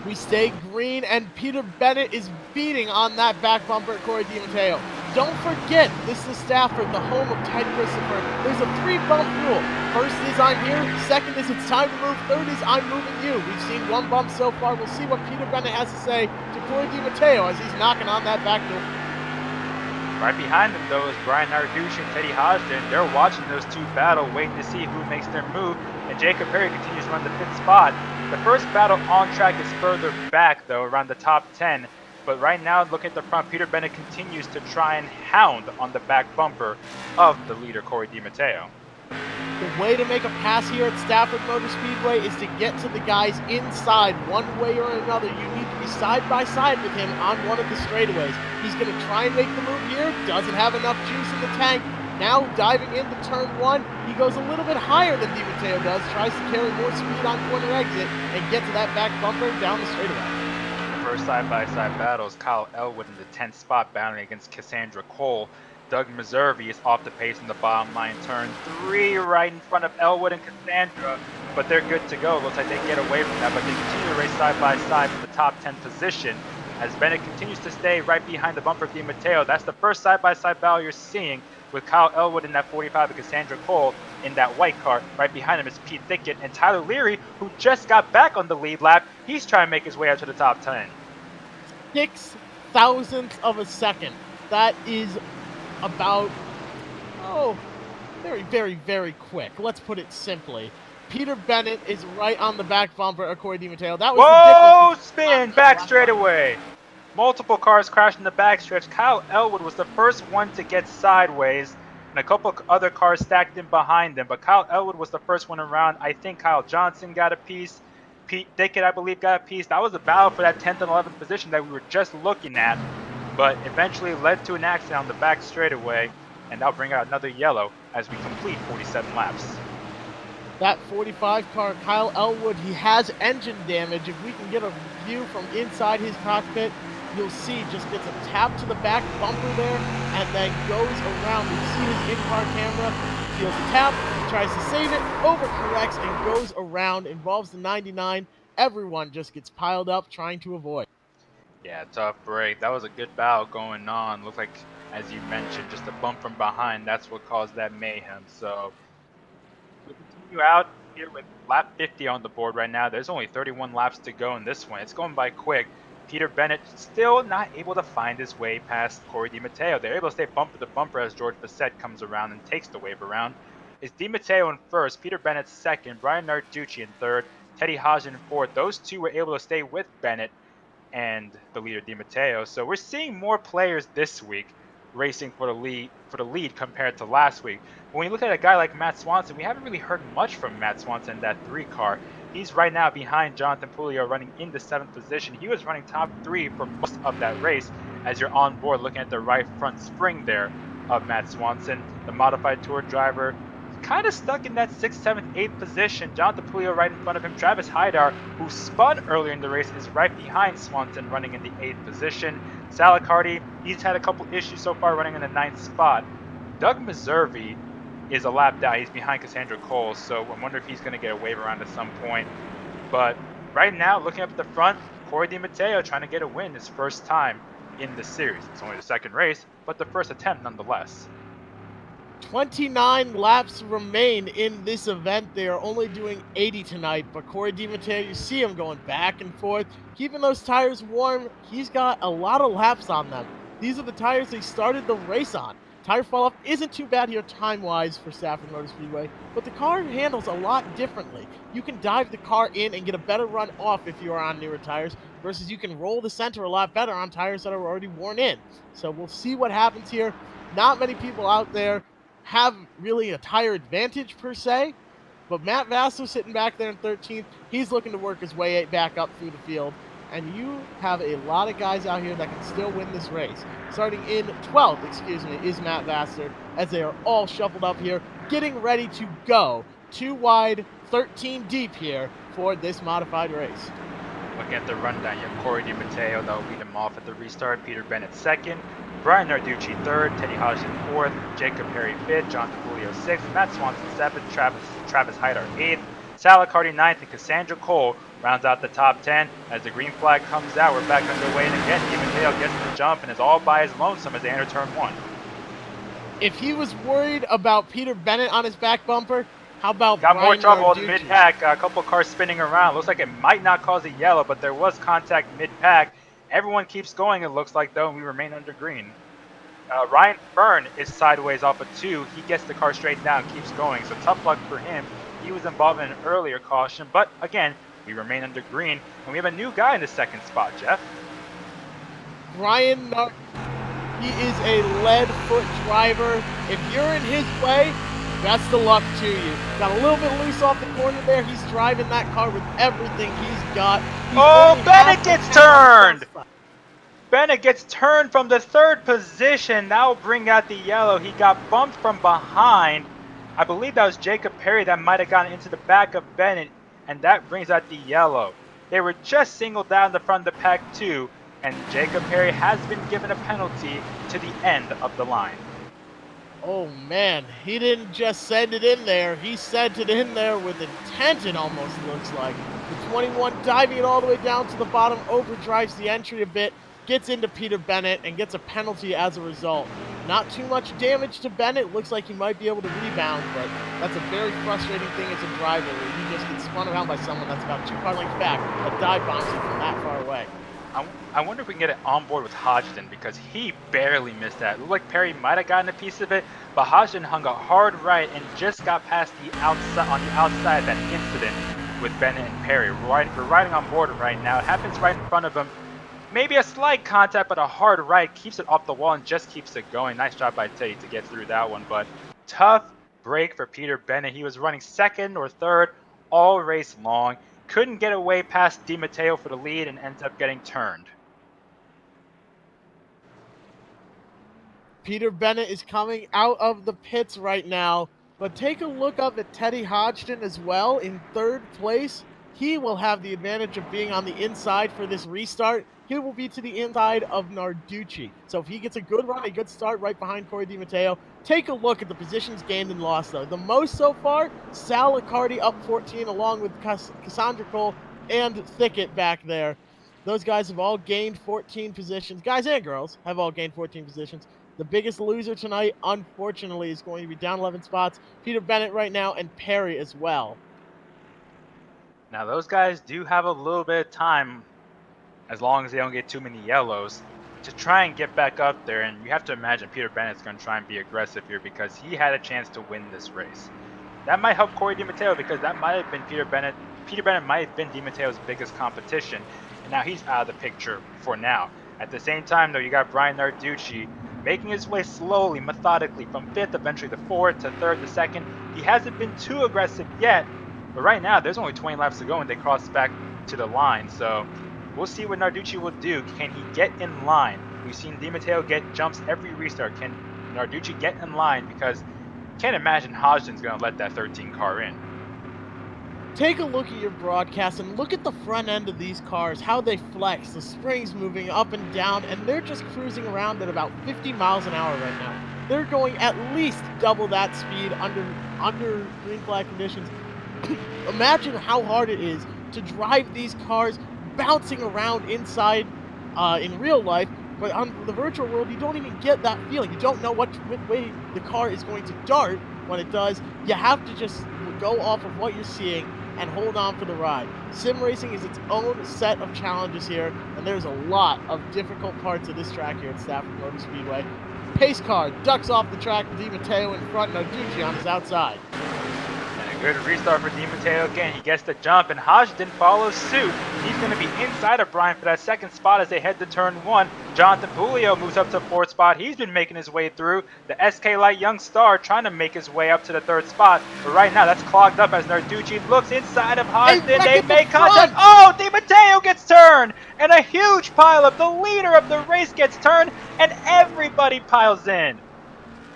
We stay green, and Peter Bennett is beating on that back bumper at Cory DiMatteo. Don't forget, this is Stafford, the home of Ted Christopher. There's a 3-bump rule. First is I'm here, second is it's time to move, third is I'm moving you. We've seen 1 bump so far. We'll see what Peter Bennett has to say to Cory DiMatteo as he's knocking on that back door. Right behind them, though, is Bryan Narducci and Teddy Hodgdon. They're watching those two battle, waiting to see who makes their move, and Jacob Perry continues to run the 5th spot. The first battle on track is further back, though, around the top 10. But right now, looking at the front, Peter Bennett continues to try and hound on the back bumper of the leader, Cory DiMatteo. The way to make a pass here at Stafford Motor Speedway is to get to the guys inside one way or another. You need to be side by side with him on one of the straightaways. He's going to try and make the move here. Doesn't have enough juice in the tank. Now diving into turn 1, he goes a little bit higher than DiMatteo does, tries to carry more speed on corner exit and get to that back bumper down the straightaway. First side-by-side battles, Kyle Ellwood in the 10th spot battling against Cassandra Cole. Doug Meservey is off the pace in the bottom line, turn 3 right in front of Ellwood and Cassandra, but they're good to go. Looks like they get away from that, but they continue to race side-by-side for the top 10 position as Bennett continues to stay right behind the bumper of DiMatteo. That's the first side-by-side battle you're seeing, with Kyle Ellwood in that 45 and Cassandra Cole in that white car. Right behind him is Pete Thickett and Tyler Leary, who just got back on the lead lap. He's trying to make his way out to the top 10. 6 thousandths of a second. That is about, very, very, very quick. Let's put it simply. Peter Bennett is right on the back bumper of Cory DiMatteo. That was the difference. Spin back straightaway. Multiple cars crashed in the backstretch. Kyle Ellwood was the first one to get sideways, and a couple other cars stacked in behind him. But Kyle Ellwood was the first one around. I think Kyle Johnson got a piece. Pete Thickett, I believe, got a piece. That was a battle for that 10th and 11th position that we were just looking at, but eventually led to an accident on the back straightaway, and that'll bring out another yellow as we complete 47 laps. That 45 car, Kyle Ellwood, he has engine damage. If we can get a view from inside his cockpit, you'll see just gets a tap to the back bumper there and then goes around. You see his in-car camera, feels a tap, tries to save it, overcorrects, and goes around, involves the 99. Everyone just gets piled up trying to avoid. Yeah, tough break. That was a good battle going on. Looked like, as you mentioned, just a bump from behind. That's what caused that mayhem. So we continue out here with lap 50 on the board right now. There's only 31 laps to go in this one. It's going by quick. Peter Bennett still not able to find his way past Cory DiMatteo. They're able to stay bumper to bumper as George Bessette comes around and takes the wave around. It's DiMatteo in first, Peter Bennett second, Bryan Narducci in third, Teddy Hodgdon in fourth. Those two were able to stay with Bennett and the leader DiMatteo. So we're seeing more players this week racing for the lead compared to last week. When we look at a guy like Matt Swanson, we haven't really heard much from Matt Swanson in that 3 car. He's right now behind Jonathan Puglio, running in the 7th position. He was running top 3 for most of that race. As you're on board looking at the right front spring there of Matt Swanson, the modified tour driver, kind of stuck in that 6th, 7th, 8th position. Jonathan Puglio right in front of him. Travis Hydar, who spun earlier in the race, is right behind Swanson, running in the 8th position. Salicardi, he's had a couple issues so far, running in the 9th spot. Doug Meservey is a lap down. He's behind Cassandra Cole, so I wonder if he's going to get a wave around at some point. But right now, looking up at the front, Cory DiMatteo trying to get a win his first time in the series. It's only the 2nd race, but the first attempt nonetheless. 29 laps remain in this event. They are only doing 80 tonight, but Cory DiMatteo, you see him going back and forth, keeping those tires warm. He's got a lot of laps on them. These are the tires they started the race on. Tire fall-off isn't too bad here time-wise for Stafford Motor Speedway, but the car handles a lot differently. You can dive the car in and get a better run off if you are on newer tires, versus you can roll the center a lot better on tires that are already worn in. So we'll see what happens here. Not many people out there have really a tire advantage per se, but Matt Vassar sitting back there in 13th, he's looking to work his way back up through the field. And you have a lot of guys out here that can still win this race. Starting in 12th, is Matt Vassar, as they are all shuffled up here, getting ready to go 2 wide, 13 deep here for this modified race. Looking at the rundown, you have Cory DiMatteo that will lead him off at the restart, Peter Bennett 2nd, Bryan Narducci 3rd, Teddy Hodgdon 4th, Jacob Perry 5th, Jonathan Puglio 6th, Matt Swanson 7th, Travis Hydar 8th, Marcello Rufrano 9th, and Cassandra Cole rounds out the top 10. As the green flag comes out, we're back underway, and again, DiMatteo gets the jump and is all by his lonesome as they enter turn 1. If he was worried about Peter Bennett on his back bumper, how about Got Bryan more trouble in Narducci? mid-pack. A couple cars spinning around. Looks like it might not cause a yellow, but there was contact mid-pack. Everyone keeps going, it looks like, though, and we remain under green. Ryan Byrne is sideways off of 2. He gets the car straightened out and keeps going, so tough luck for him. He was involved in an earlier caution, but again, we remain under green, and we have a new guy in the second spot, Jeff. Bryan Narducci. He is a lead foot driver. If you're in his way, best of luck to you. Got a little bit loose off the corner there. He's driving that car with everything he's got. Bennett gets turned! Bennett gets turned from the 3rd position. That will bring out the yellow. He got bumped from behind. I believe that was Jacob Perry that might have gotten into the back of Bennett, and that brings out the yellow. They were just singled out in the front of the pack too, and Jacob Perry has been given a penalty to the end of the line. Oh man, he didn't just send it in there, he sent it in there with intent, it almost looks like. The 21 diving it all the way down to the bottom, overdrives the entry a bit, gets into Peter Bennett, and gets a penalty as a result. Not too much damage to Bennett, looks like he might be able to rebound, but that's a very frustrating thing as a driver where you just get spun around by someone that's about 2 car lengths back, that dive bombs you from that far away. I wonder if we can get it on board with Hodgdon, because he barely missed that. It looked like Perry might have gotten a piece of it, but Hodgdon hung a hard right and just got past the outside on the outside of that incident with Bennett and Perry. We're riding on board right now. It happens right in front of him. Maybe a slight contact, but a hard right keeps it off the wall and just keeps it going. Nice job by Tate to get through that one, but tough break for Peter Bennett. He was running 2nd or 3rd all race long. Couldn't get away past DiMatteo for the lead and ends up getting turned. Peter Bennett is coming out of the pits right now, but take a look up at Teddy Hodgdon as well in 3rd place. He will have the advantage of being on the inside for this restart. He will be to the inside of Narducci. So if he gets a good run, a good start right behind Cory DiMatteo, take a look at the positions gained and lost though. The most so far, Sal Liccardi up 14 along with Cassandra Cole and Thickett back there. Those guys have all gained 14 positions. Guys and girls have all gained 14 positions. The biggest loser tonight, unfortunately, is going to be down 11 spots. Peter Bennett right now and Perry as well. Now those guys do have a little bit of time, as long as they don't get too many yellows, to try and get back up there. And you have to imagine Peter Bennett's going to try and be aggressive here because he had a chance to win this race. That might help Cory DiMatteo because that might have been Peter Bennett. Peter Bennett might have been DiMatteo's biggest competition, and now he's out of the picture for now. At the same time, though, you got Bryan Narducci making his way slowly, methodically, from 5th, eventually to 4th, to 3rd, to 2nd. He hasn't been too aggressive yet, but right now there's only 20 laps to go and they cross back to the line. So we'll see what Narducci will do. Can he get in line? We've seen DiMatteo get jumps every restart. Can Narducci get in line? Because can't imagine Hodgdon's going to let that 13 car in. Take a look at your broadcast and look at the front end of these cars, how they flex, the springs moving up and down, and they're just cruising around at about 50 miles an hour right now. They're going at least double that speed under green flag conditions. Imagine how hard it is to drive these cars bouncing around inside in real life, but on the virtual world, you don't even get that feeling. You don't know which way the car is going to dart when it does. You have to just go off of what you're seeing and hold on for the ride. Sim racing is its own set of challenges here, and there's a lot of difficult parts of this track here at Stafford Motor Speedway. Pace car ducks off the track with DiMatteo in front, Narducci on his outside. And a good restart for DiMatteo again. He gets the jump, and Hodgdon follows suit. He's going to be inside of Bryan for that 2nd spot as they head to turn 1. Jonathan Julio moves up to 4th spot. He's been making his way through. The SK Light Young Star trying to make his way up to the 3rd spot. But right now, that's clogged up as Narducci looks inside of Hodgdon. They make contact. Oh, DiMatteo gets turned! And a huge pileup. The leader of the race gets turned, and everybody piles in.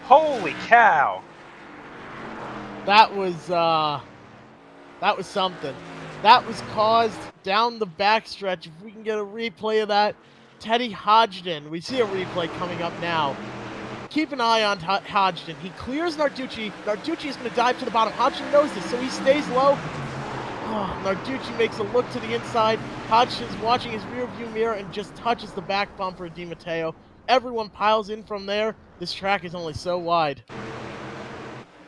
Holy cow. That was something. That was caused down the backstretch. If we can get a replay of that, Teddy Hodgdon. We see a replay coming up now. Keep an eye on Hodgdon. He clears Narducci. Narducci is going to dive to the bottom. Hodgdon knows this, so he stays low. Oh, Narducci makes a look to the inside. Hodgdon's watching his rear view mirror and just touches the back bumper of DiMatteo. Everyone piles in from there. This track is only so wide.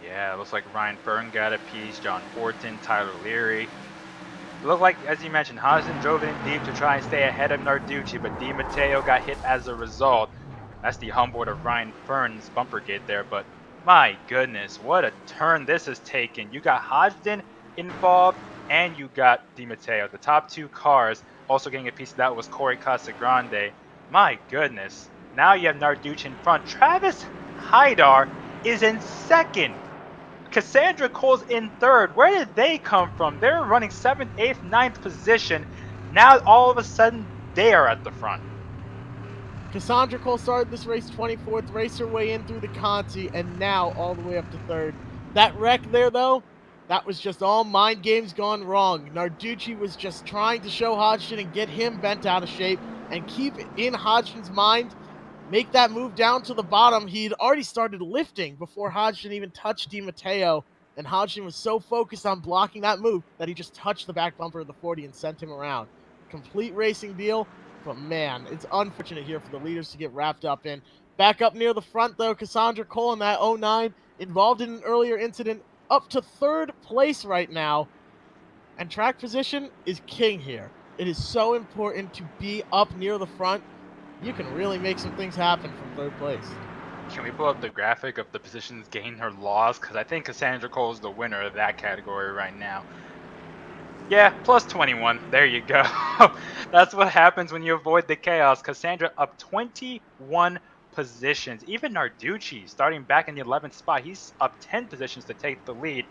Yeah, it looks like Ryan Fern got a piece, John Fortin, Tyler Leary. It looked like, as you mentioned, Hodgdon drove in deep to try and stay ahead of Narducci, but DiMatteo got hit as a result. That's the onboard of Ryan Fern's bumper gate there, but my goodness, what a turn this has taken. You got Hodgdon involved, and you got DiMatteo. The top two cars also getting a piece of that was Cory Casagrande. My goodness. Now you have Narducci in front. Travis Haidar is in second. Cassandra Cole's in third. Where did they come from? They're running 7th, 8th, 9th position. Now all of a sudden they are at the front. Cassandra Cole started this race 24th, raced her way in through the Conti, and now all the way up to third. That wreck there, though, that was just all mind games gone wrong. Narducci was just trying to show Hodgdon and get him bent out of shape and keep in Hodgdon's mind, make that move down to the bottom. He'd already started lifting before Hodgdon even touched DiMatteo, and Hodgdon was so focused on blocking that move that he just touched the back bumper of the 40 and sent him around. Complete racing deal, but man, it's unfortunate here for the leaders to get wrapped up in. Back up near the front, though, Cassandra Cole in that 09, involved in an earlier incident, up to third place right now, and track position is king here. It is so important to be up near the front. You can really make some things happen from third place. Can we pull up the graphic of the positions gained or lost? Because I think Cassandra Cole is the winner of that category right now. Yeah, plus 21. There you go. That's what happens when you avoid the chaos. Cassandra up 21 positions. Even Narducci, starting back in the 11th spot, he's up 10 positions to take the lead.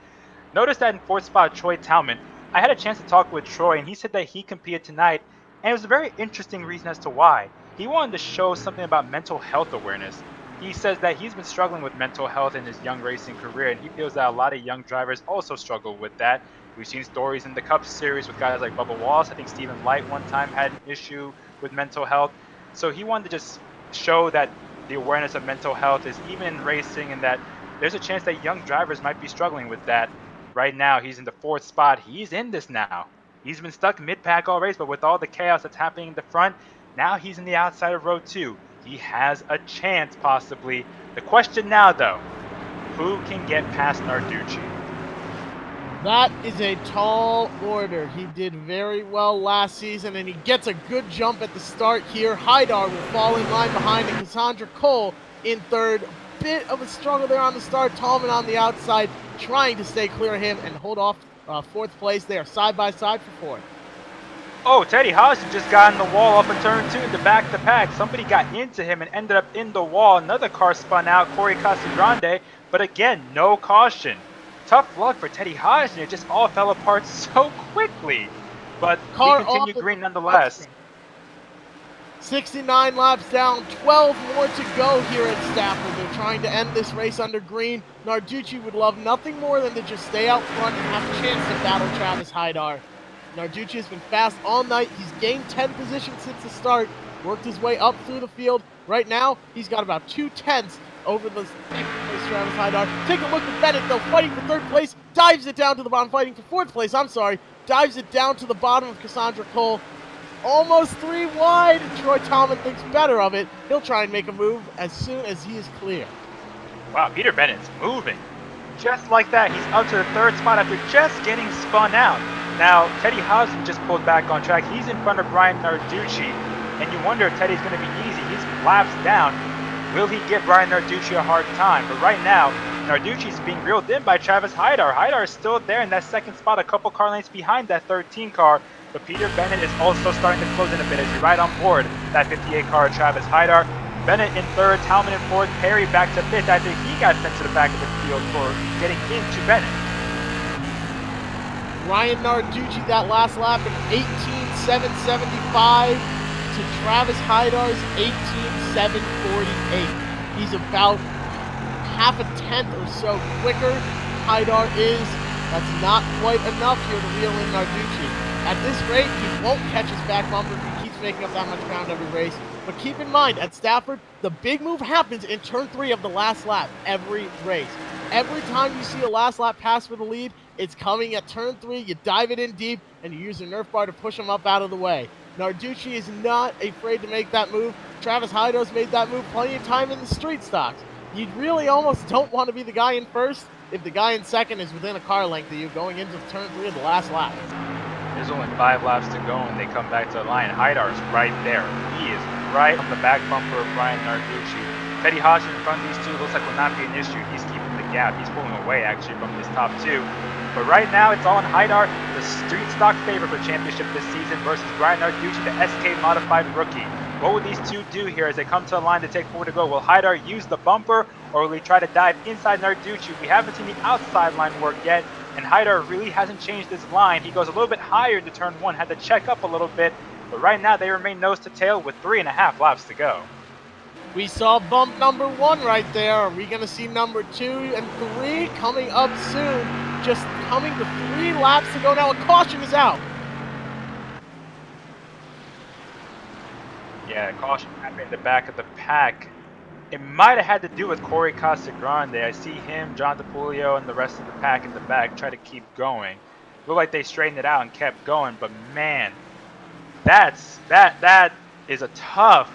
Notice that in 4th spot, Troy Talman. I had a chance to talk with Troy, and he said that he competed tonight, and it was a very interesting reason as to why. He wanted to show something about mental health awareness. He says that he's been struggling with mental health in his young racing career, and he feels that a lot of young drivers also struggle with that. We've seen stories in the Cup Series with guys like Bubba Wallace. I think Stephen Light one time had an issue with mental health. So he wanted to just show that the awareness of mental health is even in racing, and that there's a chance that young drivers might be struggling with that. Right now, he's in the 4th spot. He's in this now. He's been stuck mid-pack all race, but with all the chaos that's happening in the front, now he's in the outside of row 2. He has a chance, possibly. The question now, though, who can get past Narducci? That is a tall order. He did very well last season, and he gets a good jump at the start here. Haidar will fall in line behind, and Cassandra Cole in third. Bit of a struggle there on the start. Talman on the outside, trying to stay clear of him and hold off 4th place. They are side by side for 4th. Oh, Teddy Hodgdon just got in the wall up in turn 2 to back the pack. Somebody got into him and ended up in the wall. Another car spun out, Cory Casagrande, but again, no caution. Tough luck for Teddy Hodgdon. It just all fell apart so quickly. But he continued green nonetheless. 69 laps down, 12 more to go here at Stafford. They're trying to end this race under green. Narducci would love nothing more than to just stay out front and have a chance to battle Travis Haidar. Narducci has been fast all night. He's gained 10 positions since the start, worked his way up through the field. Right now, he's got about 2/10 over the Travis Haidar. Take a look at Bennett, though, fighting for 3rd place, dives it down to the bottom, fighting for 4th place, dives it down to the bottom of Cassandra Cole. Almost 3 wide, and Troy Talman thinks better of it. He'll try and make a move as soon as he is clear. Wow, Peter Bennett's moving. Just like that, he's up to the 3rd spot after just getting spun out. Now, Teddy Hodgdon just pulled back on track. He's in front of Bryan Narducci, and you wonder if Teddy's going to be easy. He's laps down. Will he give Bryan Narducci a hard time? But right now, Narducci's being reeled in by Travis Haidar. Haidar is still there in that 2nd spot, a couple car lengths behind that 13 car. But Peter Bennett is also starting to close in a bit as he right on board that 58 car of Travis Haidar. Bennett in 3rd, Talman in 4th, Perry back to 5th after he got sent to the back of the field for getting into Bennett. Bryan Narducci that last lap in 18.775 to Travis Haidar's 18.748. He's about half a tenth or so quicker. Haidar is. That's not quite enough here to reel in Narducci. At this rate, he won't catch his back bumper if he keeps making up that much ground every race. But keep in mind, at Stafford, the big move happens in turn 3 of the last lap every race. Every time you see a last lap pass for the lead, it's coming at turn 3, you dive it in deep, and you use your Nerf bar to push them up out of the way. Narducci is not afraid to make that move. Travis Heidar's made that move plenty of time in the street stocks. You really almost don't want to be the guy in first if the guy in second is within a car length of you going into turn 3 of the last lap. There's only 5 laps to go and they come back to the line. Heidar's right there. He is right on the back bumper of Bryan Narducci. Teddy Hodgdon in front of these two looks like will not be an issue. He's keeping the gap. He's pulling away actually from his top 2. But right now it's all on Haidar, the street stock favorite for the championship this season versus Bryan Narducci, the SK modified rookie. What will these two do here as they come to the line to take 4 to go? Will Haidar use the bumper or will he try to dive inside Narducci? We haven't seen the outside line work yet, and Haidar really hasn't changed his line. He goes a little bit higher into turn 1, had to check up a little bit, but right now they remain nose to tail with 3.5 laps to go. We saw bump number 1 right there. Are we going to see number 2 and 3 coming up soon? Just coming to 3 laps to go now. A caution is out. Yeah, caution happened in the back of the pack. It might have had to do with Cory Casagrande. I see him, John DePulio, and the rest of the pack in the back try to keep going. Looked like they straightened it out and kept going, but man, that is a tough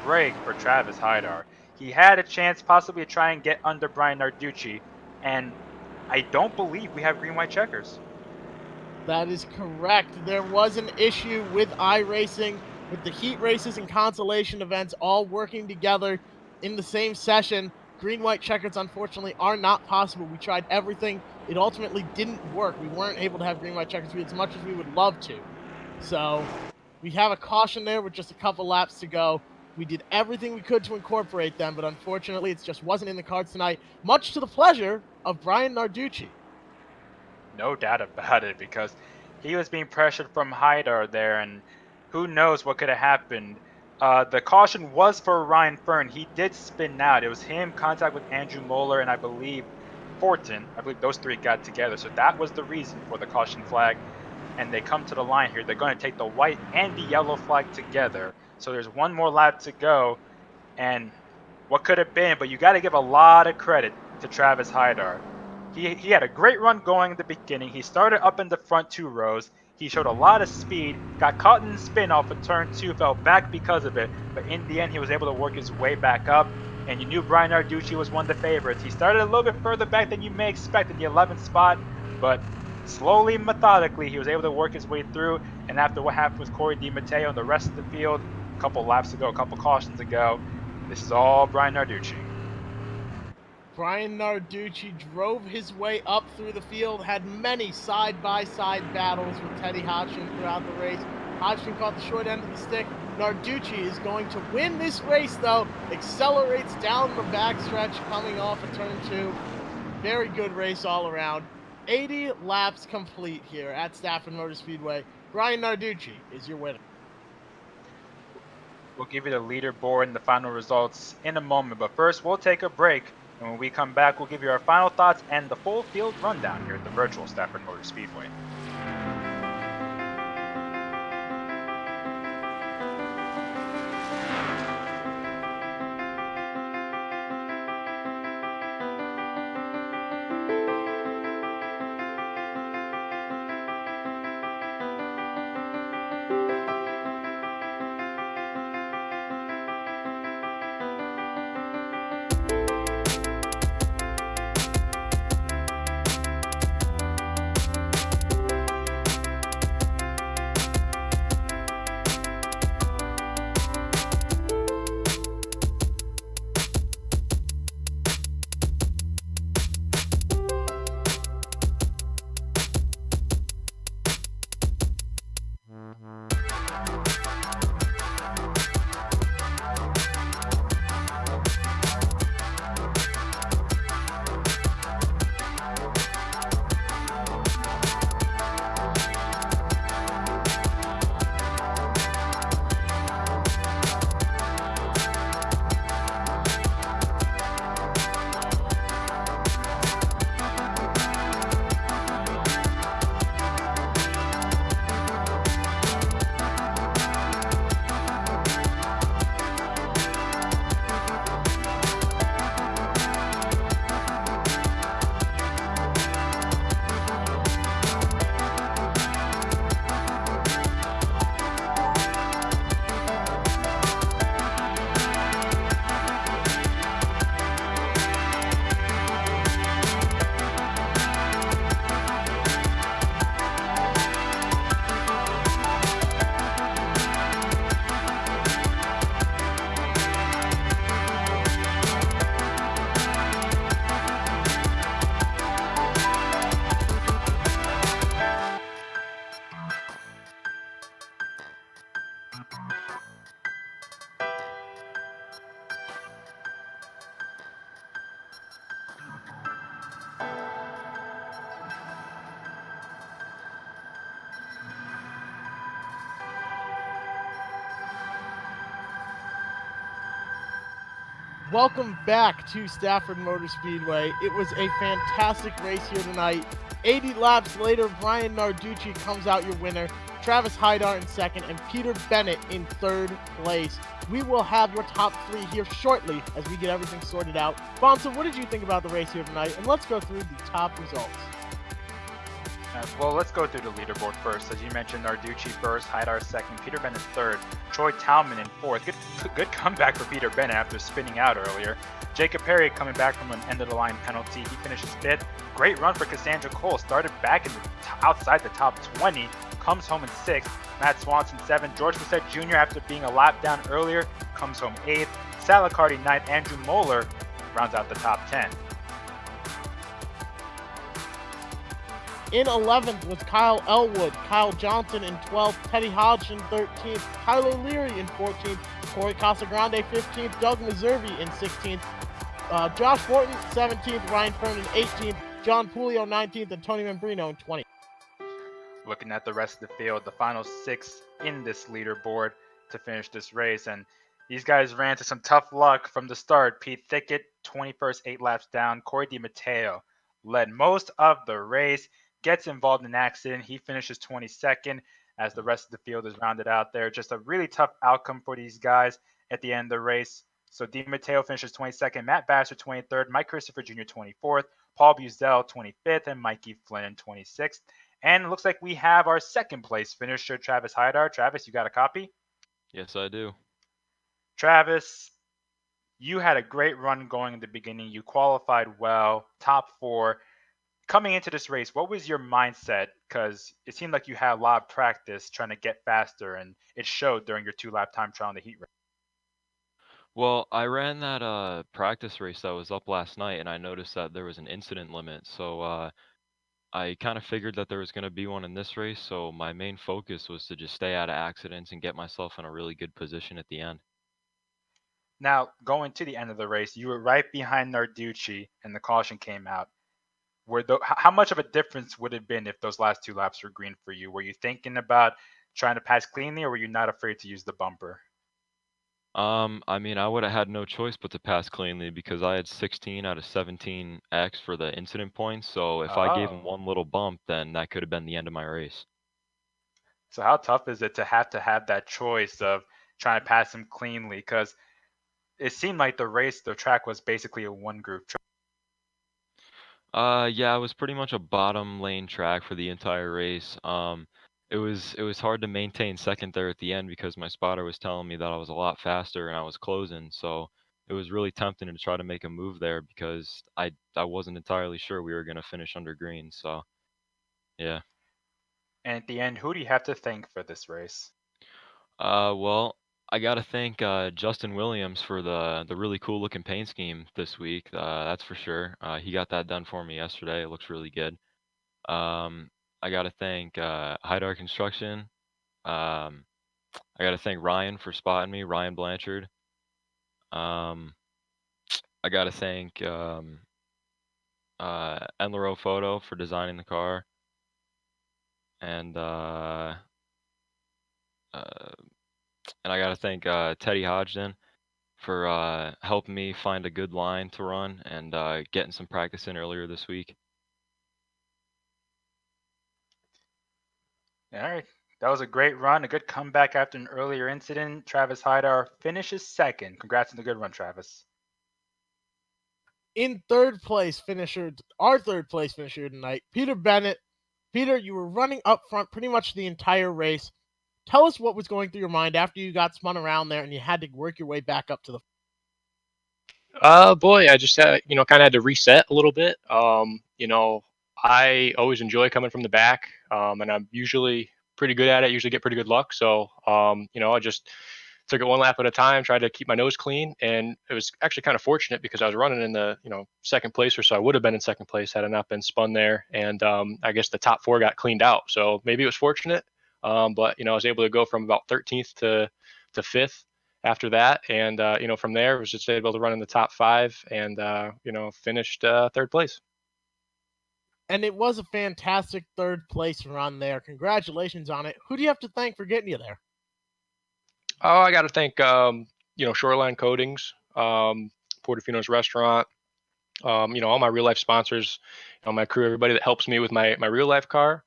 break for Travis Haidar. He had a chance possibly to try and get under Bryan Narducci, and I don't believe we have green-white checkers. That is correct. There was an issue with iRacing, with the heat races and consolation events all working together in the same session. Green-white checkers, unfortunately, are not possible. We tried everything. It ultimately didn't work. We weren't able to have green-white checkers as much as we would love to. So we have a caution there with just a couple laps to go. We did everything we could to incorporate them, but unfortunately, it just wasn't in the cards tonight, much to the pleasure of Bryan Narducci. No doubt about it, because he was being pressured from Haidar there, and who knows what could have happened. The caution was for Ryan Fern. He did spin out. It was him, contact with Andrew Molleur, and I believe Fortin. I believe those 3 got together, so that was the reason for the caution flag. And they come to the line here. They're going to take the white and the yellow flag together. So there's 1 more lap to go, and what could have been, but you got to give a lot of credit to Travis Haidar. He had a great run going in the beginning. He started up in the front 2 rows. He showed a lot of speed, got caught in the spin off of turn 2, fell back because of it, but in the end he was able to work his way back up, and you knew Bryan Narducci was one of the favorites. He started a little bit further back than you may expect in the 11th spot, but slowly, methodically, he was able to work his way through, and after what happened with Cory DiMatteo and the rest of the field, a couple laps ago, a couple cautions ago, this is all Bryan Narducci. Bryan Narducci drove his way up through the field, had many side-by-side battles with Teddy Hodgdon throughout the race. Hodgdon caught the short end of the stick. Narducci is going to win this race, though. Accelerates down the backstretch coming off of turn 2. Very good race all around. 80 laps complete here at Stafford Motor Speedway. Bryan Narducci is your winner. We'll give you the leaderboard and the final results in a moment, but first we'll take a break. And when we come back, we'll give you our final thoughts and the full field rundown here at the virtual Stafford Motor Speedway. Welcome back to Stafford Motor Speedway. It was a fantastic race here tonight. 80 laps later, Bryan Narducci comes out your winner, Travis Hydar in second, and Peter Bennett in third place. We will have your top three here shortly as we get everything sorted out. Bonzo, what did you think about the race here tonight? And let's go through the top results. Well, let's go through the leaderboard first. As you mentioned, Narducci first, Hydar second, Peter Bennett third, Troy Talman in fourth. Good comeback for Peter Bennett after spinning out earlier. Jacob Perry coming back from an end-of-the-line penalty. He finishes fifth. Great run for Cassandra Cole. Started back outside the top 20. Comes home in sixth. Matt Swanson seventh. George Bessette Jr. after being a lap down earlier comes home eighth. Salicardi ninth. Andrew Molleur rounds out the top 10. In 11th was Kyle Ellwood, Kyle Johnson in 12th, Teddy Hodgdon 13th, Tyler Leary in 14th, Cory Casagrande 15th, Doug Meservey in 16th, Josh Morton 17th, Ryan Fernan 18th, John Pulio 19th, and Tony Membrino in 20th. Looking at the rest of the field, the final six in this leaderboard to finish this race, and these guys ran into some tough luck from the start. Pete Thickett, 21st, 8 laps down. Cory DiMatteo led most of the race. Gets involved in an accident. He finishes 22nd as the rest of the field is rounded out there. Just a really tough outcome for these guys at the end of the race. So DiMatteo finishes 22nd, Matt Baxter 23rd, Mike Christopher Jr. 24th, Paul Buzel 25th, and Mikey Flynn 26th. And it looks like we have our second place finisher, Travis Hydar. Travis, you got a copy? Yes, I do. Travis, you had a great run going in the beginning. You qualified well, top 4. Coming into this race, what was your mindset? Because it seemed like you had a lot of practice trying to get faster, and it showed during your 2-lap time trial in the heat race. Well, I ran that practice race that was up last night, and I noticed that there was an incident limit. So I kind of figured that there was going to be one in this race. So my main focus was to just stay out of accidents and get myself in a really good position at the end. Now, going to the end of the race, you were right behind Narducci, and the caution came out. How much of a difference would it have been if those last 2 laps were green for you? Were you thinking about trying to pass cleanly, or were you not afraid to use the bumper? I mean, I would have had no choice but to pass cleanly because I had 16 out of 17 X for the incident points. So if I gave him one little bump, then that could have been the end of my race. So how tough is it to have that choice of trying to pass him cleanly? Because it seemed like the track was basically a one-group track. Yeah, it was pretty much a bottom lane track for the entire race. It was hard to maintain second there at the end because my spotter was telling me that I was a lot faster and I was closing. So it was really tempting to try to make a move there because I wasn't entirely sure we were going to finish under green. So yeah. And at the end, who do you have to thank for this race? Well, I got to thank Justin Williams for the really cool looking paint scheme this week. That's for sure. He got that done for me yesterday. It looks really good. I got to thank Hydar Construction. I got to thank Ryan for spotting me, Ryan Blanchard. I got to thank Enlero Photo for designing the car. And I got to thank Teddy Hodgdon for helping me find a good line to run and getting some practice in earlier this week. All right. That was a great run, a good comeback after an earlier incident. Travis Hydar finishes second. Congrats on the good run, Travis. In third place finisher, our third place finisher tonight, Peter Bennett. Peter, you were running up front pretty much the entire race. Tell us what was going through your mind after you got spun around there and you had to work your way back up to the. Boy, I just had, kind of had to reset a little bit. I always enjoy coming from the back, and I'm usually pretty good at it. Usually get pretty good luck. So, I just took it one lap at a time, tried to keep my nose clean, and it was actually kind of fortunate because I was running in the, second place or so. I would have been in second place had I not been spun there, and I guess the top 4 got cleaned out. So maybe it was fortunate, but I was able to go from about 13th to 5th. After that, and from there, was just able to run in the top 5, and finished 3rd place. And it was a fantastic 3rd place run there. Congratulations on it. Who do you have to thank for getting you there? Oh, I got to thank Shoreline Coatings, Portofino's restaurant, all my real life sponsors, my crew, everybody that helps me with my real life car.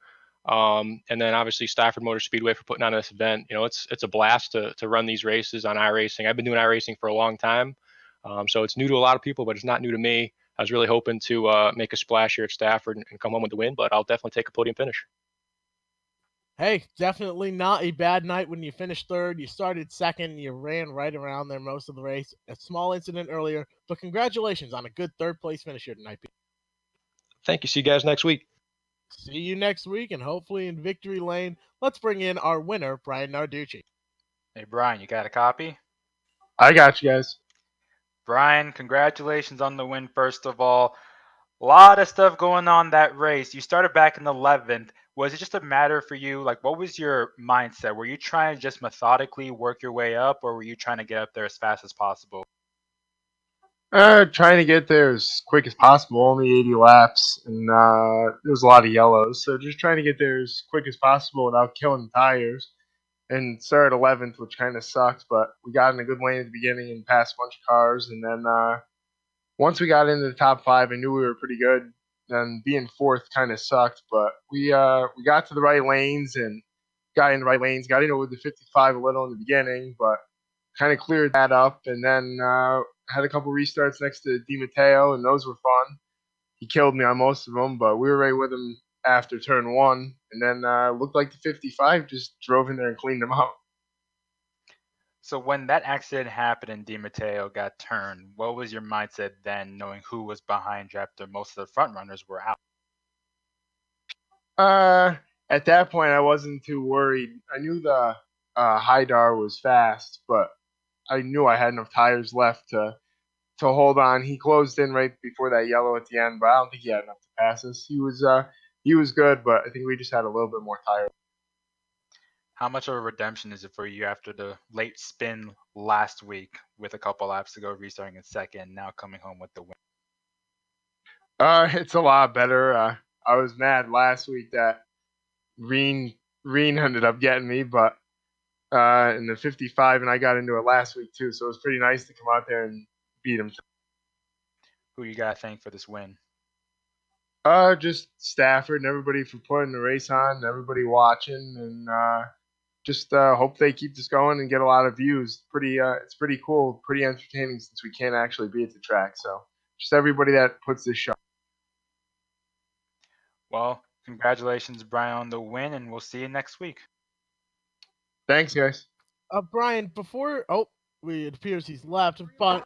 And then obviously Stafford Motor Speedway for putting on this event. It's a blast to run these races on iRacing. I've been doing iRacing for a long time. So it's new to a lot of people, but it's not new to me. I was really hoping to make a splash here at Stafford and come home with the win, but I'll definitely take a podium finish. Hey, definitely not a bad night when you finished third. You started second. You ran right around there most of the race. A small incident earlier, but congratulations on a good third-place finish here tonight, Pete. Thank you. See you guys next week. See you next week, and hopefully in victory lane. Let's bring in our winner, Bryan Narducci. Hey, Brian, you got a copy? I got you guys. Brian, congratulations on the win, first of all. A lot of stuff going on that race. You started back in 11th. Was it just a matter for you? Like, what was your mindset? Were you trying to just methodically work your way up, or were you trying to get up there as fast as possible? Trying to get there as quick as possible. Only 80 laps, and there was a lot of yellows. So just trying to get there as quick as possible without killing tires. And started 11th, which kind of sucked, but we got in a good lane at the beginning and passed a bunch of cars. And then once we got into the top 5, I knew we were pretty good. Then being 4th kind of sucked, but we got to the right lanes and got in the right lanes. Got into with the 55 a little in the beginning, but kind of cleared that up. And then had a couple restarts next to DiMatteo, and those were fun. He killed me on most of them, but we were right with him after turn 1. And then looked like the 55 just drove in there and cleaned them out. So when that accident happened and DiMatteo got turned, what was your mindset then, knowing who was behind you after most of the front runners were out? At that point, I wasn't too worried. I knew the Haidar was fast, but I knew I had enough tires left to hold on. He closed in right before that yellow at the end, but I don't think he had enough to pass us. He was good, but I think we just had a little bit more tires. How much of a redemption is it for you after the late spin last week with a couple laps to go, restarting in second, now coming home with the win? It's a lot better. I was mad last week that Reen ended up getting me, but in the 55, and I got into it last week too, so it was pretty nice to come out there and beat him. Who you got to thank for this win? Just Stafford and everybody for putting the race on, and everybody watching, and just hope they keep this going and get a lot of views. It's pretty cool, pretty entertaining since we can't actually be at the track. So just everybody that puts this show. Well, congratulations, Brian, on the win, and we'll see you next week. Thanks, guys. Brian, it appears he's left, but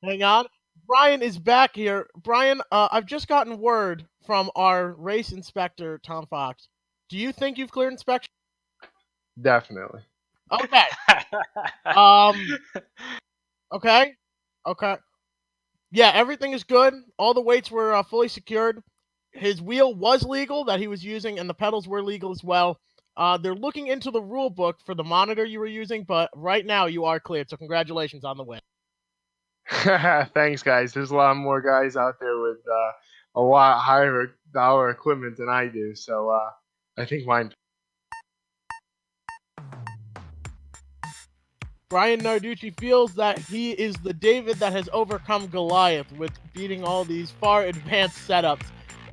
hang on. Brian is back here. Brian, I've just gotten word from our race inspector, Tom Fox. Do you think you've cleared inspection? Definitely. Okay. Okay. Yeah, everything is good. All the weights were fully secured. His wheel was legal that he was using, and the pedals were legal as well. They're looking into the rule book for the monitor you were using, but right now you are cleared, so congratulations on the win. Thanks, guys. There's a lot more guys out there with a lot higher dollar equipment than I do, so I think mine. Bryan Narducci feels that he is the David that has overcome Goliath with beating all these far advanced setups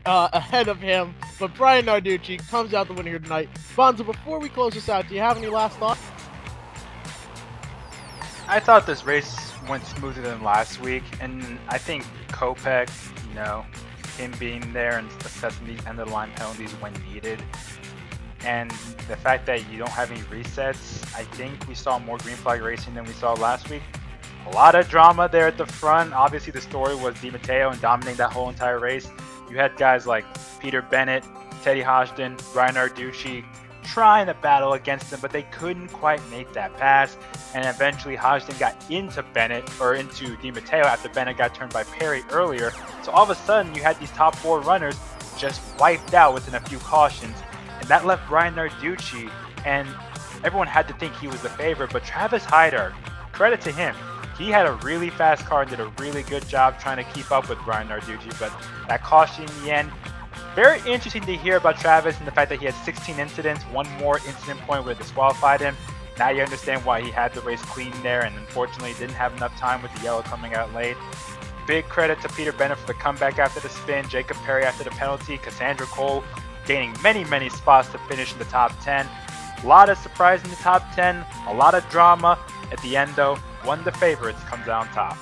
ahead of him. But Bryan Narducci comes out the winner here tonight. Bonzo, before we close this out, do you have any last thoughts? I thought this race went smoother than last week, and I think Kopech, him being there and assessing these end-of-the-line penalties when needed, and the fact that you don't have any resets, I think we saw more green flag racing than we saw last week. A lot of drama there at the front. Obviously, the story was DiMatteo and dominating that whole entire race. You had guys like Peter Bennett, Teddy Hodgdon, Bryan Narducci trying to battle against him, but they couldn't quite make that pass. And eventually Hodgdon got into DiMatteo after Bennett got turned by Perry earlier. So all of a sudden, you had these top 4 runners just wiped out within a few cautions. And that left Bryan Narducci, and everyone had to think he was the favorite. But Travis Haidar, credit to him, he had a really fast car and did a really good job trying to keep up with Bryan Narducci. But that caution in the end, very interesting to hear about Travis and the fact that he had 16 incidents. One more incident point would have disqualified him. Now you understand why he had the race clean there and unfortunately didn't have enough time with the yellow coming out late. Big credit to Peter Bennett for the comeback after the spin, Jacob Perry after the penalty, Cassandra Cole gaining many spots to finish in the top 10. A lot of surprise in the top 10, a lot of drama. At the end though, one of the favorites comes out on top.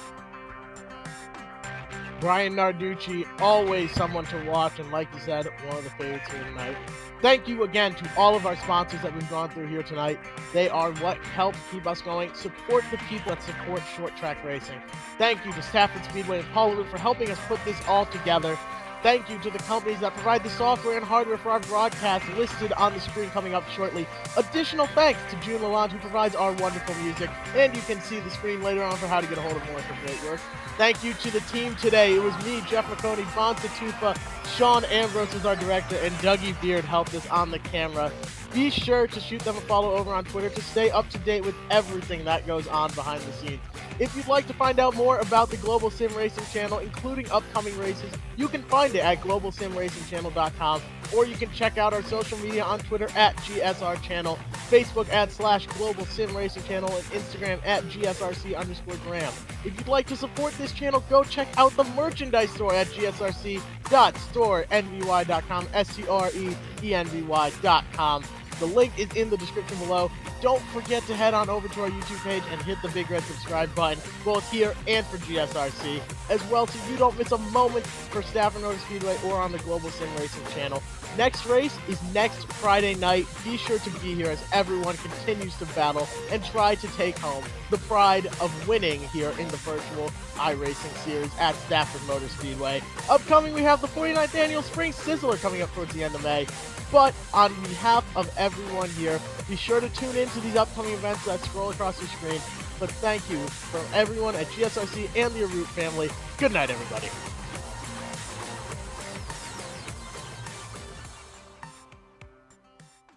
Bryan Narducci, always someone to watch, and like you said, one of the favorites here tonight. Thank you again to all of our sponsors that we've gone through here tonight. They are what helps keep us going. Support the people that support short track racing. Thank you to Stafford Speedway and Ellwood for helping us put this all together. Thank you to the companies that provide the software and hardware for our broadcast listed on the screen coming up shortly. Additional thanks to June Lalonde, who provides our wonderful music, and you can see the screen later on for how to get a hold of more for great work. Thank you to the team today. It was me, Jeff McConey, Bon Satufa, Sean Ambrose was our director, and Dougie Beard helped us on the camera. Be sure to shoot them a follow over on Twitter to stay up to date with everything that goes on behind the scenes. If you'd like to find out more about the Global Sim Racing channel, including upcoming races, you can find it at globalsimracingchannel.com, or you can check out our social media on Twitter at GSR Channel, Facebook at /Global Sim Racing Channel, and Instagram at GSRC_Graham. If you'd like to support this channel, go check out the merchandise store at gsrc.storenvy.com, STREENVY.com. The link is in the description below. Don't forget to head on over to our YouTube page and hit the big red subscribe button, both here and for GSRC, as well so you don't miss a moment for Stafford Motor Speedway or on the Global Sim Racing channel. Next race is next Friday night. Be sure to be here as everyone continues to battle and try to take home the pride of winning here in the virtual iRacing series at Stafford Motor Speedway. Upcoming, we have the 49th Annual Spring Sizzler coming up towards the end of May. But on behalf of everyone here, be sure to tune in to these upcoming events that scroll across your screen. But thank you from everyone at GSRC and the Arute family. Good night, everybody.